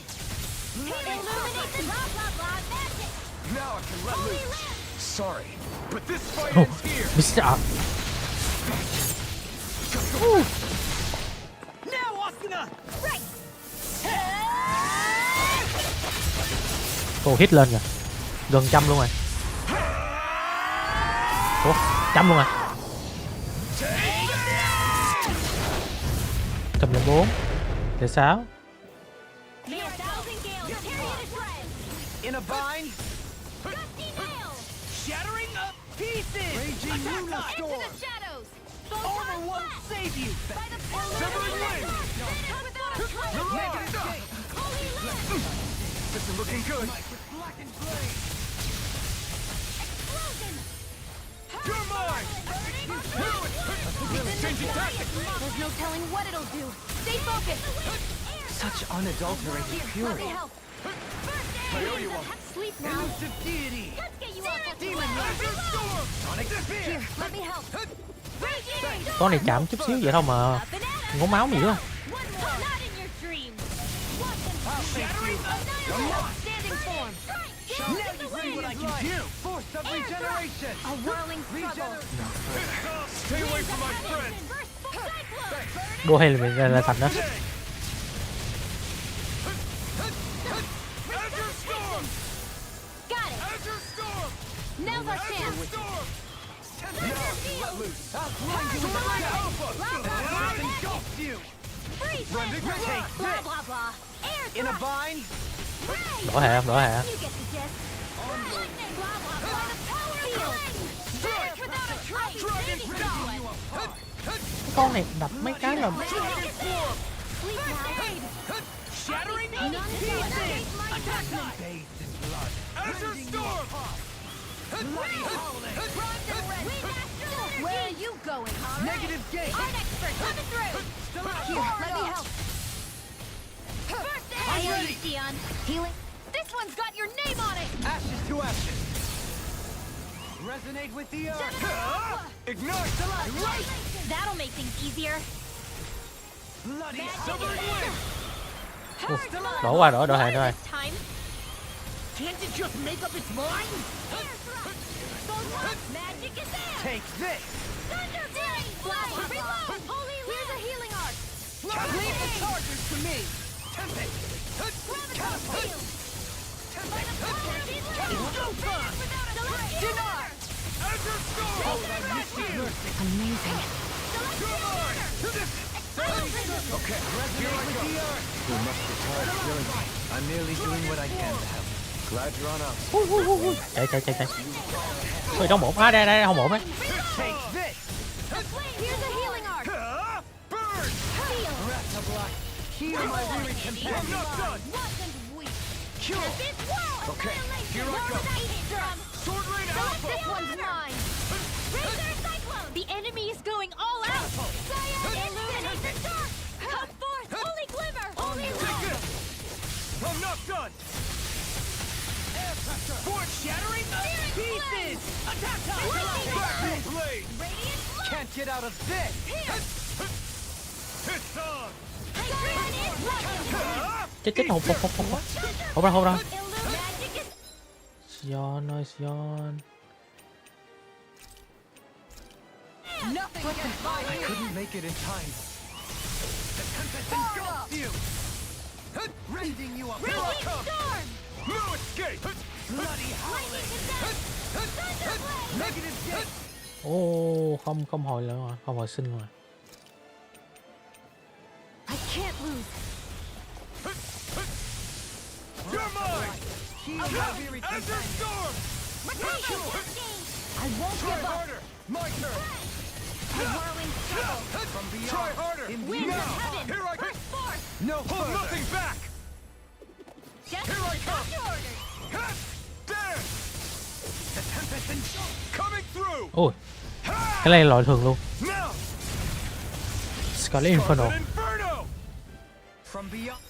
Illuminate the blah blah blah magic!
Now I can let
Holy
loose!
lamp!
Sorry, but this fight
Ồ,
ends here!
Mr.
Now, Asuna!
Right!
Cô hit lên kìa. Gần 100 luôn rồi. Ủa, 100 luôn à. 104. 6.
May a thousand gales tear you to shreds!
In a bind,
Gusty nail!
shattering up pieces! Raging
Into
Lunar
the shadows!
Armor won't save you!
By the power
Severing
of
wind!
finish without a trace!
Negative escape!
Holy lamp!
This is looking good! Blackened blade!
Explosion!
You're mine! Changing tactics!
There's no telling what it'll do. Stay focused.
Such unadulterated
Here, let me
purity.
help.
I owe you one.
Sleep now.
Elusive deity!
Let's get you off that
Demon Laser Storm! Sonic Spear!
Here, let me help. Raging
Con này chạm chút xíu vậy thôi mà
banana.
không có máu gì nữa.
One more. Not in your dreams. Watch them.
Shattering!
Outstanding form.
Now you see what I can do! Force of regeneration!
A whirling struggle.
Stay away from my friend!
Đua hay là thành đó.
Take
Blah
this!
blah blah. Air
In a
thrust.
bind?
Đỏ hả, đỏ hả.
You get the gist. Lightning. Blah blah blah. The power of flame. Strike without a trace.
Dragon down!
Cái con này đập mấy cái là
Sleep now.
Shattering
None
pieces!
escape my judgment.
Bathed in blood. Azure Storm! Bloody howling!
Where are you going?
Negative gate!
Art expert coming through. Here, let me help. First aid. I hear you, Dion. Healing. This one's got your name on it.
Ashes to ashes! Resonate with the earth! Ignite!
Right. That'll make things easier.
Bloody silver wind!
đỏ qua, đỏ hả, đỏ hả.
This time.
Can't it just make up its mind?
Air thrust. Photon. Magic is there.
Take this!
Thunder blade. Blah blah blah. Holy Here's a healing art.
Leave the charges to me! Tempest!
Catapult. By the power of
It's no fun!
Dinar.
Azure Storm!
Amazing.
Okay, resonate with the earth!
You must retire feeling.
I'm merely doing what I can to help.
Glad you're on up.
Chạy. Ôi, trong một. À, đây, không ổn đấy.
Take this!
Here's a healing art.
Burn!
Heal.
Breath of life! Heal my weary companion! I'm not done!
Wasn't weak.
Cure!
This world.
Okay, here I go! Sword Rain Alpha!
This one's mine. Razor Cyclone. The enemy is going all out. Illuminate the dark. Come forth, holy glimmer. Holy
Take
love.
this! I'm not done! Air pressure! Force shattering pieces! Attack time! Vacuum blade!
Radiant flow.
Can't get out of this! It's on!
Chết, hụt ra.
Magic is
Sion ơi, Sion.
nothing can
I couldn't make it in time. The tempest engulfs you! Rending you up! Here I
Raging
come!
storm.
No escape! Bloody howling! Negative jet!
Ô, không hồi nữa rồi, không hồi sinh rồi.
I can't lose.
You're mine! Heal my weary Azure Storm!
I won't
Try
give up.
harder! My turn!
A whirling struggle.
From beyond! Try harder!
Winds of
Now!
heaven.
Here I
Burst
go!
forth.
No hold nothing back!
Just
Here I come.
your orders.
There! The tempest and coming through!
Ôi, cái này là loại thường luôn.
Now!
Scarlet Inferno.
Scarlet Inferno! From beyond.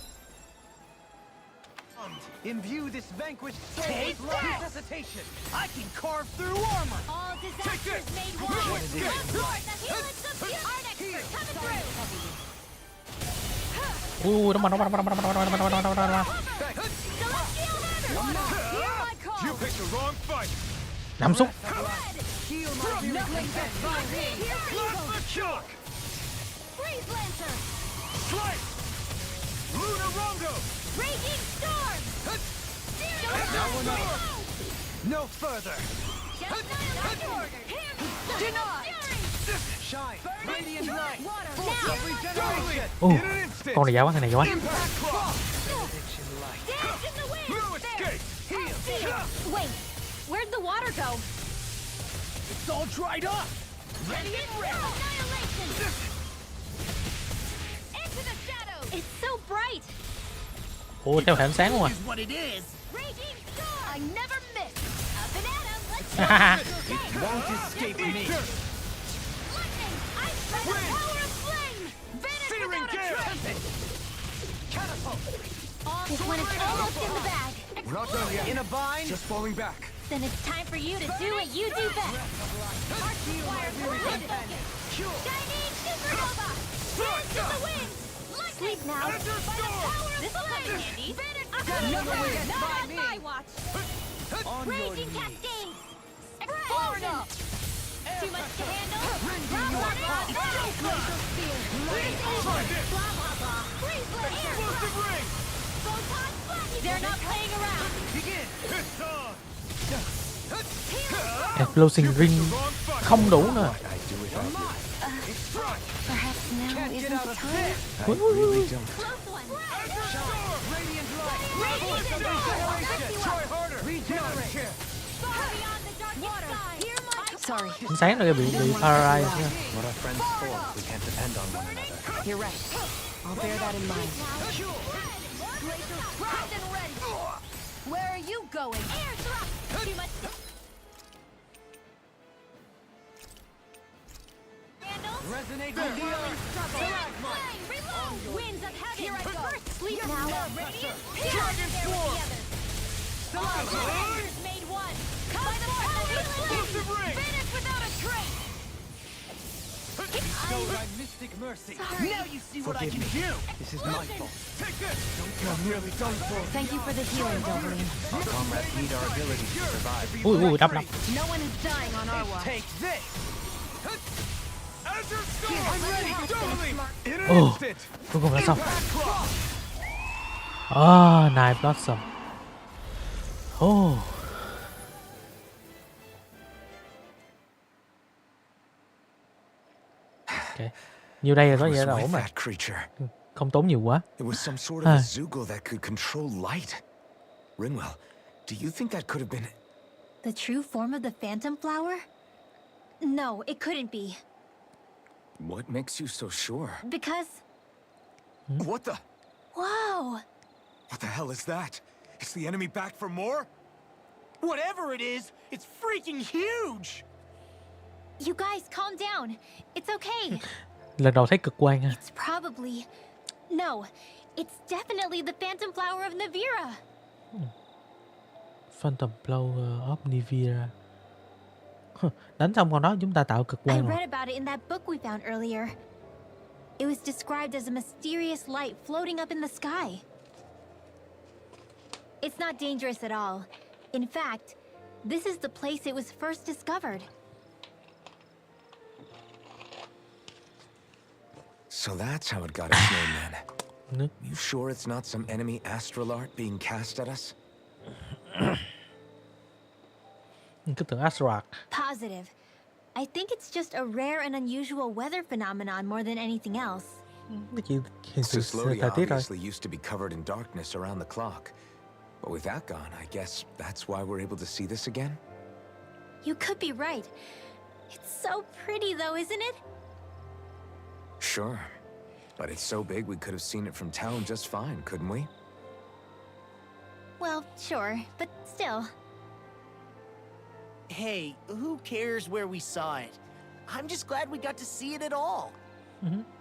Imbue this vanquished soul with resuscitation. I can carve through armor.
All
Take
disasters
this.
made one. Come forth, the helix of the art expert coming through.
Ui, đóng băng.
Celestial hammer. Hear my call.
You picked the wrong fight.
Nằm xuống.
Heal my weary companion. Plasma shock!
Freeze Lancer.
Slice! Lunar Rondo!
Raging storm.
Now we're not. No further.
Just annihilate your order. Deny.
Shine. Radiant light.
Now.
Regeneration.
Ồ,
In an instant.
con này giàu quá, thằng này giàu quá.
Impact cross.
Dance in the wind.
No escape. Heal.
Wait, where'd the water go?
It's all dried up.
Ready and ready. Annihilation. Into the shadows. It's so bright.
Ủa, theo hệ ánh sáng luôn à.
What it is.
Raging storm. I never miss. Up and at 'em. Let's
Haha.
go.
It won't escape me.
Lightning. Ice by the power of flame. Vanish
Searing
without a
gale.
trace.
Catapult.
This one is almost in the bag.
We're not done yet.
In a bind.
Just falling back.
Then it's time for you to do what you do best. Archie wire focus. Shining supernova. Dance in the wind. Sleep now.
Azure Storm.
This will come in handy. Vanish. Not on my watch.
On your
Raging
knees.
cascades. Explosion. Too much to handle. Blah, blah, blah. Glacial spear.
Try this.
Blah, blah, blah. Freeze blade.
Explosive ring.
Photon flash. They're not playing around.
Begin. It's on.
Explosive ring không đủ nữa.
I do it.
It's right.
Perhaps now
Can't get
isn't
out
the
of
time.
this.
I really don't.
Close one.
Radiant light! Force of regeneration! Try harder! Regenerate!
Far beyond the darkest sky. Hear my
Sorry.
Ánh sáng rồi bị paralyze nha.
What are friends for if we can't depend on one another?
You're right. I'll bear that in mind.
Glacier primed and ready.
Where are you going?
Air thrust. Too much. Candles.
Resonate with the earth!
Flame. Reload. Winds of heaven. Here I go. First sleep
Now.
radiant.
Dragon
There with
Swarm.
the others. Warriors made one. Come by the power.
Explosive ring!
Finish without a trace.
Show thy mystic mercy! Now you see what I can do!
This is my fault.
Take this! You're nearly done for!
Thank you for the healing, Doubling.
Our comrades need our ability to survive.
Ui đập.
No one is dying on our watch.
Take this! Azure Storm! I'm ready! Doubling! In an
Oh.
instant!
Cuối cùng là xong.
Backcross!
Knife Blossom. Oh. Ok. Nhiều đây là có
What
vẻ
was
là
with
ổn mà.
that creature?
Không tốn nhiều quá.
It was some sort of a Zugo that could control light. Ringwell, do you think that could have been...
The true form of the phantom flower? No, it couldn't be.
What makes you so sure?
Because...
What the...
Whoa!
What the hell is that? Is the enemy back for more?
Whatever it is, it's freaking huge!
You guys, calm down. It's okay.
Lần đầu thấy cực quang ha.
It's probably... No, it's definitely the phantom flower of Navira.
Phantom Flower of Nivira. Đánh xong con đó chúng ta tạo cực
I
quang rồi.
read about it in that book we found earlier. It was described as a mysterious light floating up in the sky. It's not dangerous at all. In fact, this is the place it was first discovered.
So that's how it got its name then.
Nước.
You sure it's not some enemy astral art being cast at us?
Cứ tưởng Azeroth.
Positive. I think it's just a rare and unusual weather phenomenon more than anything else.
Cái chuyện hiện tượng
Sislodi
thời tiết rồi.
obviously used to be covered in darkness around the clock. But with that gone, I guess that's why we're able to see this again?
You could be right. It's so pretty though, isn't it?
Sure. But it's so big we could have seen it from town just fine, couldn't we?
Well, sure, but still.
Hey, who cares where we saw it? I'm just glad we got to see it at all.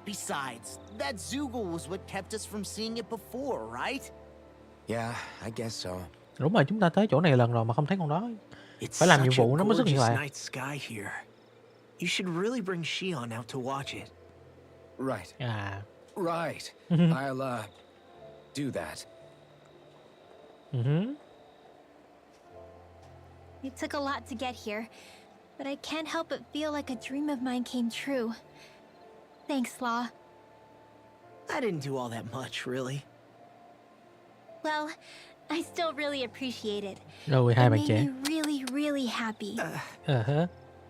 Besides, that Zoogle was what kept us from seeing it before, right?
Yeah, I guess so.
Đúng rồi, chúng ta tới chỗ này lần rồi mà không thấy con đó.
It's
Phải làm
such
nhiệm
a
vụ nó mới xuất hiện
gorgeous
lại.
night sky here. You should really bring Shion out to watch it.
Right.
À.
Right. I'll, do that.
It took a lot to get here, but I can't help but feel like a dream of mine came true. Thanks, Law.
I didn't do all that much, really.
Well, I still really appreciate it.
Rồi
It
hai bạn
made
trẻ.
me really, really happy.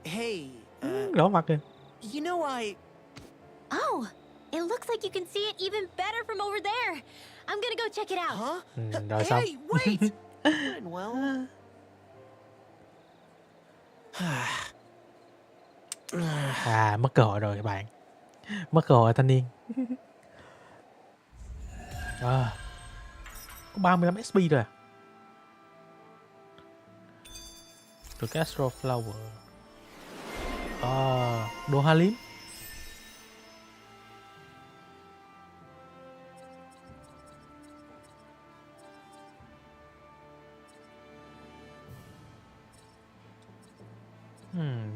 Hey,
Đỏ mặt kìa.
you know
Oh, it looks like you can see it even better from over there. I'm gonna go check it out.
Huh?
Rồi xong.
Hey, wait! Well...
À, mất cơ hội rồi các bạn. Mất cơ hội thanh niên. À, có 35 SP rồi à. Được cái Astro Flower. À, đồ hoa liếm.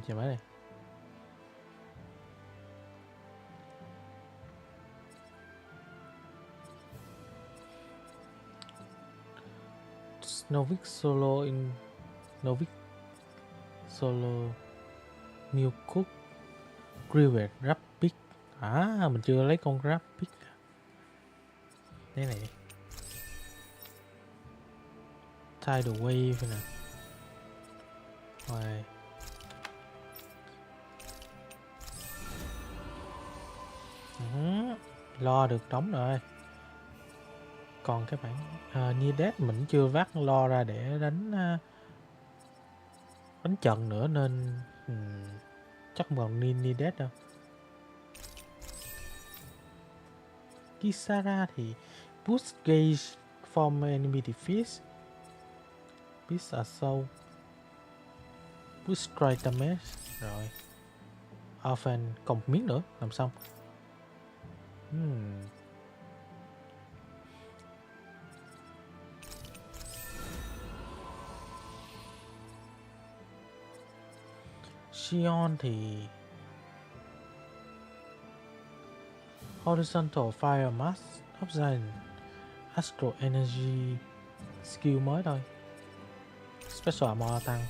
Chờ mấy đây. Novik Solo in Novik Solo New Cook Grilled Rapid. À, mình chưa lấy con Rapid. Cái này. Tidal Wave nè. Rồi. Lo được đóng rồi. Còn cái bản Needed mình chưa vác lo ra để đánh trận nữa nên chắc không còn Needed đâu. Kisara thì boost gauge from enemy defense, boost assault, boost strike damage. Rồi offense còn một miếng nữa làm xong. Sion thì Horizontal Fire Mass Option Astral Energy skill mới thôi. Special Armor tăng.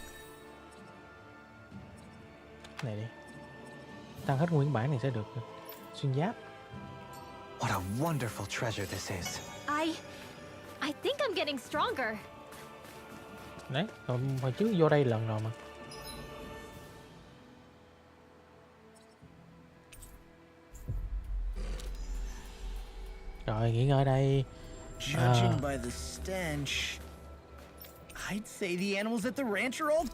Này đi. Tăng hết nguyên bản này sẽ được xuyên giáp.
What a wonderful treasure this is.
I think I'm getting stronger.
Đấy, hồi trước vô đây lần rồi mà. Rồi, nghỉ ngơi đây.
Judging by the stench, I'd say the animals at the ranch are all...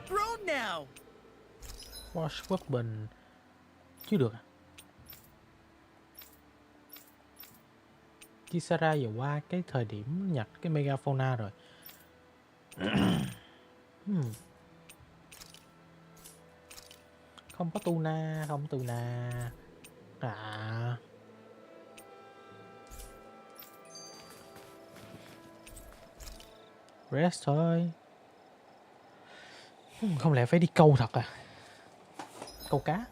grown now.
Force Weapon chưa được à? Kisara vừa qua cái thời điểm nhặt cái Megafauna rồi. Không có tuna, không tuna. À. Rest thôi. Không lẽ phải đi câu thật à? Câu cá.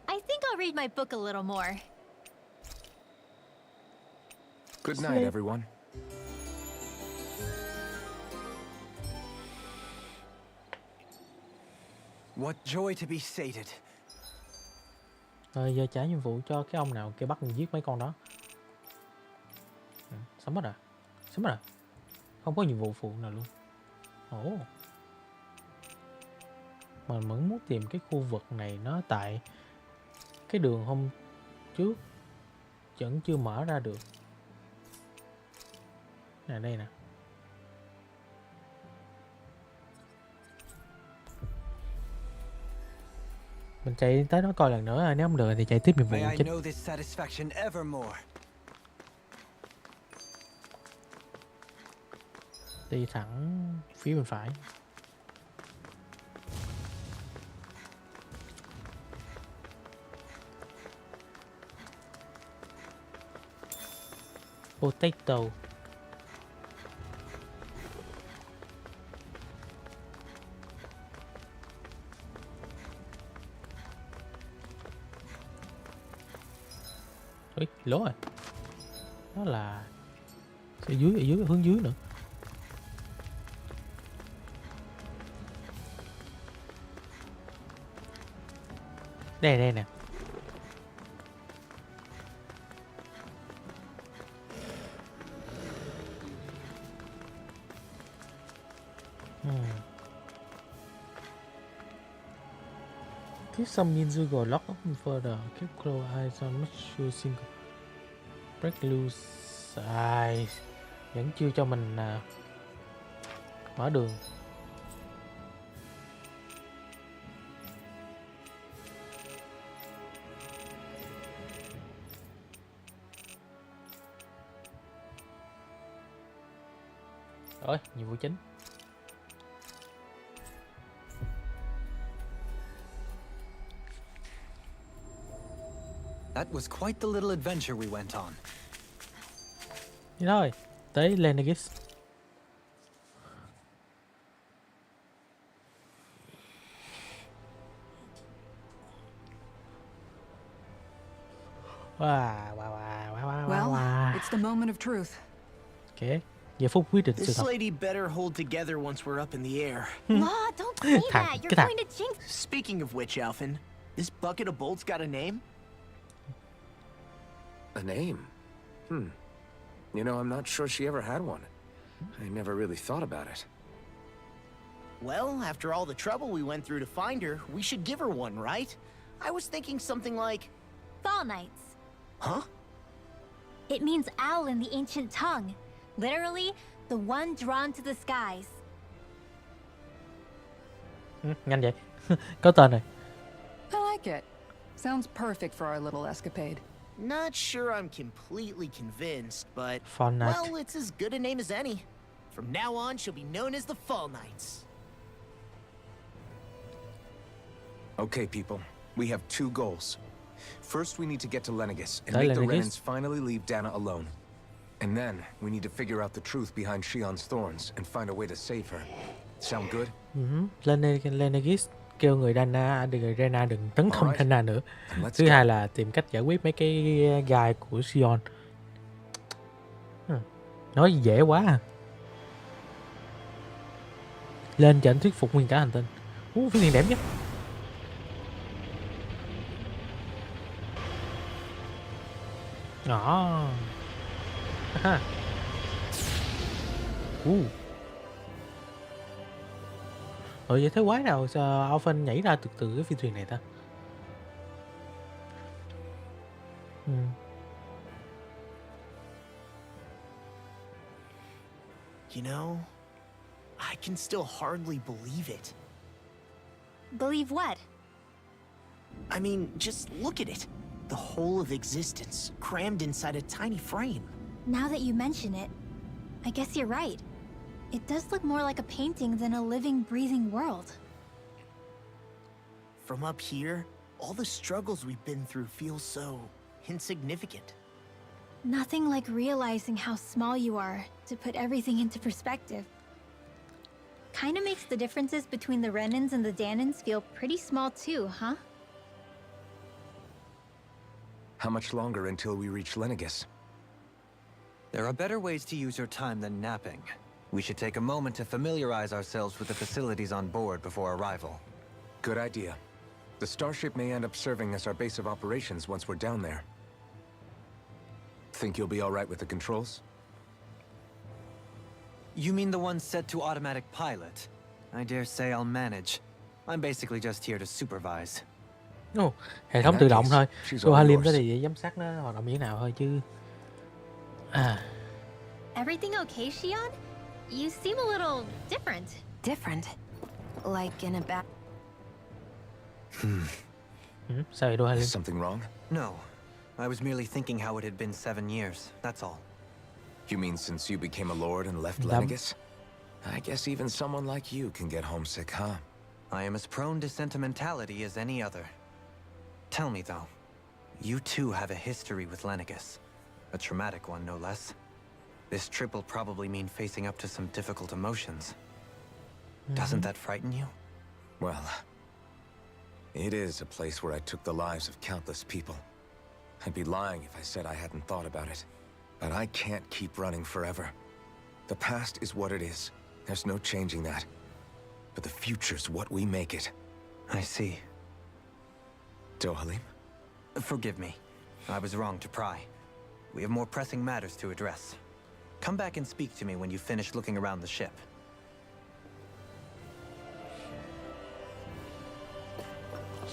I think I'll read my book a little more.
Good night, everyone.
What joy to be sated.
Giờ trả nhiệm vụ cho cái ông nào kia bắt mình giết mấy con đó. Sớm mất à? Sớm mất à? Không có nhiệm vụ phụ nào luôn. Ồ. Mình vẫn muốn tìm cái khu vực này nó tại cái đường hôm trước vẫn chưa mở ra được. Nè đây nè. Mình chạy tới đó coi lần nữa, nếu không được thì chạy tiếp nhiệm vụ chính. Đi thẳng phía bên phải. Potato. Ui, lố rồi. Đó là ở dưới hướng dưới nữa. Đây nè. Keep some Ninjago lock up further. Keep close eyes on make sure single break loose. Vẫn chưa cho mình mở đường. Rồi, nhiệm vụ chính.
That was quite the little adventure we went on.
Đi thôi, tới Lenegis.
Well, it's the moment of truth.
Okay, giờ phút quyết định sự
This
thật.
lady better hold together once we're up in the air.
Ma, don't
Say
Thằng-
that, you're
cái thằng.
going to jinx.
Speaking of which, Alphen, this bucket of bolts got a name?
A name? You know, I'm not sure she ever had one. I never really thought about it.
Well, after all the trouble we went through to find her, we should give her one, right? I was thinking something like...
Fall Knights.
Huh?
It means owl in the ancient tongue. Literally, the one drawn to the skies.
Nhanh vậy. Có tên rồi.
I like it. Sounds perfect for our little escapade.
Not sure I'm completely convinced, but...
Fall Knight.
Well, it's as good a name as any. From now on, she'll be known as the Fall Knights.
Okay, people. We have two goals. First, we need to get to Lenegis and
Tới
make the
Lenegis.
Renans finally leave Dana alone. And then, we need to figure out the truth behind Shion's thorns and find a way to save her. Sound good?
Lenegis kêu người Rena đừng tấn công
Alright.
Dana nữa.
Then let's
Thứ
go.
hai là tìm cách giải quyết mấy cái gai của Sion. Nói dễ quá à. Lên cho anh thuyết phục nguyên cả hành tinh. Phi thuyền đẹp nhất. Đó. Ha. Vậy thế quái nào sao Alphen nhảy ra từ cái phi thuyền này ta?
You know, I can still hardly believe it.
Believe what?
I mean, just look at it. The whole of existence, crammed inside a tiny frame.
Now that you mention it, I guess you're right. It does look more like a painting than a living, breathing world.
From up here, all the struggles we've been through feel so insignificant.
Nothing like realizing how small you are to put everything into perspective. Kinda makes the differences between the Renans and the Danans feel pretty small too, huh?
How much longer until we reach Lenegis?
There are better ways to use your time than napping. We should take a moment to familiarize ourselves with the facilities on board before arrival.
Good idea. The starship may end up serving as our base of operations once we're down there. Think you'll be all right with the controls?
You mean the one set to automatic pilot? I dare say I'll manage. I'm basically just here to supervise.
Hệ thống tự động thôi.
She's
Cô
all
Halim tới
yours.
thì giám sát nó hoạt động như thế nào thôi chứ.
Everything okay, Shion? You seem a little different.
Different. Like in a bad...
Sao vậy đôi Halim?
Is something wrong?
No. I was merely thinking how it had been 7 years, that's all.
You mean since you became a lord and left
Dumb.
Lenegis? I guess even someone like you can get homesick, huh?
I am as prone to sentimentality as any other. Tell me though, you too have a history with Lenegis. A traumatic one, no less. This trip will probably mean facing up to some difficult emotions. Doesn't that frighten you?
Well, it is a place where I took the lives of countless people. I'd be lying if I said I hadn't thought about it. But I can't keep running forever. The past is what it is. There's no changing that. But the future's what we make it.
I see.
Dohalim?
Forgive me. I was wrong to pry. We have more pressing matters to address. Come back and speak to me when you finish looking around the ship.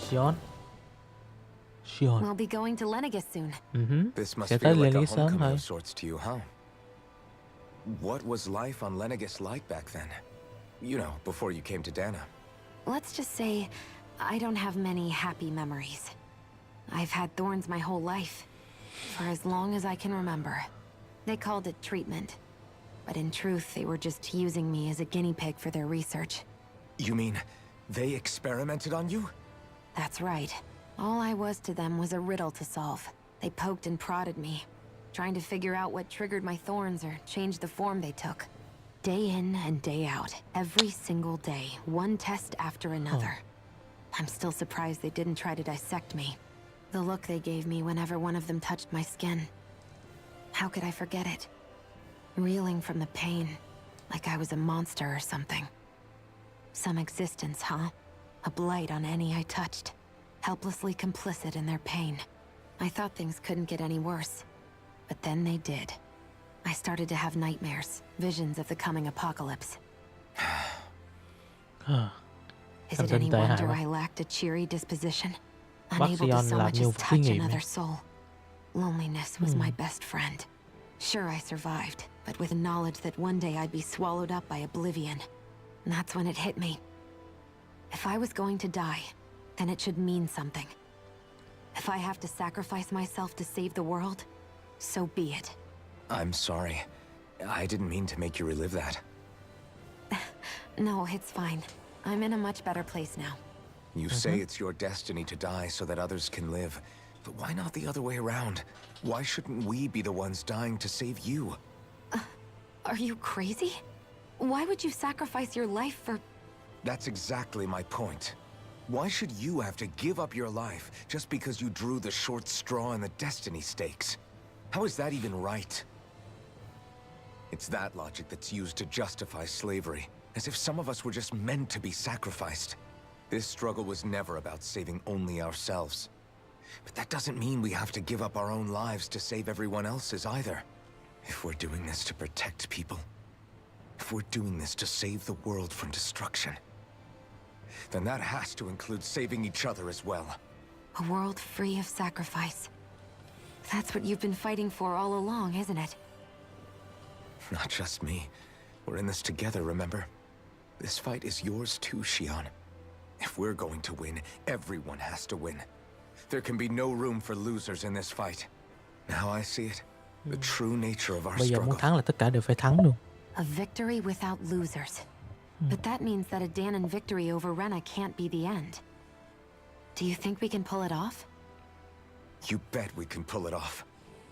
Sion.
We'll be going to Lenegis soon.
This must
Sẽ
feel
tới
like a
Lenegis sớm
homecoming
thôi.
of sorts to you, huh? What was life on Lenegis like back then? You know, before you came to Dana.
Let's just say, I don't have many happy memories. I've had thorns my whole life, for as long as I can remember. They called it treatment, but in truth, they were just using me as a guinea pig for their research.
You mean, they experimented on you?
That's right. All I was to them was a riddle to solve. They poked and prodded me, trying to figure out what triggered my thorns or changed the form they took. Day in and day out, every single day, one test after another. I'm still surprised they didn't try to dissect me. The look they gave me whenever one of them touched my skin. How could I forget it? Reeling from the pain, like I was a monster or something. Some existence, huh? A blight on any I touched. Helplessly complicit in their pain. I thought things couldn't get any worse. But then they did. I started to have nightmares, visions of the coming apocalypse. Is it any wonder I lacked a cheery disposition? Unable to so much as touch another soul. Loneliness was my best friend. Sure, I survived, but with the knowledge that one day I'd be swallowed up by oblivion. And that's when it hit me. If I was going to die, then it should mean something. If I have to sacrifice myself to save the world, so be it.
I'm sorry. I didn't mean to make you relive that.
No, it's fine. I'm in a much better place now.
You say it's your destiny to die so that others can live. But why not the other way around? Why shouldn't we be the ones dying to save you?
Are you crazy? Why would you sacrifice your life for...
That's exactly my point. Why should you have to give up your life just because you drew the short straw in the destiny stakes? How is that even right? It's that logic that's used to justify slavery, as if some of us were just meant to be sacrificed. This struggle was never about saving only ourselves. But that doesn't mean we have to give up our own lives to save everyone else's either. If we're doing this to protect people, if we're doing this to save the world from destruction, then that has to include saving each other as well.
A world free of sacrifice. That's what you've been fighting for all along, isn't it?
Not just me. We're in this together, remember? This fight is yours too, Xion. If we're going to win, everyone has to win. There can be no room for losers in this fight. Now I see it. The true nature of our
Bây giờ muốn
struggle.
thắng là tất cả đều phải thắng luôn.
A victory without losers. But that means that a Danon victory over Rena can't be the end. Do you think we can pull it off?
You bet we can pull it off.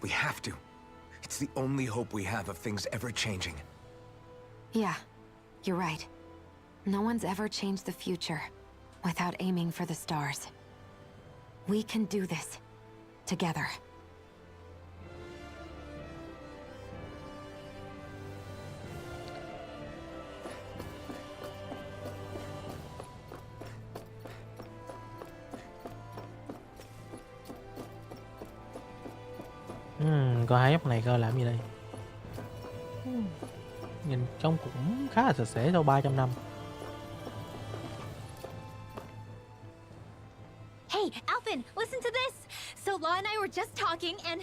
We have to. It's the only hope we have of things ever changing.
Yeah, you're right. No one's ever changed the future without aiming for the stars. We can do this together.
Coi hai nhóc này coi làm gì đây. Nhìn trông cũng khá là sạch sẽ sau 300 năm.
Hey, Alphen, listen to this! So Law and I were just talking and...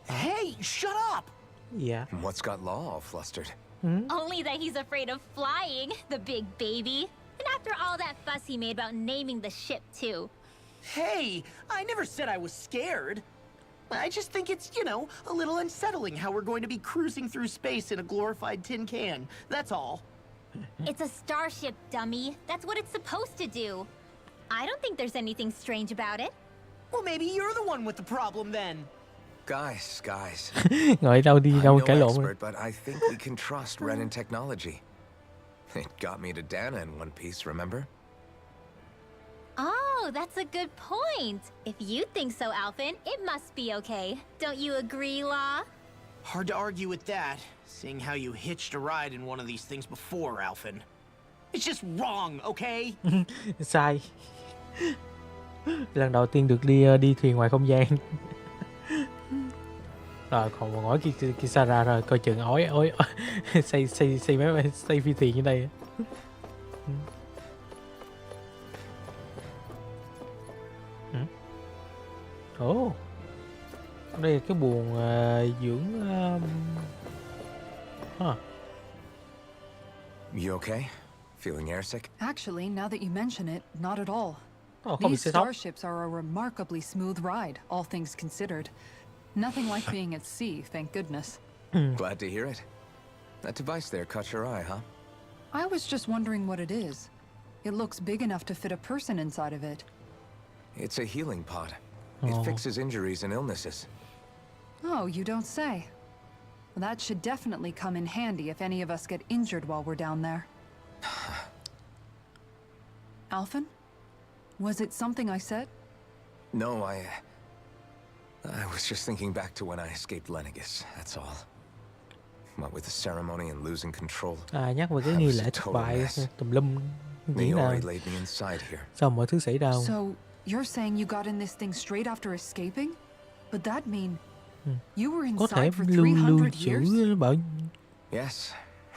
Hey, shut up!
Dạ.
What's got Law all flustered?
Only that he's afraid of flying, the big baby. And after all that fuss he made about naming the ship, too.
Hey, I never said I was scared. I just think it's, you know, a little unsettling how we're going to be cruising through space in a glorified tin can. That's all.
It's a starship, dummy. That's what it's supposed to do. I don't think there's anything strange about it.
Well, maybe you're the one with the problem then.
Guys.
Ngồi đâu đi
I'm
đâu
no
cãi lộn.
expert, but I think we can trust Renan technology. It got me to Dana in one piece, remember?
Oh, that's a good point. If you think so, Alphen, it must be okay. Don't you agree, Law?
Hard to argue with that, seeing how you hitched a ride in one of these things before, Alphen. It's just wrong, okay?
Sai. Lần đầu tiên được đi thuyền ngoài không gian. Rồi còn một ngói Kisara rồi coi chừng ói xây máy bay xây phi thuyền như đây. Ồ, đây là cái buồng dưỡng.
You okay? Feeling airsick?
Actually, now that you mention it, not at all.
Không bị
These
say sóng.
starships are a remarkably smooth ride, all things considered. Nothing like being at sea, thank goodness.
Glad to hear it. That device there caught your eye, huh?
I was just wondering what it is. It looks big enough to fit a person inside of it.
It's a healing pod. It fixes injuries and illnesses.
Oh, you don't say. That should definitely come in handy if any of us get injured while we're down there. Alphen? Was it something I said?
No, I was just thinking back to when I escaped Lennigus, that's all. What with the ceremony and losing control.
Nhắc về cái nghi lễ thất bại tùm lum.
Me
Nghĩ là
Ori laid me inside here.
sao mọi thứ xảy ra không?
So, you're saying you got in this thing straight after escaping? But that mean you were
Có thể
inside for
lưu
300
trữ
years?
bảo
Yes,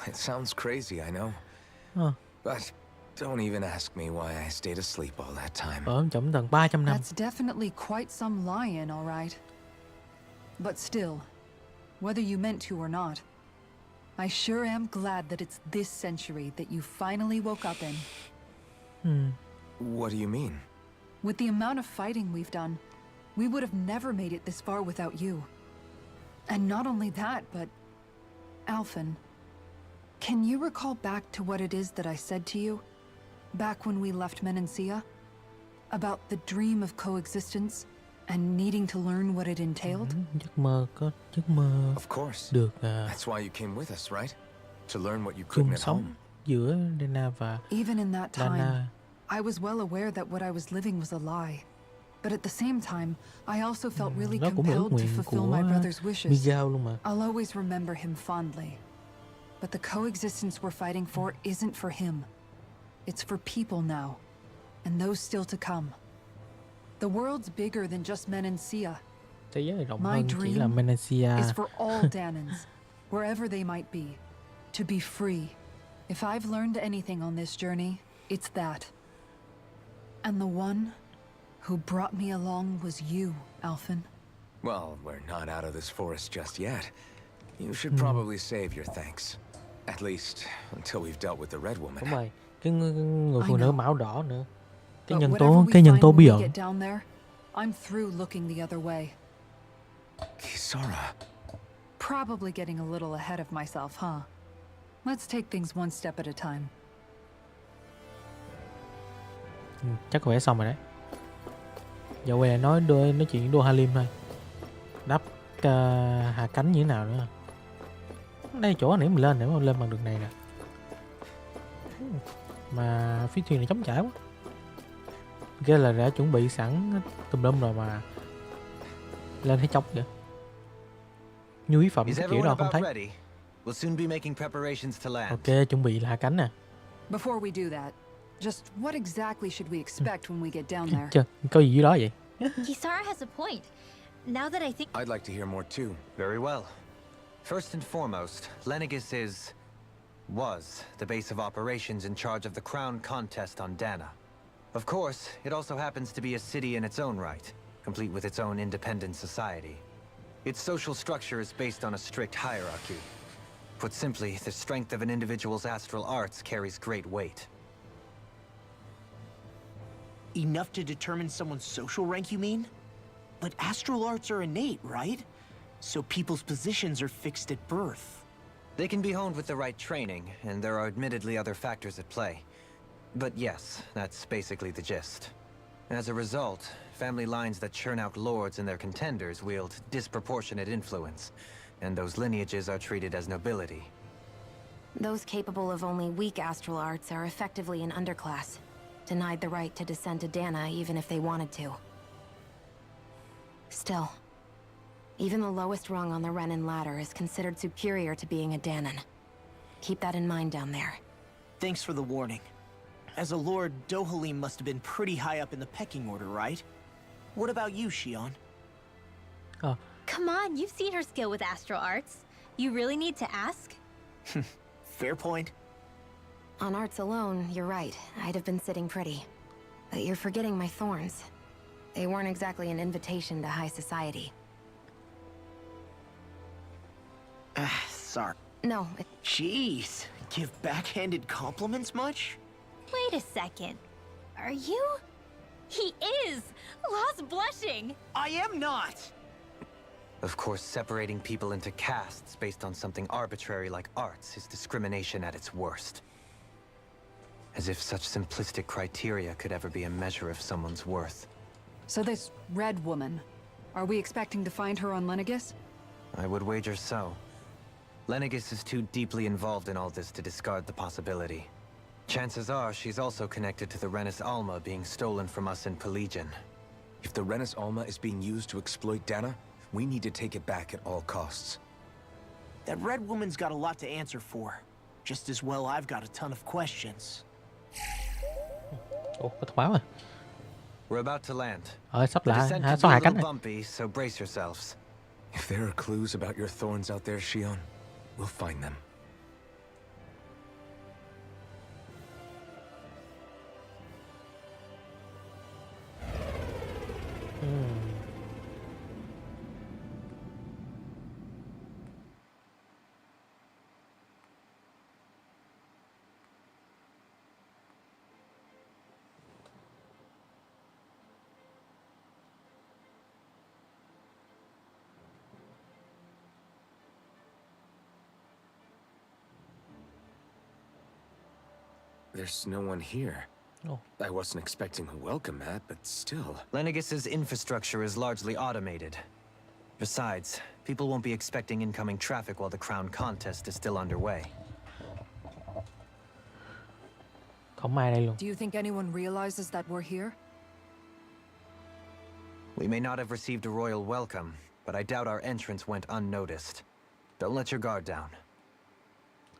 it sounds crazy, I know.
Ờ,
But don't even ask me why I stayed asleep all that time.
ở trỏng tầng 300 năm.
That's definitely quite some lie-in, all right. But still, whether you meant to or not, I sure am glad that it's this century that you finally woke up in.
What do you mean?
With the amount of fighting we've done, we would have never made it this far without you. And not only that, but... Alphen, can you recall back to what it is that I said to you? Back when we left Menancia? About the dream of coexistence and needing to learn what it entailed?
Giấc mơ
Of course.
được
That's why you came with us, right? To learn what you
chung
couldn't at home.
sống giữa Dana và
Even in that time,
Dana.
I was well aware that what I was living was a lie. But at the same time, I also felt really
Đó cũng là ước
compelled to
nguyện
fulfill
của
my brother's wishes.
Miguel luôn mà.
I'll always remember him fondly. But the coexistence we're fighting for isn't for him. It's for people now. And those still to come. The world's bigger than just Menancia.
Thế giới rộng
My
hơn chỉ là
dream
Menancia.
is for all Danans, wherever they might be, to be free. If I've learned anything on this journey, it's that. And the one who brought me along was you, Alphen.
Well, we're not out of this forest just yet. You should probably save your thanks. At least, until we've dealt with the Red Woman.
Đúng rồi, cái người phụ nữ mão đỏ nữa. Cái
But
nhân
whatever
tố
we find
bí
when we
ẩn.
get down there, I'm through looking the other way.
Kisara.
Probably getting a little ahead of myself, huh? Let's take things one step at a time.
Chắc có vẻ xong rồi đấy. Giờ quay lại nói chuyện đua Halim thôi. Đắp hạ cánh như thế nào nữa. Đây chỗ nãy mình lên để mà lên bằng đường này nè. Mà phía thuyền này trống trải quá. Cái là đã chuẩn bị sẵn tùm lum rồi mà lên thấy chốc vậy. Nhu yếu phẩm cái kiểu đó không thấy.
We'll soon be making preparations to land.
Ok, chuẩn bị là hạ cánh nè.
Before we do that, just what exactly should we expect when we get down there?
Chờ, có gì dưới đó vậy?
Kisara has a point. Now that I think...
I'd like to hear more too.
Very well. First and foremost, Lenegis was the base of operations in charge of the crown contest on Dana. Of course, it also happens to be a city in its own right, complete with its own independent society. Its social structure is based on a strict hierarchy. Put simply, the strength of an individual's astral arts carries great weight.
Enough to determine someone's social rank, you mean? But astral arts are innate, right? So people's positions are fixed at birth.
They can be honed with the right training, and there are admittedly other factors at play. But yes, that's basically the gist. As a result, family lines that churn out lords and their contenders wield disproportionate influence, and those lineages are treated as nobility.
Those capable of only weak astral arts are effectively an underclass, denied the right to descend to Dana even if they wanted to. Still, even the lowest rung on the Renin ladder is considered superior to being a Danan. Keep that in mind down there.
Thanks for the warning. As a lord, Dohalim must have been pretty high up in the pecking order, right? What about you, Shion?
Come on, you've seen her skill with astral arts. You really need to ask?
Fair point.
On arts alone, you're right. I'd have been sitting pretty. But you're forgetting my thorns. They weren't exactly an invitation to high society.
Sorry.
No,
Jeez, give backhanded compliments much?
Wait a second. Are you? He is! Lost blushing!
I am not!
Of course, separating people into castes based on something arbitrary like arts is discrimination at its worst. As if such simplistic criteria could ever be a measure of someone's worth.
So this Red Woman, are we expecting to find her on Lenegis?
I would wager so. Lenegis is too deeply involved in all this to discard the possibility. Chances are she's also connected to the Renis Alma being stolen from us in Pelegion.
If the Renis Alma is being used to exploit Dana, we need to take it back at all costs.
That Red Woman's got a lot to answer for. Just as well I've got a ton of questions.
Ủa, có thông báo à?
We're about to land.
Sắp
The
lại,
descent
số
could be a
hạ cánh
little
rồi.
bumpy, so brace yourselves.
If there are clues about your thorns out there, Shion, we'll find them. There's no one here.
Oh.
I wasn't expecting a welcome mat, but still.
Lenegis's infrastructure is largely automated. Besides, people won't be expecting incoming traffic while the crown contest is still underway.
Không ai đây luôn.
Do you think anyone realizes that we're here?
We may not have received a royal welcome, but I doubt our entrance went unnoticed. Don't let your guard down.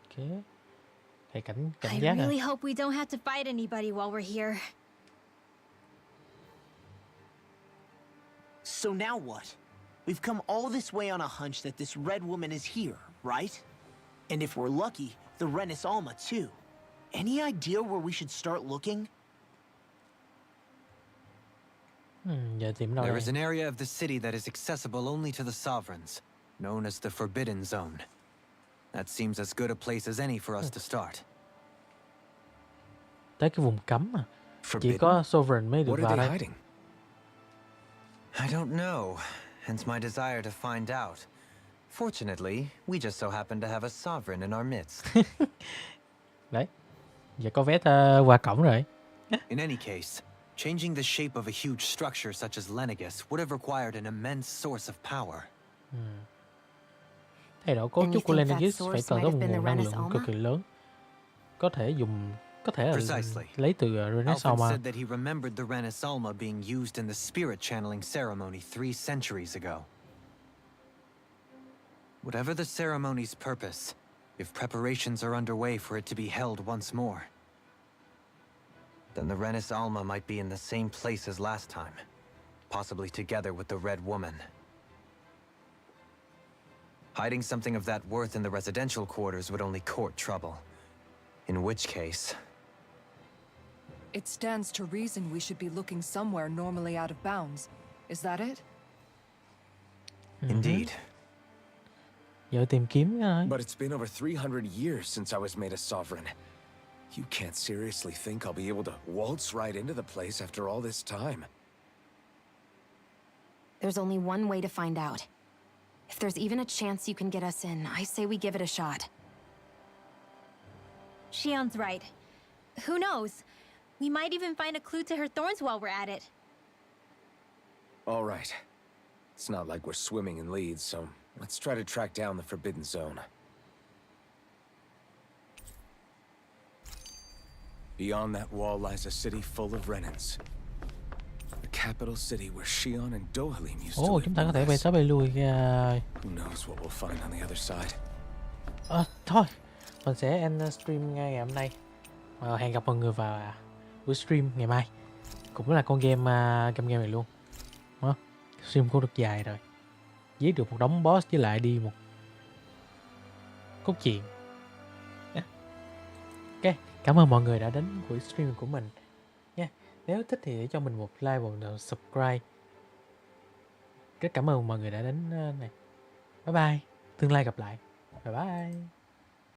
Okay. Thầy cảnh
I
giác
really hope we don't have to fight anybody while we're here.
So now what? We've come all this way on a hunch that this red woman is here, right? And if we're lucky, the Renis Alma too. Any idea where we should start looking?
Giờ tìm đâu
There
đây?
is an area of the city that is accessible only to the sovereigns, known as the Forbidden Zone. That seems as good a place as any for us to start.
Tới cái vùng cấm à? Chỉ
Forbidden?
có Sovereign mới được
What
vào
are they
đây.
hiding?
I don't know, hence my desire to find out. Fortunately, we just so happen to have a sovereign in our midst.
Đấy. Giờ có vé qua cổng rồi.
In any case, changing the shape of a huge structure such as Lenegis would have required an immense source of power.
Thay đổi cấu
And
trúc
you
của
think that
Lenegis
source
phải cần
might
có
have
một
been the
nguồn năng
Renis
lượng
Alma?
cực kỳ lớn. Có thể là
Precisely.
lấy từ Renis
Alfred
Alma.
said that he remembered the Renis Alma being used in the spirit channeling ceremony 3 centuries ago. Whatever the ceremony's purpose, if preparations are underway for it to be held once more, then the Renis Alma might be in the same place as last time, possibly together with the Red Woman. Hiding something of that worth in the residential quarters would only court trouble. In which case...
It stands to reason we should be looking somewhere normally out of bounds. Is that it?
Indeed.
Giờ tìm kiếm thôi.
But it's been over 300 years since I was made a sovereign. You can't seriously think I'll be able to waltz right into the place after all this time.
There's only one way to find out. If there's even a chance you can get us in, I say we give it a shot.
Shion's right. Who knows? We might even find a clue to her thorns while we're at it.
All right. It's not like we're swimming in leads, so let's try to track down the Forbidden Zone. Beyond that wall lies a city full of Renins. The capital city where Shion and Dohalim used to
Ồ,
live.
chúng ta có thể bay
once.
tới bay lui ra.
Who knows what we'll find on the other side.
Thôi, mình sẽ end stream ngay ngày hôm nay. Hẹn gặp mọi người vào buổi stream ngày mai. Cũng là con game này luôn. Stream cũng được dài rồi. Giết được một đống boss với lại đi một cốt truyện. Ok, cảm ơn mọi người đã đến buổi stream của mình nha. Nếu thích thì để cho mình một like và một subscribe. Rất cảm ơn mọi người đã đến này. Bye bye. Tương lai gặp lại. Bye bye.